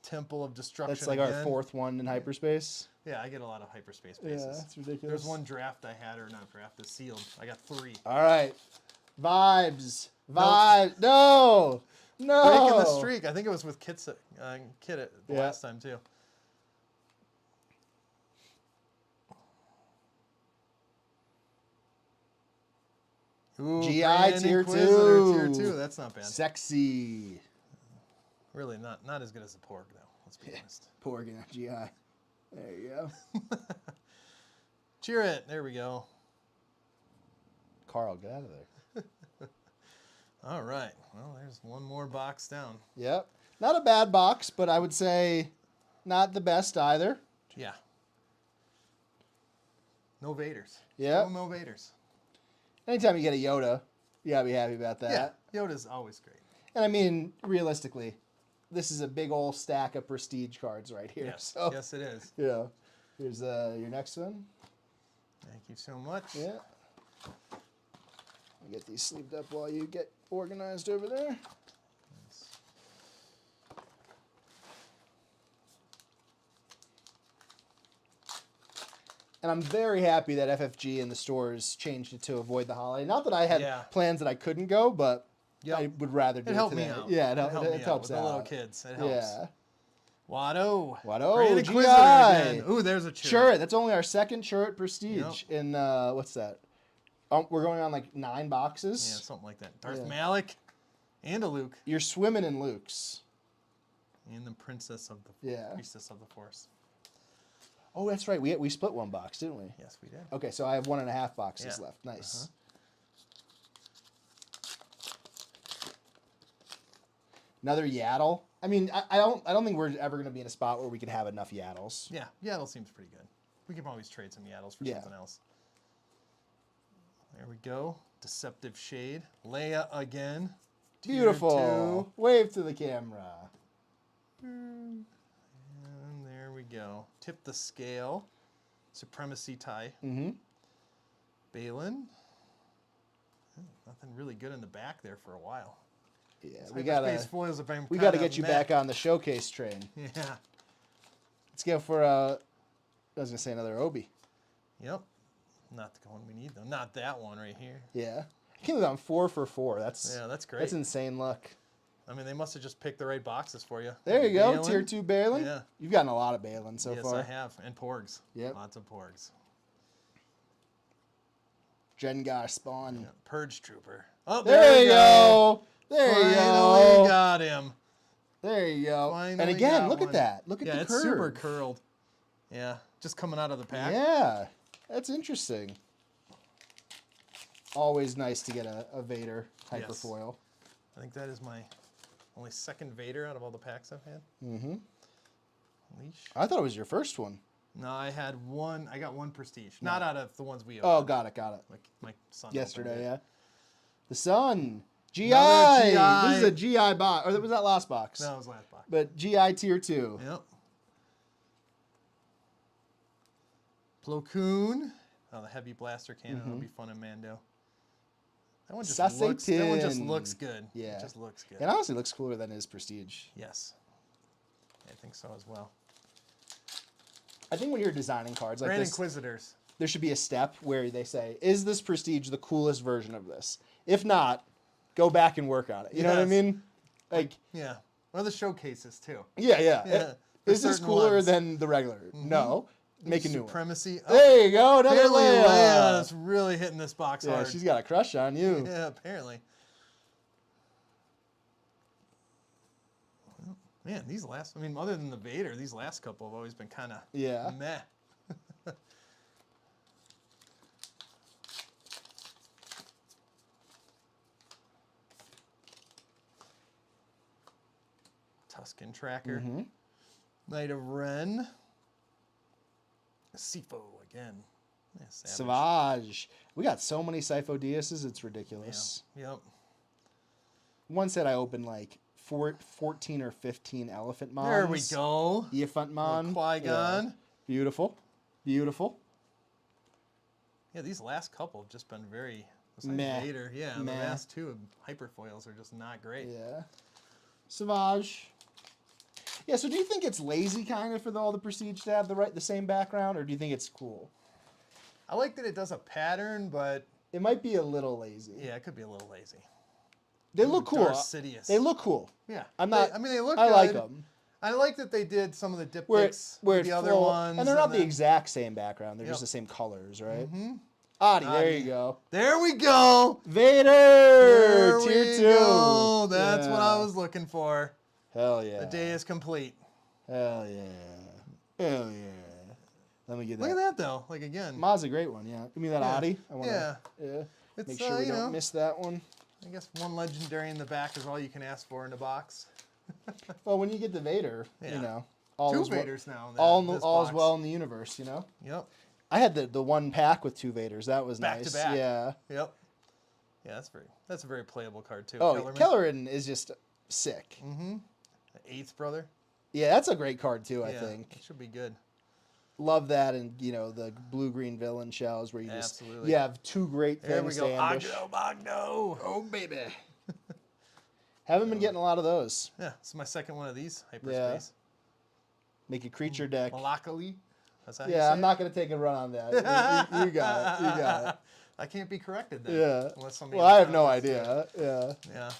Speaker 2: Temple of Destruction.
Speaker 1: That's like
Speaker 2: again.
Speaker 1: our 4th one in hyperspace.
Speaker 2: Yeah, I get a lot of hyperspace
Speaker 1: Yeah,
Speaker 2: bases.
Speaker 1: that's ridiculous.
Speaker 2: There's one draft I had, or not draft, is sealed. I got 3.
Speaker 1: All right. Vibes. Vibes. No. No.
Speaker 2: Breaking the streak. I think it was with Kit the
Speaker 1: Yeah.
Speaker 2: last time, too. Ooh,
Speaker 1: GI
Speaker 2: Grand
Speaker 1: tier
Speaker 2: Inquisitor
Speaker 1: 2.
Speaker 2: Tier 2. That's not bad.
Speaker 1: Sexy.
Speaker 2: Really not as good as the Porg, though. Let's be honest.
Speaker 1: Poor GI. There you go.
Speaker 2: Cheer it. There we go.
Speaker 1: Carl, get out of there.
Speaker 2: All right. Well, there's one more box down.
Speaker 1: Yep. Not a bad box, but I would say not the best either.
Speaker 2: Yeah. No Vaders.
Speaker 1: Yep.
Speaker 2: Still no Vaders.
Speaker 1: Anytime you get a Yoda, you gotta be happy about that.
Speaker 2: Yeah. Yoda's always great.
Speaker 1: And I mean, realistically, this is a big old stack of prestige cards right here.
Speaker 2: Yes.
Speaker 1: So,
Speaker 2: Yes, it is.
Speaker 1: yeah. Here's your next one.
Speaker 2: Thank you so much.
Speaker 1: Yeah. I'll get these sleeved up while you get organized over there. And I'm very happy that FFG in the stores changed it to avoid the holiday. Not that I had plans that I couldn't go, but I would rather do it
Speaker 2: helped
Speaker 1: today.
Speaker 2: me out.
Speaker 1: Yeah,
Speaker 2: It
Speaker 1: helps
Speaker 2: with
Speaker 1: out.
Speaker 2: the little kids. It helps.
Speaker 1: Yeah.
Speaker 2: Watto,
Speaker 1: GI.
Speaker 2: Grand Inquisitor again. Ooh, there's a
Speaker 1: Churret. That's only our second Churret Prestige in what's that? We're going on like 9 boxes.
Speaker 2: Yeah, something like that. Darth Malik and a Luke.
Speaker 1: You're swimming in Luke's.
Speaker 2: And the Priestess of the Force.
Speaker 1: Oh, that's right. We split one box, didn't we?
Speaker 2: Yes, we did.
Speaker 1: Okay, so I have 1.5 boxes left. Nice. Another Yaddle. I mean, I don't think we're ever going to be in a spot where we can have enough Yaddles.
Speaker 2: Yeah, Yaddle seems pretty good. We can always trade some Yaddles for something else. There we go. Deceptive Shade. Leia again.
Speaker 1: Beautiful. Wave to the camera.
Speaker 2: And there we go. Tip the Scale. Supremacy Tie.
Speaker 1: Mm-hmm.
Speaker 2: Balin. Nothing really good in the back there for a while.
Speaker 1: Yeah,
Speaker 2: we gotta
Speaker 1: get you back on the showcase train.
Speaker 2: Yeah.
Speaker 1: Let's go for I was gonna say another Obi.
Speaker 2: Yep. Not the one we need though. Not that one right here.
Speaker 1: Yeah. I can't believe I'm 4 for 4. That's
Speaker 2: great.
Speaker 1: That's insane luck.
Speaker 2: I mean, they must have just picked the right boxes for you.
Speaker 1: There you go, Tier 2 Balin.
Speaker 2: Yeah.
Speaker 1: You've gotten a lot of Balin so far.
Speaker 2: Yes, I have. And Porgs.
Speaker 1: Yep.
Speaker 2: Lots of Porgs.
Speaker 1: Jengar Spawn.
Speaker 2: Yeah. Purge Trooper. Oh,
Speaker 1: there you go. There you go.
Speaker 2: Finally got him.
Speaker 1: There you go.
Speaker 2: Finally
Speaker 1: and again,
Speaker 2: got
Speaker 1: look
Speaker 2: one.
Speaker 1: at that. Look at the curve.
Speaker 2: Yeah, it's super curled. Yeah, just coming out of the pack.
Speaker 1: Yeah, that's interesting. Always nice to get a Vader hyperfoil.
Speaker 2: I think that is my only second Vader out of all the packs I've had.
Speaker 1: Mm-hmm.
Speaker 2: Leash.
Speaker 1: I thought it was your first one.
Speaker 2: No, I had one. I got one Prestige. No. Not out of the ones we opened.
Speaker 1: Oh, got it.
Speaker 2: Like my son.
Speaker 1: Yesterday, yeah. The Sun. GI.
Speaker 2: GI.
Speaker 1: This is a GI box. Or was that last box?
Speaker 2: No, it was last box.
Speaker 1: But GI Tier 2.
Speaker 2: Yep. Plo Koon. Oh, the heavy blaster cannon. That'll be fun in Mando. That one just looks good.
Speaker 1: Yeah.
Speaker 2: It just looks good.
Speaker 1: It honestly looks cooler than his Prestige.
Speaker 2: Yes. I think so as well.
Speaker 1: I think when you're designing cards like
Speaker 2: Grand
Speaker 1: this,
Speaker 2: Inquisitors.
Speaker 1: there should be a step where they say, is this Prestige the coolest version of this? If not, go back and work on it. You know what I mean? Like,
Speaker 2: yeah. Or the showcases too.
Speaker 1: Yeah. Is this cooler than the regular? No. Make a new one.
Speaker 2: Supremacy.
Speaker 1: Oh, there you go. Another
Speaker 2: Apparently
Speaker 1: Leia.
Speaker 2: Leia's really hitting this box hard.
Speaker 1: She's got a crush on you.
Speaker 2: Yeah, apparently. Well, man, these last, I mean, other than the Vader, these last couple have always been kind of meh. Tusken Tracker. Knight of Ren. Sifo again. Yeah,
Speaker 1: Savage. We got so many Sifo Diases, it's ridiculous.
Speaker 2: Yeah. Yep.
Speaker 1: One said I opened like 14 or 15 Elephant Mons.
Speaker 2: There we go.
Speaker 1: Elephant Mon.
Speaker 2: Qui-Gon.
Speaker 1: Yeah. Beautiful. Beautiful.
Speaker 2: Yeah, these last couple have just been very
Speaker 1: meh.
Speaker 2: Vader. Yeah, the last two hyperfoils are just not great.
Speaker 1: Yeah. Savage. Yeah, so do you think it's lazy kind of for all the Prestige to have the same background, or do you think it's cool?
Speaker 2: I like that it does a pattern, but
Speaker 1: it might be a little lazy.
Speaker 2: Yeah, it could be a little lazy.
Speaker 1: They look cool.
Speaker 2: Sidious.
Speaker 1: They look cool.
Speaker 2: Yeah.
Speaker 1: They
Speaker 2: look
Speaker 1: I
Speaker 2: good.
Speaker 1: like them.
Speaker 2: I like that they did some of the diptychs with the other ones.
Speaker 1: And they're not the exact same background. They're just the same colors, right? Adi, there you go.
Speaker 2: There we go.
Speaker 1: Vader! Tier 2.
Speaker 2: Go. That's what I was looking for.
Speaker 1: Hell yeah.
Speaker 2: The day is complete.
Speaker 1: Hell yeah. Hell yeah. Let me get that.
Speaker 2: Look at that, though. Like, again.
Speaker 1: Ma's a great one, yeah. Give me that Adi.
Speaker 2: Yeah.
Speaker 1: Make sure we don't miss that one.
Speaker 2: I guess one legendary in the back is all you can ask for in a box.
Speaker 1: Well, when you get the Vader,
Speaker 2: Yeah.
Speaker 1: you know, all
Speaker 2: Two
Speaker 1: is well,
Speaker 2: Vaders now. In this
Speaker 1: all is
Speaker 2: box.
Speaker 1: well in the universe. You know.
Speaker 2: Yep.
Speaker 1: I had the one pack with 2 Vaders. That was
Speaker 2: Back
Speaker 1: nice.
Speaker 2: to back.
Speaker 1: Yeah.
Speaker 2: Yep. Yeah, that's a very playable card too.
Speaker 1: Oh,
Speaker 2: Kellerman.
Speaker 1: Kellerin is just sick.
Speaker 2: Mm-hmm. The 8th brother.
Speaker 1: Yeah, that's a great card too. I
Speaker 2: Yeah,
Speaker 1: think.
Speaker 2: it should be good.
Speaker 1: Love that, and you know the blue-green villain shells where you just
Speaker 2: Absolutely.
Speaker 1: you have 2 great
Speaker 2: There we
Speaker 1: things
Speaker 2: go.
Speaker 1: to ambush.
Speaker 2: Magno.
Speaker 1: Oh baby. Haven't been getting a lot of those.
Speaker 2: Yeah, this is my second one of these hyperspace.
Speaker 1: Make a creature deck.
Speaker 2: Malakali. That's how you
Speaker 1: Yeah,
Speaker 2: say
Speaker 1: I'm
Speaker 2: it?
Speaker 1: not gonna take a run on that. You got it. You got it.
Speaker 2: I can't be corrected then.
Speaker 1: Yeah.
Speaker 2: Unless somebody
Speaker 1: Well, I
Speaker 2: else
Speaker 1: have no
Speaker 2: knows.
Speaker 1: idea. Yeah.
Speaker 2: Yeah.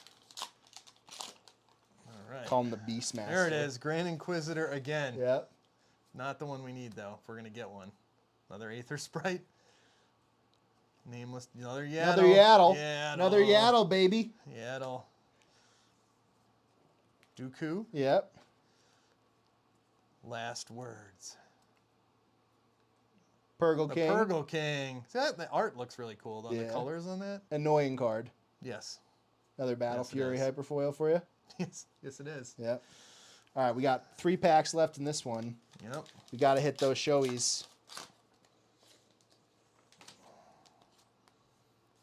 Speaker 2: All right.
Speaker 1: Call him the Beastmaster.
Speaker 2: There it is. Grand Inquisitor again.
Speaker 1: Yeah.
Speaker 2: Not the one we need though. If we're gonna get one. Another Aether Sprite. Nameless. Another Yaddle.
Speaker 1: Another Yaddle.
Speaker 2: Yaddle.
Speaker 1: Another Yaddle, baby.
Speaker 2: Yaddle. Dooku.
Speaker 1: Yep.
Speaker 2: Last words.
Speaker 1: Purgle
Speaker 2: The
Speaker 1: King.
Speaker 2: Purgle King. See, the art looks really cool though.
Speaker 1: Yeah.
Speaker 2: The colors on that.
Speaker 1: Annoying card.
Speaker 2: Yes.
Speaker 1: Another Battle
Speaker 2: Yes, it
Speaker 1: Fury
Speaker 2: is.
Speaker 1: Hyperfoil for you.
Speaker 2: Yes. Yes, it is.
Speaker 1: Yep. All right, we got 3 packs left in this one.
Speaker 2: Yep.
Speaker 1: We got to hit those showies.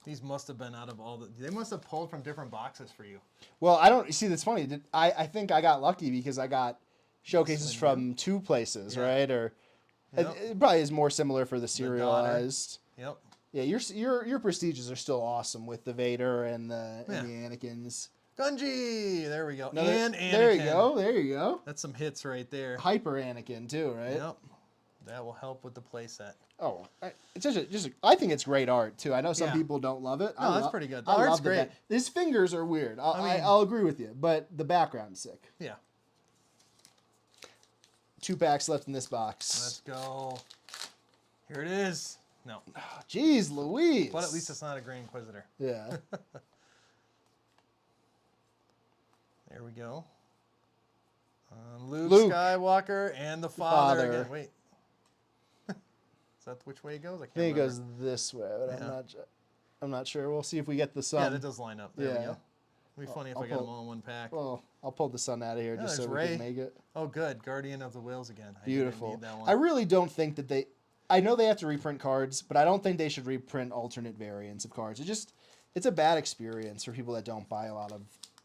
Speaker 2: These must have been out of all the. They must have pulled from different boxes for you.
Speaker 1: Well, I don't see. That's funny. I think I got lucky because I got showcases from 2 places,
Speaker 2: Yeah.
Speaker 1: right? Or
Speaker 2: Yep.
Speaker 1: it probably is more similar for the
Speaker 2: daughter.
Speaker 1: serialized.
Speaker 2: Yep.
Speaker 1: Yeah, your prestiges are still awesome with the Vader and the Anakins.
Speaker 2: Gunji. There we go.
Speaker 1: Another-
Speaker 2: And Anakin.
Speaker 1: there you go. There you go.
Speaker 2: That's some hits right there.
Speaker 1: Hyper Anakin too, right?
Speaker 2: Yep. That will help with the playset.
Speaker 1: Oh, it's I think it's great art too. I know some
Speaker 2: Yeah.
Speaker 1: people don't love it.
Speaker 2: No, that's pretty good. The
Speaker 1: I
Speaker 2: art's
Speaker 1: love the
Speaker 2: great.
Speaker 1: His fingers are weird.
Speaker 2: I mean-
Speaker 1: I'll agree with you, but the background's sick.
Speaker 2: Yeah.
Speaker 1: 2 packs left in this box.
Speaker 2: Let's go. Here it is. No.
Speaker 1: Jeez Louise.
Speaker 2: But at least it's not a Grand Inquisitor.
Speaker 1: Yeah.
Speaker 2: There we go. Luke Skywalker and the father
Speaker 1: father.
Speaker 2: again. Wait. Is that which way it goes? I can't
Speaker 1: I think it
Speaker 2: remember.
Speaker 1: goes this way, but
Speaker 2: Yeah.
Speaker 1: I'm not sure. We'll see if we get the sun.
Speaker 2: Yeah, that does line up. There we
Speaker 1: Yeah.
Speaker 2: go. It'd be funny if
Speaker 1: I'll
Speaker 2: I got
Speaker 1: pull-
Speaker 2: them all in one pack.
Speaker 1: Well, I'll pull the sun out of here
Speaker 2: Yeah,
Speaker 1: just so
Speaker 2: there's
Speaker 1: we
Speaker 2: Ray.
Speaker 1: can make it
Speaker 2: Oh, good. Guardian of the Whales again. I didn't
Speaker 1: beautiful.
Speaker 2: need that one.
Speaker 1: I really don't think that they. I know they have to reprint cards, but I don't think they should reprint alternate variants of cards. It's a bad experience for people that don't buy a lot of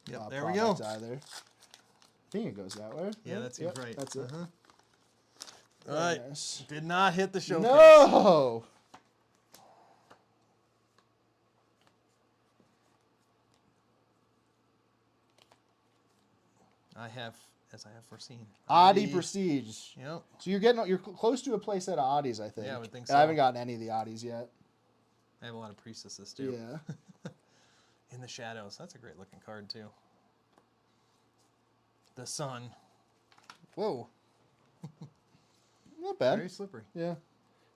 Speaker 2: Yep, there we go.
Speaker 1: products either. I think it goes that way.
Speaker 2: Yeah, that seems right.
Speaker 1: That's it.
Speaker 2: Uh-huh.
Speaker 1: Very
Speaker 2: All right.
Speaker 1: nice.
Speaker 2: Did not hit the showcase.
Speaker 1: No.
Speaker 2: I have, as I have foreseen.
Speaker 1: Oddie Prestige.
Speaker 2: Yep.
Speaker 1: So you're close to a playset of Oddies, I think.
Speaker 2: Yeah, I would think
Speaker 1: And I
Speaker 2: so.
Speaker 1: haven't gotten any of the Oddies yet.
Speaker 2: I have a lot of priestesses too.
Speaker 1: Yeah.
Speaker 2: In the Shadows. That's a great looking card too. The Sun. Whoa.
Speaker 1: Not bad.
Speaker 2: Very slippery.
Speaker 1: Yeah.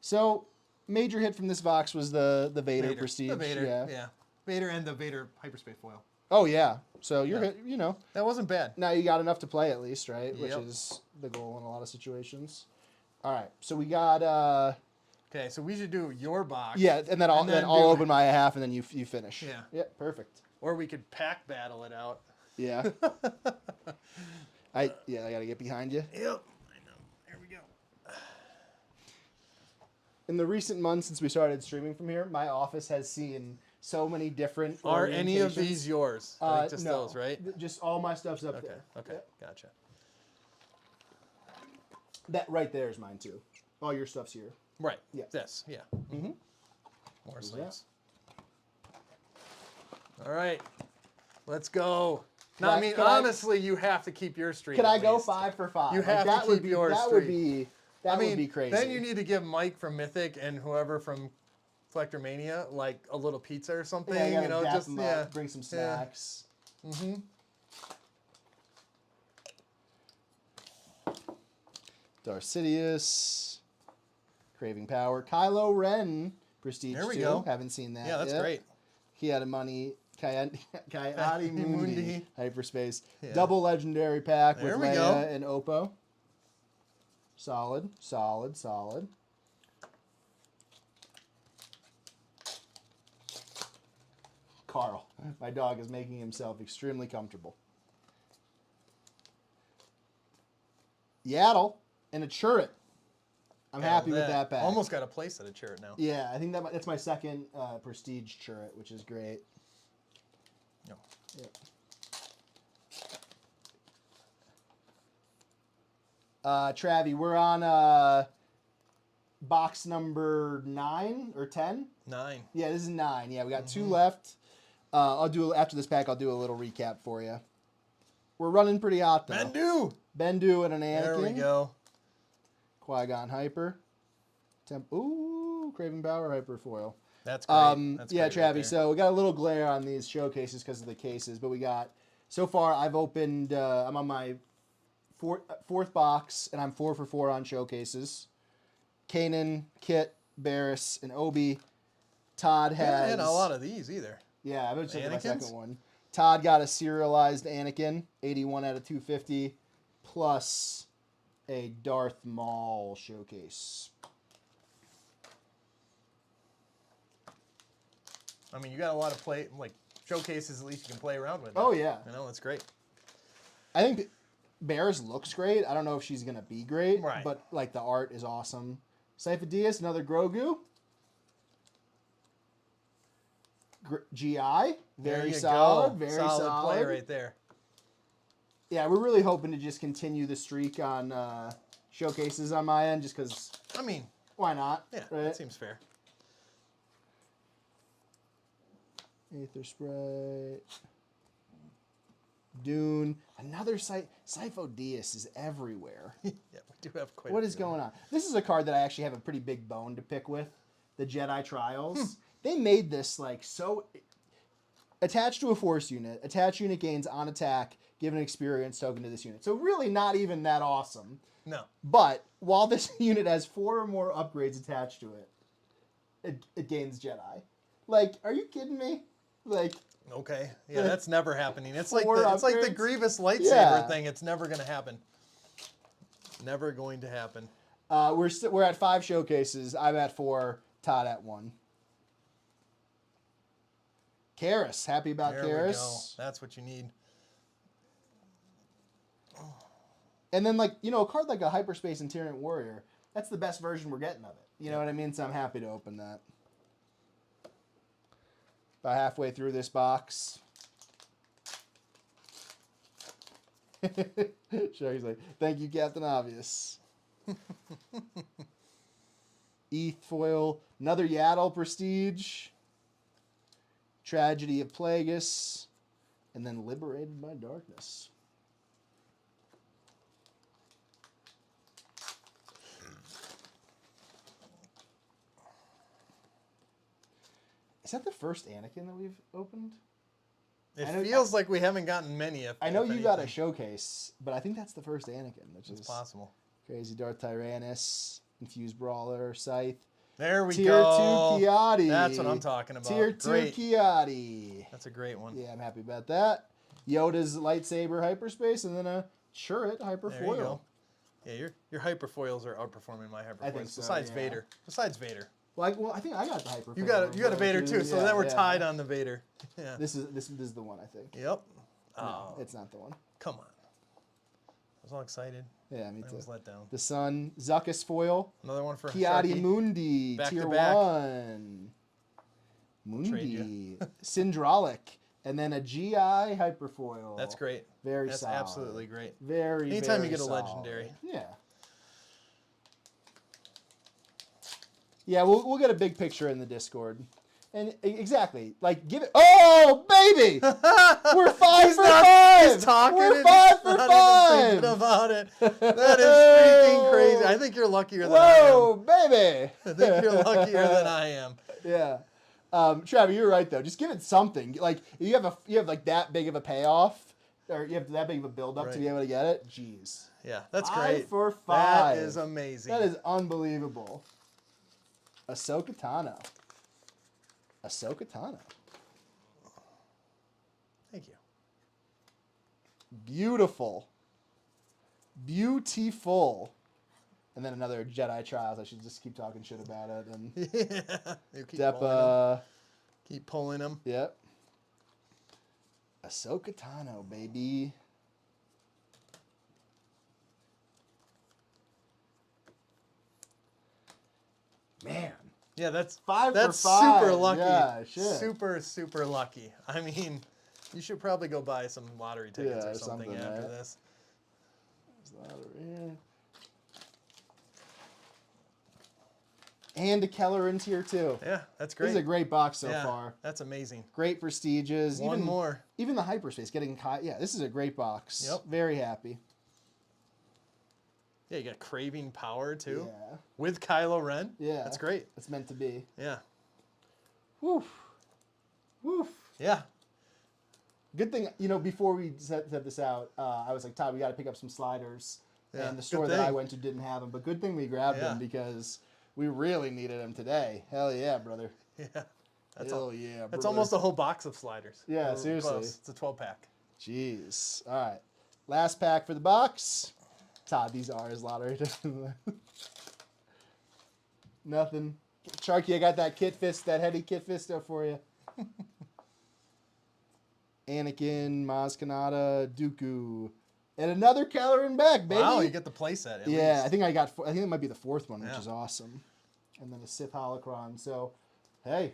Speaker 1: So major hit from this box was the Vader Prestige.
Speaker 2: The Vader.
Speaker 1: Yeah.
Speaker 2: Yeah. Vader and the Vader Hyperspace foil.
Speaker 1: Oh yeah. So you're
Speaker 2: Yeah.
Speaker 1: you know,
Speaker 2: That wasn't bad.
Speaker 1: now you got enough to play at least, right? Which
Speaker 2: Yep.
Speaker 1: is the goal in a lot of situations. All right. So we got
Speaker 2: Okay, so we should do your box.
Speaker 1: yeah, and then I'll
Speaker 2: And then
Speaker 1: I'll
Speaker 2: do-
Speaker 1: open my half and then you finish.
Speaker 2: Yeah.
Speaker 1: Yeah, perfect.
Speaker 2: Or we could pack battle it out.
Speaker 1: Yeah. I got to get behind you.
Speaker 2: Yep. I know. There we go.
Speaker 1: In the recent months since we started streaming from here, my office has seen so many different
Speaker 2: Are any of
Speaker 1: orientations.
Speaker 2: these yours? I think just
Speaker 1: no.
Speaker 2: those, right?
Speaker 1: Just all my stuff's up
Speaker 2: Okay.
Speaker 1: there.
Speaker 2: Okay.
Speaker 1: Yep.
Speaker 2: Gotcha.
Speaker 1: That right there is mine too. All your stuff's here.
Speaker 2: Right.
Speaker 1: Yeah.
Speaker 2: This. Yeah.
Speaker 1: Mm-hmm.
Speaker 2: More
Speaker 1: Who's
Speaker 2: sleeves. All right. Let's go.
Speaker 1: Can
Speaker 2: Now,
Speaker 1: I-
Speaker 2: I mean,
Speaker 1: can I-
Speaker 2: honestly, you have to keep your streak.
Speaker 1: Can
Speaker 2: at
Speaker 1: I go
Speaker 2: least.
Speaker 1: 5 for 5?
Speaker 2: You have to
Speaker 1: that would
Speaker 2: keep
Speaker 1: be,
Speaker 2: yours
Speaker 1: That would
Speaker 2: straight.
Speaker 1: be that
Speaker 2: I mean,
Speaker 1: would be crazy.
Speaker 2: then you need to give Mike from Mythic and whoever from Collectormania like a little pizza or something.
Speaker 1: yeah,
Speaker 2: you know,
Speaker 1: dap
Speaker 2: just
Speaker 1: 'em
Speaker 2: yeah.
Speaker 1: up, bring some snacks.
Speaker 2: Mm-hmm.
Speaker 1: Darcidius, Craving Power, Kylo Ren, Prestige
Speaker 2: There we
Speaker 1: 2.
Speaker 2: go.
Speaker 1: Haven't seen that.
Speaker 2: Yeah, that's
Speaker 1: yet.
Speaker 2: great.
Speaker 1: He had a money. Coyote Mundi,
Speaker 2: Mundi.
Speaker 1: Hyperspace.
Speaker 2: Yeah.
Speaker 1: Double legendary pack
Speaker 2: There
Speaker 1: with
Speaker 2: we
Speaker 1: Leia
Speaker 2: go.
Speaker 1: and Oppo. Solid, solid, solid. Carl. My dog is making himself extremely comfortable. Yaddle and a Churret. I'm happy with that pack.
Speaker 2: Almost got a place at a Churret now.
Speaker 1: Yeah, I think that's my second Prestige Churret, which is great.
Speaker 2: No.
Speaker 1: Yep. Travi, we're on box number 9 or 10?
Speaker 2: 9.
Speaker 1: Yeah, this is 9. Yeah, we got 2 left. After this pack, I'll do a little recap for you. We're running pretty hot, though. Bendu and an Anakin.
Speaker 2: There we go.
Speaker 1: Qui-Gon Hyper. Craven Power Hyper Foil.
Speaker 2: That's great. That's
Speaker 1: yeah,
Speaker 2: great right
Speaker 1: Travi, so we got a little glare on these showcases because of the cases, but we got, so far I've opened, I'm on my fourth box, and I'm 4 for 4 on showcases. Kanan, Kit, Barris, and Obi. Todd has... I haven't
Speaker 2: had a lot of these either.
Speaker 1: Yeah, I haven't checked my second one. Todd got a serialized Anakin, 81 out of 250, plus a Darth Maul showcase.
Speaker 2: I mean, you got a lot of showcases at least you can play around with.
Speaker 1: Oh, yeah.
Speaker 2: You know, that's great.
Speaker 1: I think Bears looks great. I don't know if she's going to be great,
Speaker 2: right.
Speaker 1: But, the art is awesome. Sifo-Dyas, another Grogu. GI, very solid. Very solid
Speaker 2: play right there.
Speaker 1: Yeah, we're really hoping to just continue the streak on showcases on my end, just because.
Speaker 2: I mean,
Speaker 1: why not?
Speaker 2: Yeah,
Speaker 1: right?
Speaker 2: That seems fair.
Speaker 1: Aether Sprite. Dune. Another Sifo-Dyas is everywhere.
Speaker 2: Yeah, we do have quite.
Speaker 1: What is going on? This is a card that I actually have a pretty big bone to pick with. The Jedi Trials. They made this so attached to a force unit. Attached unit gains on attack. Give an experience token to this unit. So really not even that awesome.
Speaker 2: No.
Speaker 1: But while this unit has 4 or more upgrades attached to it, it gains Jedi. Are you kidding me?
Speaker 2: Okay. Yeah, that's never happening. It's like the Grievous lightsaber thing. It's never going to happen. Never going to happen.
Speaker 1: We're at 5 showcases. I'm at 4. Todd at 1. Karis. Happy about Karis.
Speaker 2: There we go. That's what you need.
Speaker 1: And then, a card like a Hyperspace Interior Warrior, that's the best version we're getting of it. You know what I mean? So I'm happy to open that. About halfway through this box. Sherry's like, thank you, Captain Obvious. ETH foil. Another Yaddle Prestige. Tragedy of Plagueis. And then Liberated by Darkness. Is that the first Anakin that we've opened?
Speaker 2: It feels like we haven't gotten many.
Speaker 1: I know you got a showcase, but I think that's the first Anakin, which is
Speaker 2: possible.
Speaker 1: Crazy Darth Tyrannus, Infused Brawler, Scythe.
Speaker 2: There we
Speaker 1: Tier
Speaker 2: go.
Speaker 1: Tier 2 Kiadi.
Speaker 2: That's what I'm talking about.
Speaker 1: Tier 2 Kiadi.
Speaker 2: That's a great one.
Speaker 1: Yeah, I'm happy about that. Yoda's lightsaber hyperspace, and then a Churret hyperfoil.
Speaker 2: There you go. Yeah, your hyperfoils are outperforming my hyperfoils.
Speaker 1: I think so,
Speaker 2: Besides
Speaker 1: yeah.
Speaker 2: Vader. Besides Vader.
Speaker 1: Well, I think I got the hyperfoil.
Speaker 2: You got a Vader too, so then we're tied on the Vader. Yeah.
Speaker 1: This is the one, I think.
Speaker 2: Yep.
Speaker 1: No, it's not the one.
Speaker 2: Come on. I was all excited.
Speaker 1: Yeah, me too.
Speaker 2: I was let down.
Speaker 1: The Sun, Zuckuss foil.
Speaker 2: Another one for
Speaker 1: Kiadi
Speaker 2: Sharky.
Speaker 1: Mundi,
Speaker 2: Back
Speaker 1: Tier
Speaker 2: to back.
Speaker 1: 1. Mundi. Syndraulic. And then a GI hyperfoil.
Speaker 2: That's great.
Speaker 1: That's solid.
Speaker 2: Absolutely great.
Speaker 1: Anytime
Speaker 2: you get a
Speaker 1: solid.
Speaker 2: legendary.
Speaker 1: Yeah. Yeah, we'll get a big picture in the Discord. And exactly, give it. Oh, baby! We're 5 for 5.
Speaker 2: He's talking.
Speaker 1: We're 5 for 5.
Speaker 2: Thinking about it. That is freaking crazy. I think you're luckier than I am.
Speaker 1: Whoa, baby!
Speaker 2: I think you're luckier than I am.
Speaker 1: Yeah. Travis, you're right though. Just give it something. You have that big of a payoff, or you have that big of a build up to be able to get it. Jeez.
Speaker 2: Yeah, that's
Speaker 1: 5
Speaker 2: great.
Speaker 1: for 5.
Speaker 2: That is amazing.
Speaker 1: That is unbelievable. Ahsoka Tano.
Speaker 2: Thank you.
Speaker 1: Beautiful. And then another Jedi Trials. I should just keep talking shit about it. And
Speaker 2: Yeah. You keep
Speaker 1: Depa.
Speaker 2: Keep pulling them.
Speaker 1: Yep. Ahsoka Tano, baby. Man.
Speaker 2: Yeah, that's
Speaker 1: 5 for
Speaker 2: that's
Speaker 1: 5.
Speaker 2: super lucky.
Speaker 1: Yeah, shit.
Speaker 2: Super lucky. I mean, you should probably go buy some lottery tickets
Speaker 1: Yeah,
Speaker 2: or something after
Speaker 1: right?
Speaker 2: this.
Speaker 1: There's that over here. And a Keller in tier 2.
Speaker 2: Yeah, that's great.
Speaker 1: This is a great box so
Speaker 2: yeah,
Speaker 1: far.
Speaker 2: That's amazing.
Speaker 1: Great prestiges.
Speaker 2: One more.
Speaker 1: Even the hyperspace getting yeah, this is a great box.
Speaker 2: Yep.
Speaker 1: Very happy.
Speaker 2: Yeah, you got Craving Power too.
Speaker 1: Yeah.
Speaker 2: With Kylo Ren.
Speaker 1: Yeah.
Speaker 2: That's great.
Speaker 1: It's meant to be.
Speaker 2: Yeah.
Speaker 1: Woof. Woof.
Speaker 2: Yeah.
Speaker 1: Good thing, before we set this out, I was like, Todd, we got to pick up some sliders.
Speaker 2: Yeah,
Speaker 1: And the
Speaker 2: good
Speaker 1: store that I
Speaker 2: thing.
Speaker 1: went to didn't have them. But good thing we grabbed them because we really needed them today. Hell yeah, brother.
Speaker 2: Yeah.
Speaker 1: Hell yeah, brother.
Speaker 2: That's almost a whole box of sliders.
Speaker 1: Yeah,
Speaker 2: We're
Speaker 1: seriously.
Speaker 2: close. It's a 12-pack.
Speaker 1: Jeez. All right. Last pack for the box. Todd, these are his lottery. Nothing. Sharky, I got that that heady Kit Fisto for you. Anakin, Maz Kanata, Dooku, and another Caloran back, baby.
Speaker 2: Wow, you get the playset. At
Speaker 1: Yeah,
Speaker 2: least.
Speaker 1: I think it might be the 4th one, which
Speaker 2: Yeah.
Speaker 1: is awesome. And then a Sith Holocron. So, hey,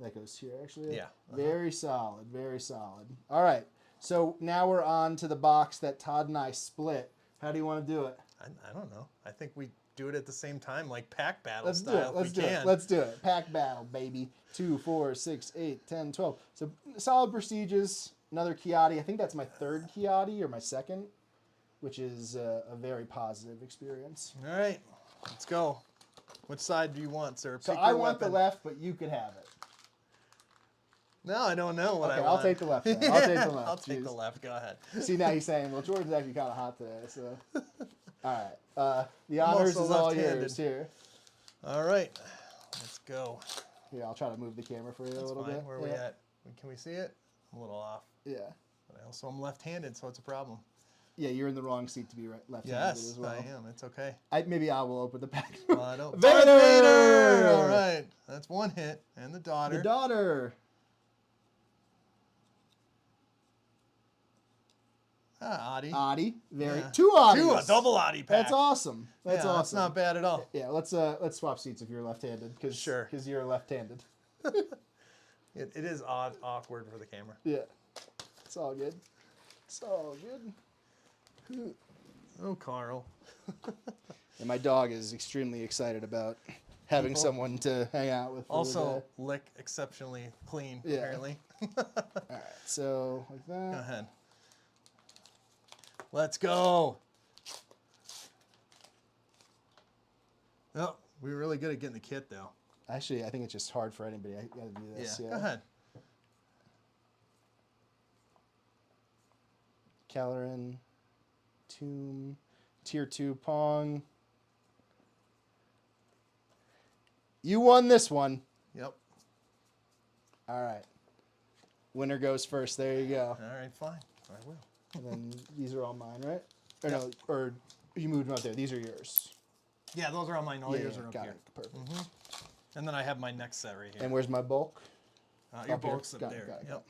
Speaker 1: that goes here actually.
Speaker 2: Yeah.
Speaker 1: Very solid, very solid. All right, so now we're on to the box that Todd and I split. How do you want to do it?
Speaker 2: I don't know. I think we do it at the same time, like pack battle
Speaker 1: Let's do
Speaker 2: style.
Speaker 1: it. Let's
Speaker 2: if
Speaker 1: do
Speaker 2: we
Speaker 1: it.
Speaker 2: can.
Speaker 1: Let's do it. Pack battle, baby. 2, 4, 6, 8, 10, 12. So solid prestiges. Another Kiati. I think that's my 3rd Kiati or my 2nd, which is a very positive experience.
Speaker 2: All right, let's go. Which side do you want, sir?
Speaker 1: So
Speaker 2: Pick
Speaker 1: I
Speaker 2: your
Speaker 1: want the
Speaker 2: weapon.
Speaker 1: left, but you could have it.
Speaker 2: No, I don't know what I
Speaker 1: Okay,
Speaker 2: want.
Speaker 1: I'll take the left. Then. I'll take the left.
Speaker 2: I'll take the
Speaker 1: Jeez.
Speaker 2: left. Go ahead.
Speaker 1: See, now he's saying, well, Jordan's actually kind of hot today. So, all right. The
Speaker 2: I'm
Speaker 1: honors
Speaker 2: also
Speaker 1: is all
Speaker 2: left-handed.
Speaker 1: yours here.
Speaker 2: All right, let's go.
Speaker 1: Here, I'll try to move the camera for you a
Speaker 2: That's
Speaker 1: little
Speaker 2: fine.
Speaker 1: bit.
Speaker 2: Where are we at? Can we see it? I'm a little off.
Speaker 1: Yeah.
Speaker 2: But I also am left-handed, so it's a problem.
Speaker 1: Yeah, you're in the wrong seat to be left-handed
Speaker 2: Yes,
Speaker 1: as well.
Speaker 2: I am. It's okay.
Speaker 1: Maybe I will open the pack.
Speaker 2: Well, I don't.
Speaker 1: Vader!
Speaker 2: Darth Vader! All right, that's one hit, and the daughter.
Speaker 1: The daughter.
Speaker 2: Adi.
Speaker 1: Adi. Very.
Speaker 2: Yeah.
Speaker 1: 2 Adis.
Speaker 2: A double Adi pack.
Speaker 1: That's awesome. That's
Speaker 2: yeah,
Speaker 1: awesome.
Speaker 2: That's not bad at all.
Speaker 1: Yeah, let's swap seats if you're left-handed.
Speaker 2: Sure.
Speaker 1: Because you're left-handed.
Speaker 2: It is awkward for the camera.
Speaker 1: Yeah. It's all good. It's all good.
Speaker 2: Oh, Carl.
Speaker 1: And my dog is extremely excited about having
Speaker 2: People.
Speaker 1: someone to hang out with. for the
Speaker 2: Also,
Speaker 1: day.
Speaker 2: lick exceptionally clean,
Speaker 1: Yeah.
Speaker 2: apparently.
Speaker 1: All right. So like that.
Speaker 2: Go ahead. Let's go. Oh, we were really good at getting the kit, though.
Speaker 1: Actually, I think it's just hard for anybody. I gotta do this. Yeah.
Speaker 2: Go ahead.
Speaker 1: Caloran, Tomb, Tier 2 Pong. You won this one.
Speaker 2: Yep.
Speaker 1: All right. Winner goes first. There you go.
Speaker 2: All right, fine. I will.
Speaker 1: And then these are all mine, right? Or no, or you moved them up there. These are yours.
Speaker 2: Yeah, those are all mine. All yours are up
Speaker 1: got
Speaker 2: here.
Speaker 1: it. Perfect.
Speaker 2: And then I have my next set right here.
Speaker 1: And where's my bulk?
Speaker 2: Your
Speaker 1: up here.
Speaker 2: bulk's up
Speaker 1: Got it,
Speaker 2: there.
Speaker 1: got it,
Speaker 2: Yep.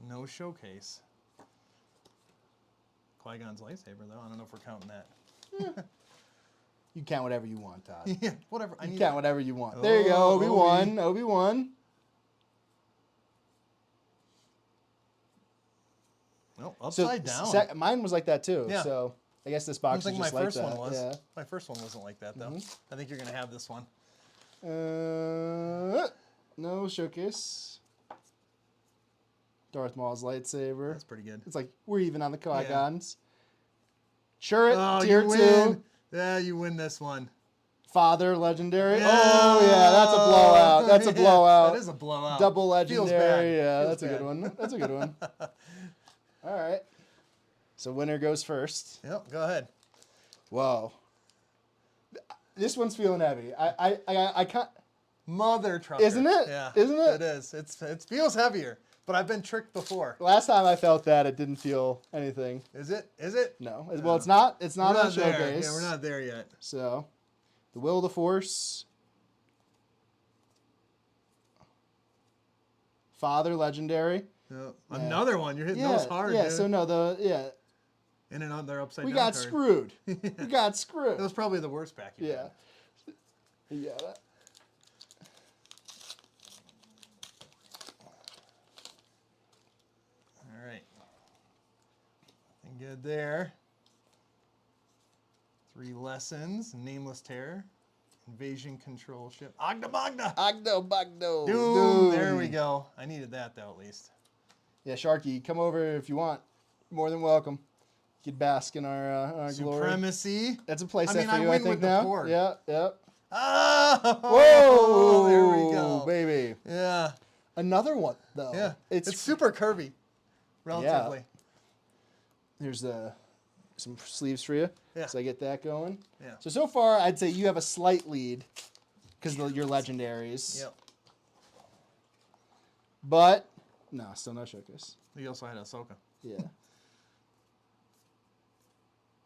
Speaker 2: No showcase. Qui-Gon's lightsaber, though. I don't know if we're counting that.
Speaker 1: You count whatever you want, Todd.
Speaker 2: Yeah, whatever. I
Speaker 1: You
Speaker 2: need
Speaker 1: count whatever you want. There you go.
Speaker 2: Oh,
Speaker 1: Obi-Wan. Obi-Wan.
Speaker 2: No, upside down.
Speaker 1: Mine was like that too.
Speaker 2: Yeah.
Speaker 1: So I guess this
Speaker 2: I
Speaker 1: box
Speaker 2: don't
Speaker 1: is
Speaker 2: think
Speaker 1: just
Speaker 2: my
Speaker 1: like
Speaker 2: first
Speaker 1: that.
Speaker 2: one was.
Speaker 1: Yeah.
Speaker 2: My first one wasn't like that, though. I think you're going to have this one.
Speaker 1: No showcase. Darth Maul's lightsaber.
Speaker 2: That's pretty good.
Speaker 1: It's like we're even on the Qui-Gons. Chirrut,
Speaker 2: Oh,
Speaker 1: tier
Speaker 2: you
Speaker 1: 2.
Speaker 2: win. Yeah, you win this one.
Speaker 1: Father, legendary.
Speaker 2: Yeah.
Speaker 1: Oh yeah, that's a blowout. That's a
Speaker 2: Yeah,
Speaker 1: blowout.
Speaker 2: That is a blowout.
Speaker 1: Double
Speaker 2: Feels
Speaker 1: legendary.
Speaker 2: bad.
Speaker 1: Yeah,
Speaker 2: Feels
Speaker 1: that's a
Speaker 2: bad.
Speaker 1: good one. That's a good one. All right. So winner goes first.
Speaker 2: Yep, go ahead.
Speaker 1: Whoa. This one's feeling heavy. I can't.
Speaker 2: Mother trucker.
Speaker 1: Isn't it?
Speaker 2: Yeah.
Speaker 1: Isn't it?
Speaker 2: It is. It feels heavier, but I've been tricked before.
Speaker 1: Last time I felt that, it didn't feel anything.
Speaker 2: Is it? Is it?
Speaker 1: No. Well, it's not. It's not
Speaker 2: We're
Speaker 1: on
Speaker 2: not there.
Speaker 1: showcase.
Speaker 2: Yeah, we're not there yet.
Speaker 1: So, the Will of the Force. Father legendary.
Speaker 2: Yep. Another one. You're hitting those hard,
Speaker 1: Yeah,
Speaker 2: dude.
Speaker 1: so no,
Speaker 2: In and out, they're upside
Speaker 1: we
Speaker 2: down.
Speaker 1: got screwed. We got screwed.
Speaker 2: That was probably the worst pack you had.
Speaker 1: You got it.
Speaker 2: All right. Nothing good there. 3 lessons. Nameless Terror. Invasion Control Ship. Agna Magna.
Speaker 1: Agno Bagno.
Speaker 2: Doom. There we go. I needed that, though, at least.
Speaker 1: Yeah, Sharky, come over if you want. More than welcome. You could bask in our glory.
Speaker 2: Supremacy.
Speaker 1: That's a place
Speaker 2: I mean,
Speaker 1: for you,
Speaker 2: I
Speaker 1: I
Speaker 2: win
Speaker 1: think,
Speaker 2: with the
Speaker 1: now.
Speaker 2: Ford.
Speaker 1: Yeah, yep.
Speaker 2: Oh,
Speaker 1: Whoa!
Speaker 2: there we go.
Speaker 1: Baby.
Speaker 2: Yeah.
Speaker 1: Another one, though.
Speaker 2: Yeah. It's super curvy, relatively.
Speaker 1: Here's some sleeves for you.
Speaker 2: Yeah.
Speaker 1: So I get that going.
Speaker 2: Yeah.
Speaker 1: So far, I'd say you have a slight lead because of your legendaries.
Speaker 2: Yep.
Speaker 1: But, no, still no showcase.
Speaker 2: We also had Ahsoka.
Speaker 1: Yeah.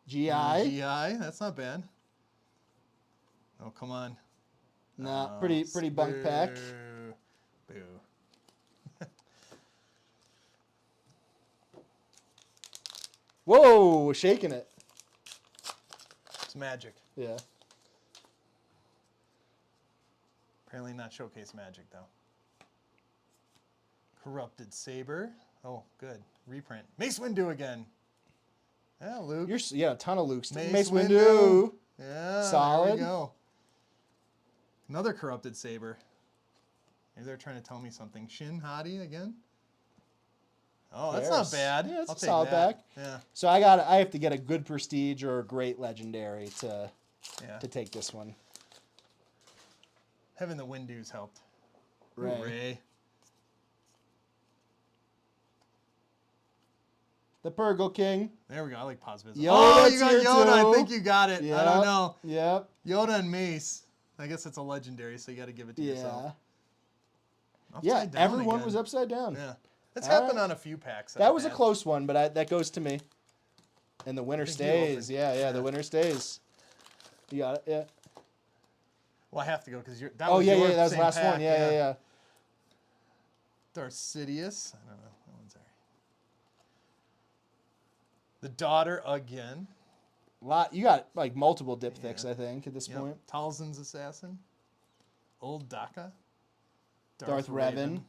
Speaker 1: GI.
Speaker 2: GI, that's not bad. Oh, come on.
Speaker 1: Nah,
Speaker 2: Oh,
Speaker 1: pretty bunk pack.
Speaker 2: Boo.
Speaker 1: Whoa, shaking it.
Speaker 2: It's magic.
Speaker 1: Yeah.
Speaker 2: Apparently not showcase magic, though. Corrupted Saber. Oh, good. Reprint. Mace Windu again. Yeah, Luke.
Speaker 1: A ton of Luke's.
Speaker 2: Mace
Speaker 1: Windu.
Speaker 2: Windu. Yeah,
Speaker 1: Solid.
Speaker 2: there we go. Another Corrupted Saber. Maybe they're trying to tell me something. Shin Hati again. Oh, that's not bad.
Speaker 1: Yeah, it's
Speaker 2: I'll
Speaker 1: a
Speaker 2: take
Speaker 1: solid
Speaker 2: that.
Speaker 1: pack.
Speaker 2: Yeah.
Speaker 1: So I have to get a good prestige or a great legendary to
Speaker 2: Yeah.
Speaker 1: take this one.
Speaker 2: Having the Windus helped.
Speaker 1: Ray.
Speaker 2: Ray.
Speaker 1: The Purgle King.
Speaker 2: There we go. I like Posviz.
Speaker 1: Yoda,
Speaker 2: Oh, you got
Speaker 1: tier
Speaker 2: Yoda.
Speaker 1: 2.
Speaker 2: I think you got it. I don't know.
Speaker 1: Yep.
Speaker 2: Yoda and Mace. I guess it's a legendary, so you got to give it to yourself.
Speaker 1: Yeah.
Speaker 2: Upside down
Speaker 1: Everyone
Speaker 2: again.
Speaker 1: was upside down.
Speaker 2: Yeah. It's
Speaker 1: All
Speaker 2: happened
Speaker 1: right.
Speaker 2: on a few packs.
Speaker 1: That was a close one, but that goes to me. And the winner
Speaker 2: think you
Speaker 1: stays.
Speaker 2: opened.
Speaker 1: Yeah, the winner stays. You got it. Yeah.
Speaker 2: Well, I have to go because that
Speaker 1: Oh
Speaker 2: was
Speaker 1: yeah,
Speaker 2: your
Speaker 1: that was the
Speaker 2: same
Speaker 1: last
Speaker 2: pack.
Speaker 1: one. Yeah.
Speaker 2: Darth Sidious. I don't know. That one's alright. The Daughter again.
Speaker 1: You got like multiple diptychs, I think, at this
Speaker 2: Yep.
Speaker 1: point.
Speaker 2: Talzin's Assassin. Old Daka.
Speaker 1: Darth Revan.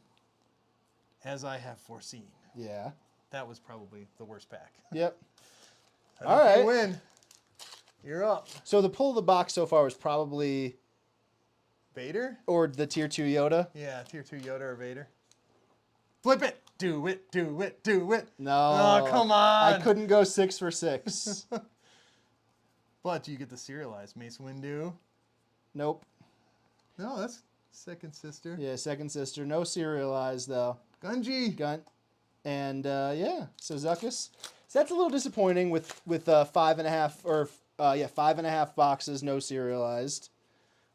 Speaker 2: As I Have Foreseen.
Speaker 1: Yeah.
Speaker 2: That was probably the worst pack.
Speaker 1: Yep.
Speaker 2: And
Speaker 1: All
Speaker 2: if you
Speaker 1: right.
Speaker 2: win. You're up.
Speaker 1: So the pull of the box so far was probably
Speaker 2: Vader?
Speaker 1: or the tier 2 Yoda.
Speaker 2: Yeah, tier 2 Yoda or Vader. Flip it. Do it. Do it. Do it.
Speaker 1: No.
Speaker 2: Oh, come on.
Speaker 1: I couldn't go 6 for 6.
Speaker 2: But you get the serialized Mace Windu.
Speaker 1: Nope.
Speaker 2: No, that's second sister.
Speaker 1: Yeah, second sister. No serialized though.
Speaker 2: Gunji.
Speaker 1: Gunt. And so Zuckus. So that's a little disappointing with 5.5 or 5.5 boxes, no serialized.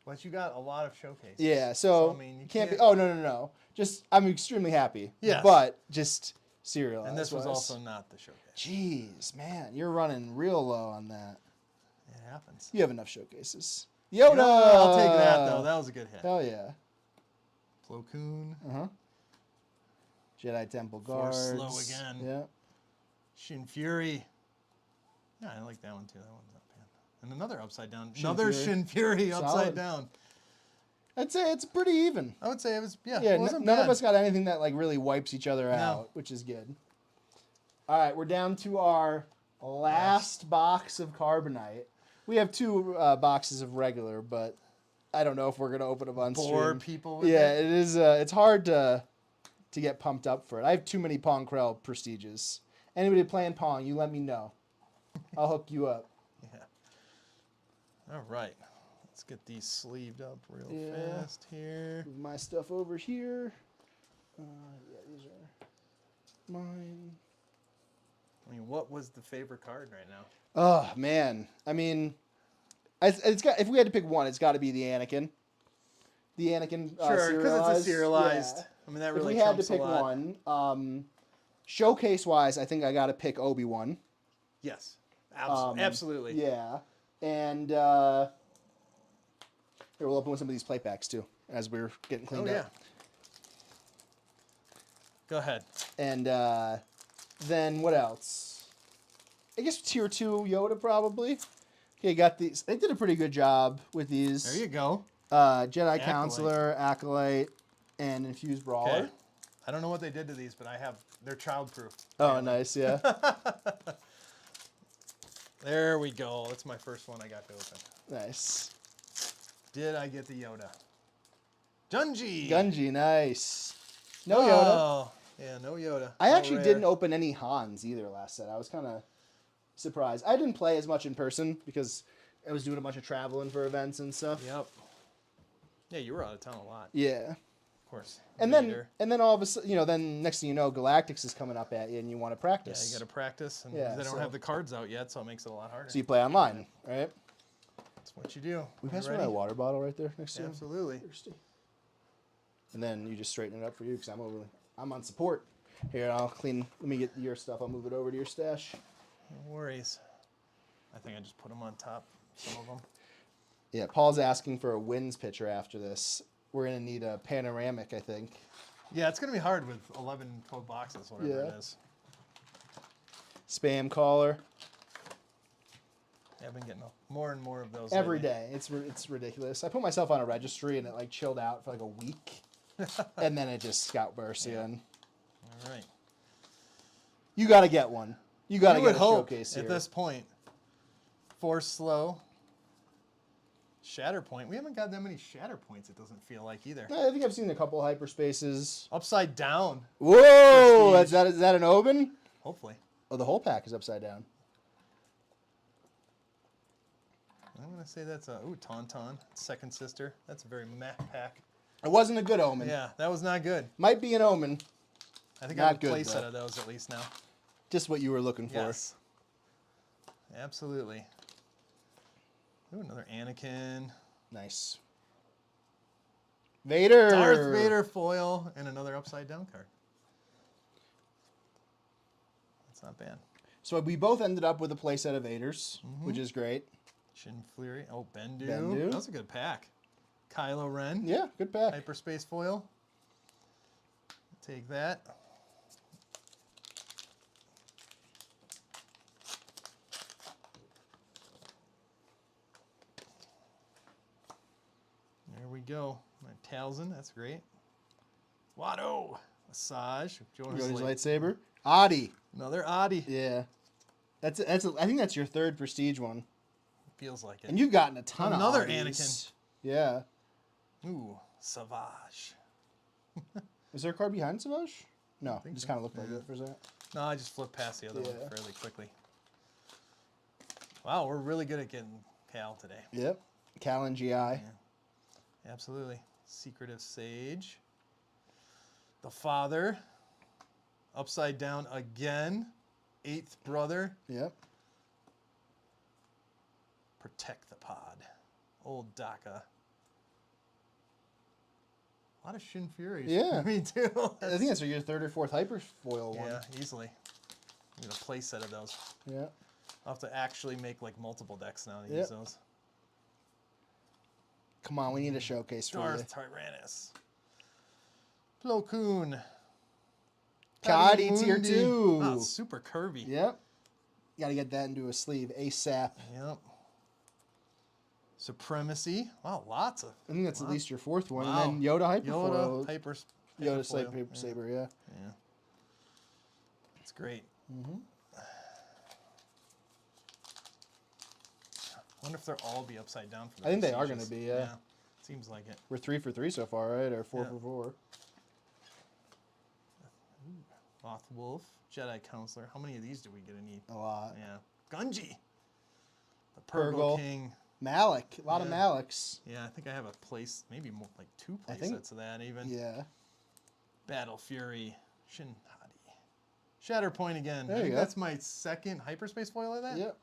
Speaker 2: But you got a lot of showcases.
Speaker 1: Yeah, so
Speaker 2: I mean, you
Speaker 1: can't be.
Speaker 2: can't-
Speaker 1: Oh no. Just I'm extremely happy.
Speaker 2: Yes.
Speaker 1: But just serialized.
Speaker 2: And this was
Speaker 1: wise.
Speaker 2: also not the showcase.
Speaker 1: Jeez, man, you're running real low on that.
Speaker 2: It happens.
Speaker 1: You have enough showcases. Yoda.
Speaker 2: I'll take that though. That was a good hit.
Speaker 1: Hell yeah.
Speaker 2: Plo Koon.
Speaker 1: Jedi Temple
Speaker 2: Force
Speaker 1: Guards.
Speaker 2: Slow again.
Speaker 1: Yeah.
Speaker 2: Shin Fury. Yeah, I like that one too. That one's not bad. And another upside down.
Speaker 1: Shin
Speaker 2: Another
Speaker 1: Fury.
Speaker 2: Shin Fury upside
Speaker 1: Solid.
Speaker 2: down.
Speaker 1: I'd say it's pretty even.
Speaker 2: I would say it was,
Speaker 1: Yeah,
Speaker 2: it wasn't
Speaker 1: none
Speaker 2: bad.
Speaker 1: of us got anything that like really wipes each other out, which is good. All right, we're down to our last box of Carbonite. We have 2 boxes of regular, but I don't know if we're gonna open them on
Speaker 2: Bore
Speaker 1: stream.
Speaker 2: people with
Speaker 1: Yeah,
Speaker 2: it.
Speaker 1: it is. It's hard to get pumped up for it. I have too many Pong Krell prestiges. Anybody playing Pong, you let me know. I'll hook you up.
Speaker 2: Yeah. All right. Let's get these sleeved up real
Speaker 1: Yeah.
Speaker 2: fast here.
Speaker 1: Move my stuff over here. Yeah, these are mine.
Speaker 2: I mean, what was the favorite card right now?
Speaker 1: Oh man, I mean, it's got. If we had to pick one, it's got to be the Anakin. The Anakin.
Speaker 2: Sure, because it's a serialized.
Speaker 1: Yeah.
Speaker 2: I mean, that
Speaker 1: If
Speaker 2: really
Speaker 1: we had to
Speaker 2: trumps a
Speaker 1: pick
Speaker 2: lot.
Speaker 1: one, showcase wise, I think I got to pick Obi-Wan.
Speaker 2: Yes, absolutely.
Speaker 1: Yeah, and here we'll open with some of these play packs too, as we're getting cleaned
Speaker 2: Oh, yeah.
Speaker 1: up.
Speaker 2: Go ahead.
Speaker 1: And then what else? I guess tier 2 Yoda probably. Okay, got these. They did a pretty good job with these.
Speaker 2: There you go.
Speaker 1: Jedi Counselor, Acolyte, and Infused Brawler.
Speaker 2: Okay. I don't know what they did to these, but they're childproof.
Speaker 1: Oh, nice, yeah.
Speaker 2: There we go. That's my first one I got to open.
Speaker 1: Nice.
Speaker 2: Did I get the Yoda? Gunji.
Speaker 1: Gunji, nice. No Yoda.
Speaker 2: Oh, yeah, no Yoda.
Speaker 1: I
Speaker 2: No
Speaker 1: actually
Speaker 2: rare.
Speaker 1: didn't open any Hans either last set. I was kind of surprised. I didn't play as much in person because I was doing a bunch of traveling for events and stuff.
Speaker 2: Yep. Yeah, you were out of town a lot.
Speaker 1: Yeah.
Speaker 2: Of course.
Speaker 1: And then all of a sudden, then next thing you know, Galactics is coming up at you and you want to
Speaker 2: Yeah,
Speaker 1: practice.
Speaker 2: you got to practice, and
Speaker 1: Yeah,
Speaker 2: they don't
Speaker 1: so-
Speaker 2: have the cards out yet, so it makes it a lot harder.
Speaker 1: So you play online, right?
Speaker 2: That's what you do.
Speaker 1: We
Speaker 2: You
Speaker 1: passed
Speaker 2: ready?
Speaker 1: my water bottle right there next to you.
Speaker 2: Absolutely.
Speaker 1: Thirsty. And then you just straighten it up for you because I'm on support. Here, let me get your stuff. I'll move it over to your stash.
Speaker 2: No worries. I think I just put them on top, some of them.
Speaker 1: Yeah, Paul's asking for a wins picture after this. We're going to need a panoramic, I think.
Speaker 2: Yeah, it's going to be hard with 11, 12 boxes, whatever it is.
Speaker 1: Spam caller.
Speaker 2: Yeah, I've been getting more and more of those
Speaker 1: Every
Speaker 2: lately.
Speaker 1: day. It's ridiculous. I put myself on a registry and it like chilled out for like a week. And then it just scout burst again.
Speaker 2: All right.
Speaker 1: You got to get one. You got to
Speaker 2: You
Speaker 1: get
Speaker 2: would
Speaker 1: a
Speaker 2: hope
Speaker 1: showcase here.
Speaker 2: at this point. Force slow. Shatterpoint. We haven't got that many Shatterpoints, it doesn't feel like either.
Speaker 1: I think I've seen a couple hyperspaces.
Speaker 2: Upside down,
Speaker 1: Whoa!
Speaker 2: Prestige.
Speaker 1: Is that an Oben?
Speaker 2: hopefully.
Speaker 1: Oh, the whole pack is upside down.
Speaker 2: I'm going to say that's a, Tauntaun, second sister. That's a very meh pack.
Speaker 1: It wasn't a good Omen.
Speaker 2: Yeah, that was not good.
Speaker 1: Might be an Omen.
Speaker 2: I think
Speaker 1: Not
Speaker 2: I have a
Speaker 1: good,
Speaker 2: play set
Speaker 1: though.
Speaker 2: of those at least now.
Speaker 1: Just what you were looking for.
Speaker 2: Yes. Absolutely. Ooh, another Anakin.
Speaker 1: Nice. Vader.
Speaker 2: Darth Vader foil and another upside down card. That's not bad.
Speaker 1: So we both ended up with a playset of Vaders, which is great.
Speaker 2: Shin Fleury. Oh, Bendu.
Speaker 1: Bendu.
Speaker 2: That was a good pack. Kylo Ren.
Speaker 1: Yeah, good pack.
Speaker 2: Hyperspace foil. Take that. There we go. My Talzin, that's great. Watto. Massage.
Speaker 1: Jody's lightsaber. Adi.
Speaker 2: Another Adi.
Speaker 1: Yeah. I think that's your third prestige one.
Speaker 2: Feels like it.
Speaker 1: And you've gotten a ton
Speaker 2: Another
Speaker 1: of Adis.
Speaker 2: Anakin.
Speaker 1: Yeah.
Speaker 2: Ooh, Savage.
Speaker 1: Is there a card behind Savage? No, it
Speaker 2: think
Speaker 1: just
Speaker 2: so.
Speaker 1: kind of looked like it for a second.
Speaker 2: No, I just flipped past the other one
Speaker 1: Yeah.
Speaker 2: fairly quickly. Wow, we're really good at getting Cal today.
Speaker 1: Yep. Cal and GI.
Speaker 2: Absolutely. Secretive Sage. The Father. Upside down again. Eighth Brother.
Speaker 1: Yep.
Speaker 2: Protect the Pod. Old Daka. A lot of Shin Furies.
Speaker 1: Yeah.
Speaker 2: Me too.
Speaker 1: I think that's your third or fourth hyperfoil one.
Speaker 2: Yeah, easily. Need a play set of those.
Speaker 1: Yeah.
Speaker 2: I'll have to actually make like multiple decks now to
Speaker 1: Yep.
Speaker 2: use those.
Speaker 1: Come on, we need a showcase for you.
Speaker 2: Darth Tyrannus. Plo Koon.
Speaker 1: Kadi
Speaker 2: Patty
Speaker 1: tier
Speaker 2: Mundi.
Speaker 1: 2.
Speaker 2: Oh, it's super curvy.
Speaker 1: Yep. Got to get that into a sleeve ASAP.
Speaker 2: Yep. Supremacy. Wow, lots of.
Speaker 1: I think that's at least your fourth one.
Speaker 2: Wow.
Speaker 1: And then Yoda
Speaker 2: Yoda,
Speaker 1: hyperfoil.
Speaker 2: Hyper.
Speaker 1: Yoda
Speaker 2: Hyperfoil.
Speaker 1: Slate Saber, yeah.
Speaker 2: Yeah. It's great. I wonder if they'll all be upside down for the
Speaker 1: I think they are
Speaker 2: prestiges.
Speaker 1: gonna be, yeah.
Speaker 2: Seems like it.
Speaker 1: We're 3 for 3 so far, right? Or 4
Speaker 2: Yeah.
Speaker 1: for 4.
Speaker 2: Loth Wolf, Jedi Counselor. How many of these do we get to need?
Speaker 1: A lot.
Speaker 2: Yeah. Gunji. The Purgle
Speaker 1: Purgle.
Speaker 2: King.
Speaker 1: Malik. A lot of
Speaker 2: Yeah.
Speaker 1: Maliks.
Speaker 2: Yeah, I think I have a place, maybe more, like 2
Speaker 1: I
Speaker 2: play
Speaker 1: think-
Speaker 2: sets of that even.
Speaker 1: Yeah.
Speaker 2: Battle Fury. Shin Hadi. Shatterpoint again.
Speaker 1: There
Speaker 2: I
Speaker 1: you
Speaker 2: think
Speaker 1: go.
Speaker 2: that's my second hyperspace foil of that.
Speaker 1: Yep.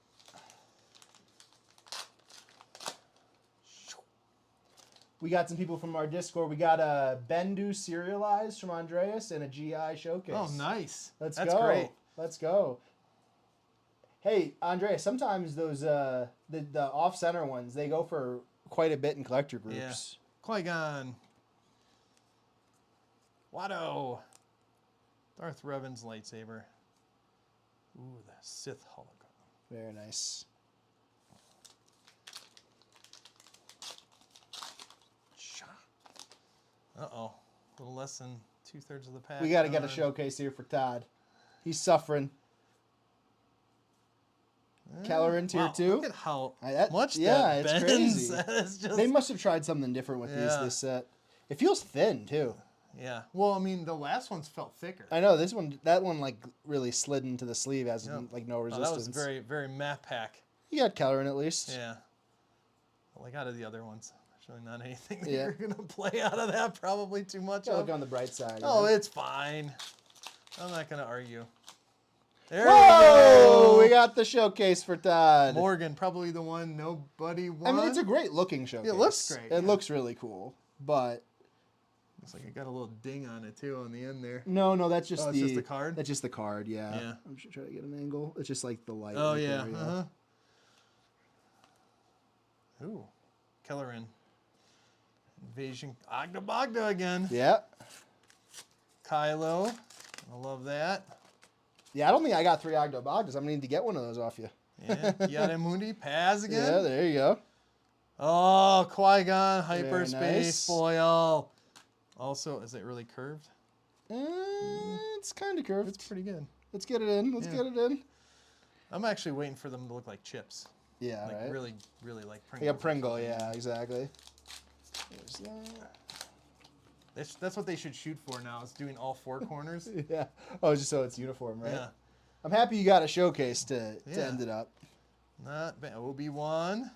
Speaker 1: We got some people from our Discord. We got a Bendu serialized from Andreas and a GI showcase.
Speaker 2: Oh, nice.
Speaker 1: That's
Speaker 2: That's
Speaker 1: go.
Speaker 2: great.
Speaker 1: Let's go. Hey, Andreas, sometimes those the off-center ones, they go for quite a bit in collector groups.
Speaker 2: Yeah. Qui-Gon. Watto. Darth Revan's lightsaber. Ooh, the Sith hologram.
Speaker 1: Very nice.
Speaker 2: Uh-oh. A little less than 2/3 of the pack.
Speaker 1: We got to get a
Speaker 2: gone.
Speaker 1: showcase here for Todd. He's suffering. Keller in tier
Speaker 2: Wow,
Speaker 1: 2.
Speaker 2: Look at how
Speaker 1: That-
Speaker 2: much
Speaker 1: yeah,
Speaker 2: that
Speaker 1: it's
Speaker 2: bends.
Speaker 1: crazy.
Speaker 2: That is just,
Speaker 1: They must have tried something different with
Speaker 2: Yeah.
Speaker 1: this set. It feels thin too.
Speaker 2: yeah. Well, I mean, the last ones felt thicker.
Speaker 1: I know that one like really slid into the sleeve as
Speaker 2: Yep.
Speaker 1: like no
Speaker 2: Oh,
Speaker 1: resistance.
Speaker 2: that was very, very matte pack.
Speaker 1: You got Keller in at least.
Speaker 2: Yeah. Like out of the other ones. There's really not anything that
Speaker 1: Yeah.
Speaker 2: you're going to play out of that probably too much
Speaker 1: Gotta
Speaker 2: of.
Speaker 1: look on the bright side.
Speaker 2: Oh,
Speaker 1: you know?
Speaker 2: it's fine. I'm not going to argue. There
Speaker 1: Whoa!
Speaker 2: we
Speaker 1: We
Speaker 2: go.
Speaker 1: got the showcase for Todd.
Speaker 2: Morgan, probably the one nobody won.
Speaker 1: I mean, it's a great looking showcase.
Speaker 2: It looks great,
Speaker 1: It
Speaker 2: yeah.
Speaker 1: looks really cool, but
Speaker 2: Looks like it got a little ding on it too on the end there.
Speaker 1: no, that's just
Speaker 2: Oh, it's just the card?
Speaker 1: That's just the card. Yeah.
Speaker 2: Yeah.
Speaker 1: I'm just trying to get an angle. It's just like the light.
Speaker 2: Oh,
Speaker 1: right
Speaker 2: yeah.
Speaker 1: there,
Speaker 2: Uh-huh. Ooh. Kellerin. Invasion. Agda Bogda again.
Speaker 1: Yeah.
Speaker 2: Kylo. I love that.
Speaker 1: Yeah, I don't think I got 3 Ogdo Bogdas. I'm gonna need to get one of those off you.
Speaker 2: Yeah. Yadamundi. Paz again.
Speaker 1: Yeah, there you go.
Speaker 2: Oh, Qui-Gon.
Speaker 1: Very
Speaker 2: Hyperspace
Speaker 1: nice.
Speaker 2: foil. Also, is it really curved?
Speaker 1: It's kind of curved.
Speaker 2: It's pretty good.
Speaker 1: Let's get it in. Let's
Speaker 2: Yeah.
Speaker 1: get it in.
Speaker 2: I'm actually waiting for them to look like chips.
Speaker 1: Yeah,
Speaker 2: Like
Speaker 1: right.
Speaker 2: really, really like Pringles.
Speaker 1: Like a
Speaker 2: or
Speaker 1: Pringle,
Speaker 2: something.
Speaker 1: yeah, exactly. There's that.
Speaker 2: That's what they should shoot for now, is doing all 4 corners.
Speaker 1: Yeah. Oh, just so it's uniform, right?
Speaker 2: Yeah.
Speaker 1: I'm happy you got a showcase to
Speaker 2: Yeah.
Speaker 1: end it up.
Speaker 2: Not bad. Obi-Wan.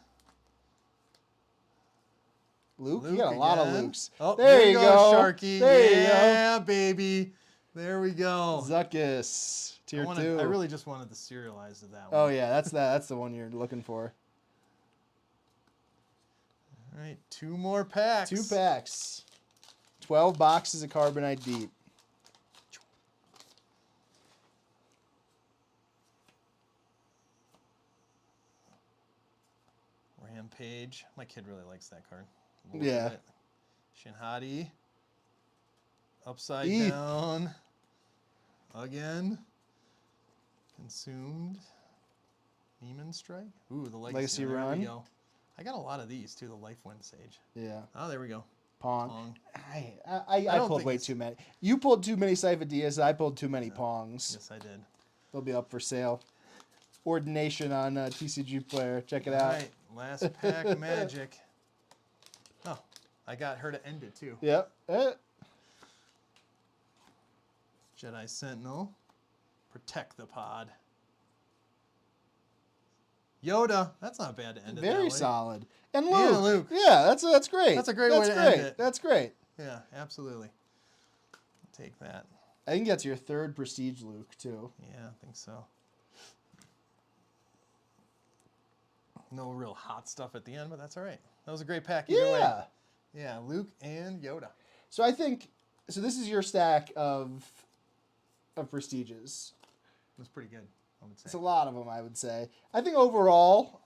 Speaker 1: Luke, you got a lot of
Speaker 2: again.
Speaker 1: Lukes.
Speaker 2: Oh,
Speaker 1: there you go,
Speaker 2: Sharky.
Speaker 1: There
Speaker 2: Yeah, baby. There we go.
Speaker 1: you go. Zuckus, tier 2.
Speaker 2: I really just wanted the serialized of that one.
Speaker 1: Oh yeah, that's the one you're looking for.
Speaker 2: All right, 2 more packs.
Speaker 1: 2 packs. 12 boxes of Carbonite deep.
Speaker 2: Rampage. My kid really likes that card.
Speaker 1: Yeah.
Speaker 2: Shinhati. Upside
Speaker 1: Eep.
Speaker 2: down. Again. Consumed. Neiman Strike. Ooh, the
Speaker 1: Legacy
Speaker 2: There
Speaker 1: Run.
Speaker 2: we go. I got a lot of these too. The Life Wind Sage.
Speaker 1: Yeah.
Speaker 2: Oh, there we go.
Speaker 1: Pong.
Speaker 2: Pong.
Speaker 1: I
Speaker 2: don't
Speaker 1: pulled
Speaker 2: think
Speaker 1: way
Speaker 2: it's-
Speaker 1: too many. You pulled too many Sifo-Dyas. I pulled too many Pongs.
Speaker 2: Yes, I did.
Speaker 1: They'll be up for sale. Ordination on TCG Player. Check it
Speaker 2: All
Speaker 1: out.
Speaker 2: right, last pack magic. Oh, I got her to end it too.
Speaker 1: Yep.
Speaker 2: Jedi Sentinel. Protect the pod. Yoda. That's not bad to end it that
Speaker 1: Very
Speaker 2: way.
Speaker 1: solid. And
Speaker 2: Yeah,
Speaker 1: Luke.
Speaker 2: Luke.
Speaker 1: Yeah, that's great.
Speaker 2: That's a great way to end it.
Speaker 1: That's great.
Speaker 2: Yeah, absolutely. Take that.
Speaker 1: I think that's your 3rd Prestige Luke, too.
Speaker 2: Yeah, I think so. No real hot stuff at the end, but that's all right. That was a great pack either way.
Speaker 1: Yeah.
Speaker 2: Yeah, Luke and Yoda.
Speaker 1: So I think, so this is your stack of Prestiges.
Speaker 2: It was pretty good, I would say.
Speaker 1: It's a lot of them, I would say. I think overall,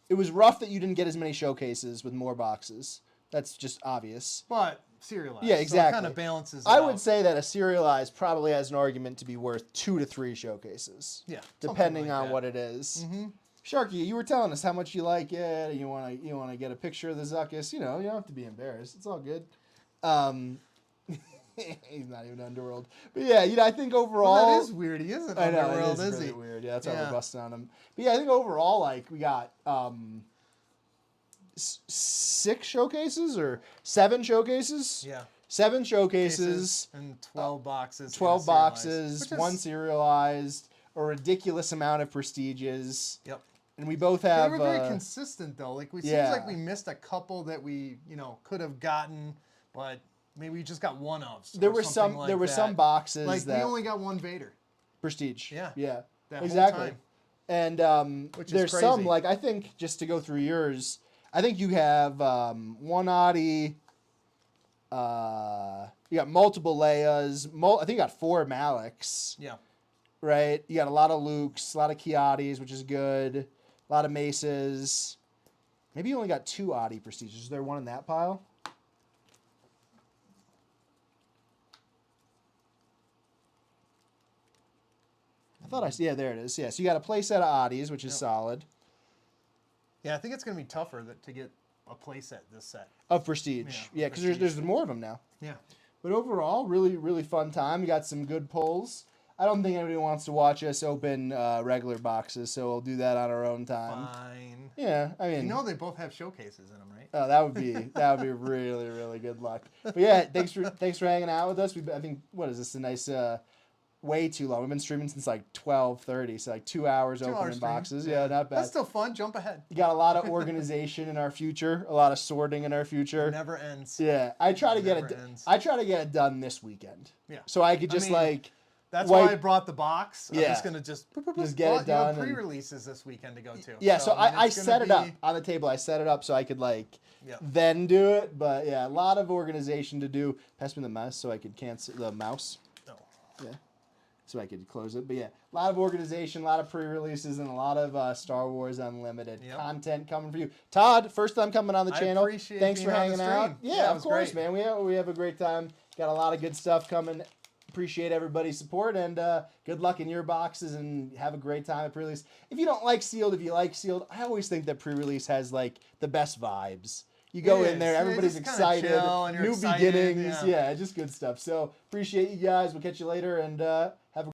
Speaker 1: it was rough that you didn't get as many showcases with more boxes. That's just obvious.
Speaker 2: But serialized.
Speaker 1: Yeah,
Speaker 2: So
Speaker 1: exactly.
Speaker 2: it kind of balances it
Speaker 1: I
Speaker 2: out.
Speaker 1: would say that a serialized probably has an argument to be worth 2 to 3 showcases.
Speaker 2: Yeah,
Speaker 1: Depending
Speaker 2: something like
Speaker 1: on
Speaker 2: that.
Speaker 1: what it is.
Speaker 2: Mm-hmm.
Speaker 1: Sharky, you were telling us how much you like it. You want to get a picture of the Zuckus. You know, you don't have to be embarrassed. It's all good. He's not even Underworld. But yeah, I think overall...
Speaker 2: Well, that is weird. He isn't
Speaker 1: I know,
Speaker 2: Underworld,
Speaker 1: it is
Speaker 2: is
Speaker 1: really
Speaker 2: he?
Speaker 1: weird. Yeah, that's why
Speaker 2: Yeah.
Speaker 1: we're busting on him. But yeah, I think overall, like, we got 6 showcases or 7 showcases?
Speaker 2: Yeah.
Speaker 1: 7 showcases,
Speaker 2: Cases and 12 boxes.
Speaker 1: 12
Speaker 2: serialized,
Speaker 1: boxes,
Speaker 2: which is-
Speaker 1: 1 serialized, a ridiculous amount of Prestiges.
Speaker 2: Yep.
Speaker 1: And we both
Speaker 2: They
Speaker 1: have...
Speaker 2: were very consistent though. Like seems
Speaker 1: yeah.
Speaker 2: like we missed a couple that we could have gotten, but maybe we just got one of.
Speaker 1: there were some boxes
Speaker 2: Like
Speaker 1: that...
Speaker 2: we only got one Vader.
Speaker 1: Prestige.
Speaker 2: Yeah.
Speaker 1: Yeah.
Speaker 2: That
Speaker 1: exactly.
Speaker 2: whole time.
Speaker 1: And
Speaker 2: Which is
Speaker 1: there's some,
Speaker 2: crazy.
Speaker 1: like, I think, just to go through yours, I think you have 1 Audi, you got multiple Leias, I think you got 4 Maliks,
Speaker 2: Yeah.
Speaker 1: right? You got a lot of Lukes, a lot of Kiatis, which is good, a lot of Maces. Maybe you only got 2 Audi Prestiges. Is there one in that pile? thought yeah, there it is. Yeah, so you got a play set of oddies, which is solid.
Speaker 2: Yeah, I think it's going to be tougher to get a play set this set.
Speaker 1: Of Prestige. Yeah, because there's more of them now.
Speaker 2: Yeah.
Speaker 1: But overall, really, really fun time. We got some good pulls. I don't think anybody wants to watch us open regular boxes, so we'll do that on our own time.
Speaker 2: Fine.
Speaker 1: Yeah, I mean,
Speaker 2: You know they both have showcases in them, right?
Speaker 1: oh, that would be really, really good luck. But yeah, thanks for hanging out with us. I think what is this, a nice way too long. We've been streaming since like 12:30, so like 2 hours opening boxes. Yeah, not bad.
Speaker 2: That's still fun. Jump ahead.
Speaker 1: You got a lot of organization in our future, a lot of sorting in our future.
Speaker 2: It never ends.
Speaker 1: Yeah, I try to get it done this weekend.
Speaker 2: Yeah.
Speaker 1: So I could just
Speaker 2: That's why I brought the box. I'm
Speaker 1: Yeah.
Speaker 2: just gonna just
Speaker 1: get it done.
Speaker 2: You have pre-releases this weekend to go to.
Speaker 1: Yeah, so I
Speaker 2: it's
Speaker 1: set it up
Speaker 2: be-
Speaker 1: on the table. I set it up so I could
Speaker 2: Yeah.
Speaker 1: then do it. But yeah, a lot of organization to do. Pass me the mouse so I could cancel the mouse.
Speaker 2: No.
Speaker 1: Yeah. So I could close it. But yeah, a lot of organization, a lot of pre-releases, and a lot of Star Wars Unlimited content coming for you. Todd, first time coming on the channel.
Speaker 2: Appreciate
Speaker 1: Thanks for
Speaker 2: being on the
Speaker 1: hanging out.
Speaker 2: stream.
Speaker 1: Yeah,
Speaker 2: Yeah, it
Speaker 1: of
Speaker 2: was
Speaker 1: course,
Speaker 2: great.
Speaker 1: man. We have a great time. Got a lot of good stuff coming. Appreciate everybody's support, and good luck in your boxes, and have a great time at pre-release. If you don't like sealed, if you like sealed, I always think that pre-release has like the best vibes. You go in there, everybody's
Speaker 2: just kinda
Speaker 1: excited,
Speaker 2: chill and you're
Speaker 1: new
Speaker 2: excited,
Speaker 1: beginnings,
Speaker 2: yeah.
Speaker 1: just good stuff. So appreciate you guys. We'll catch you later, and have a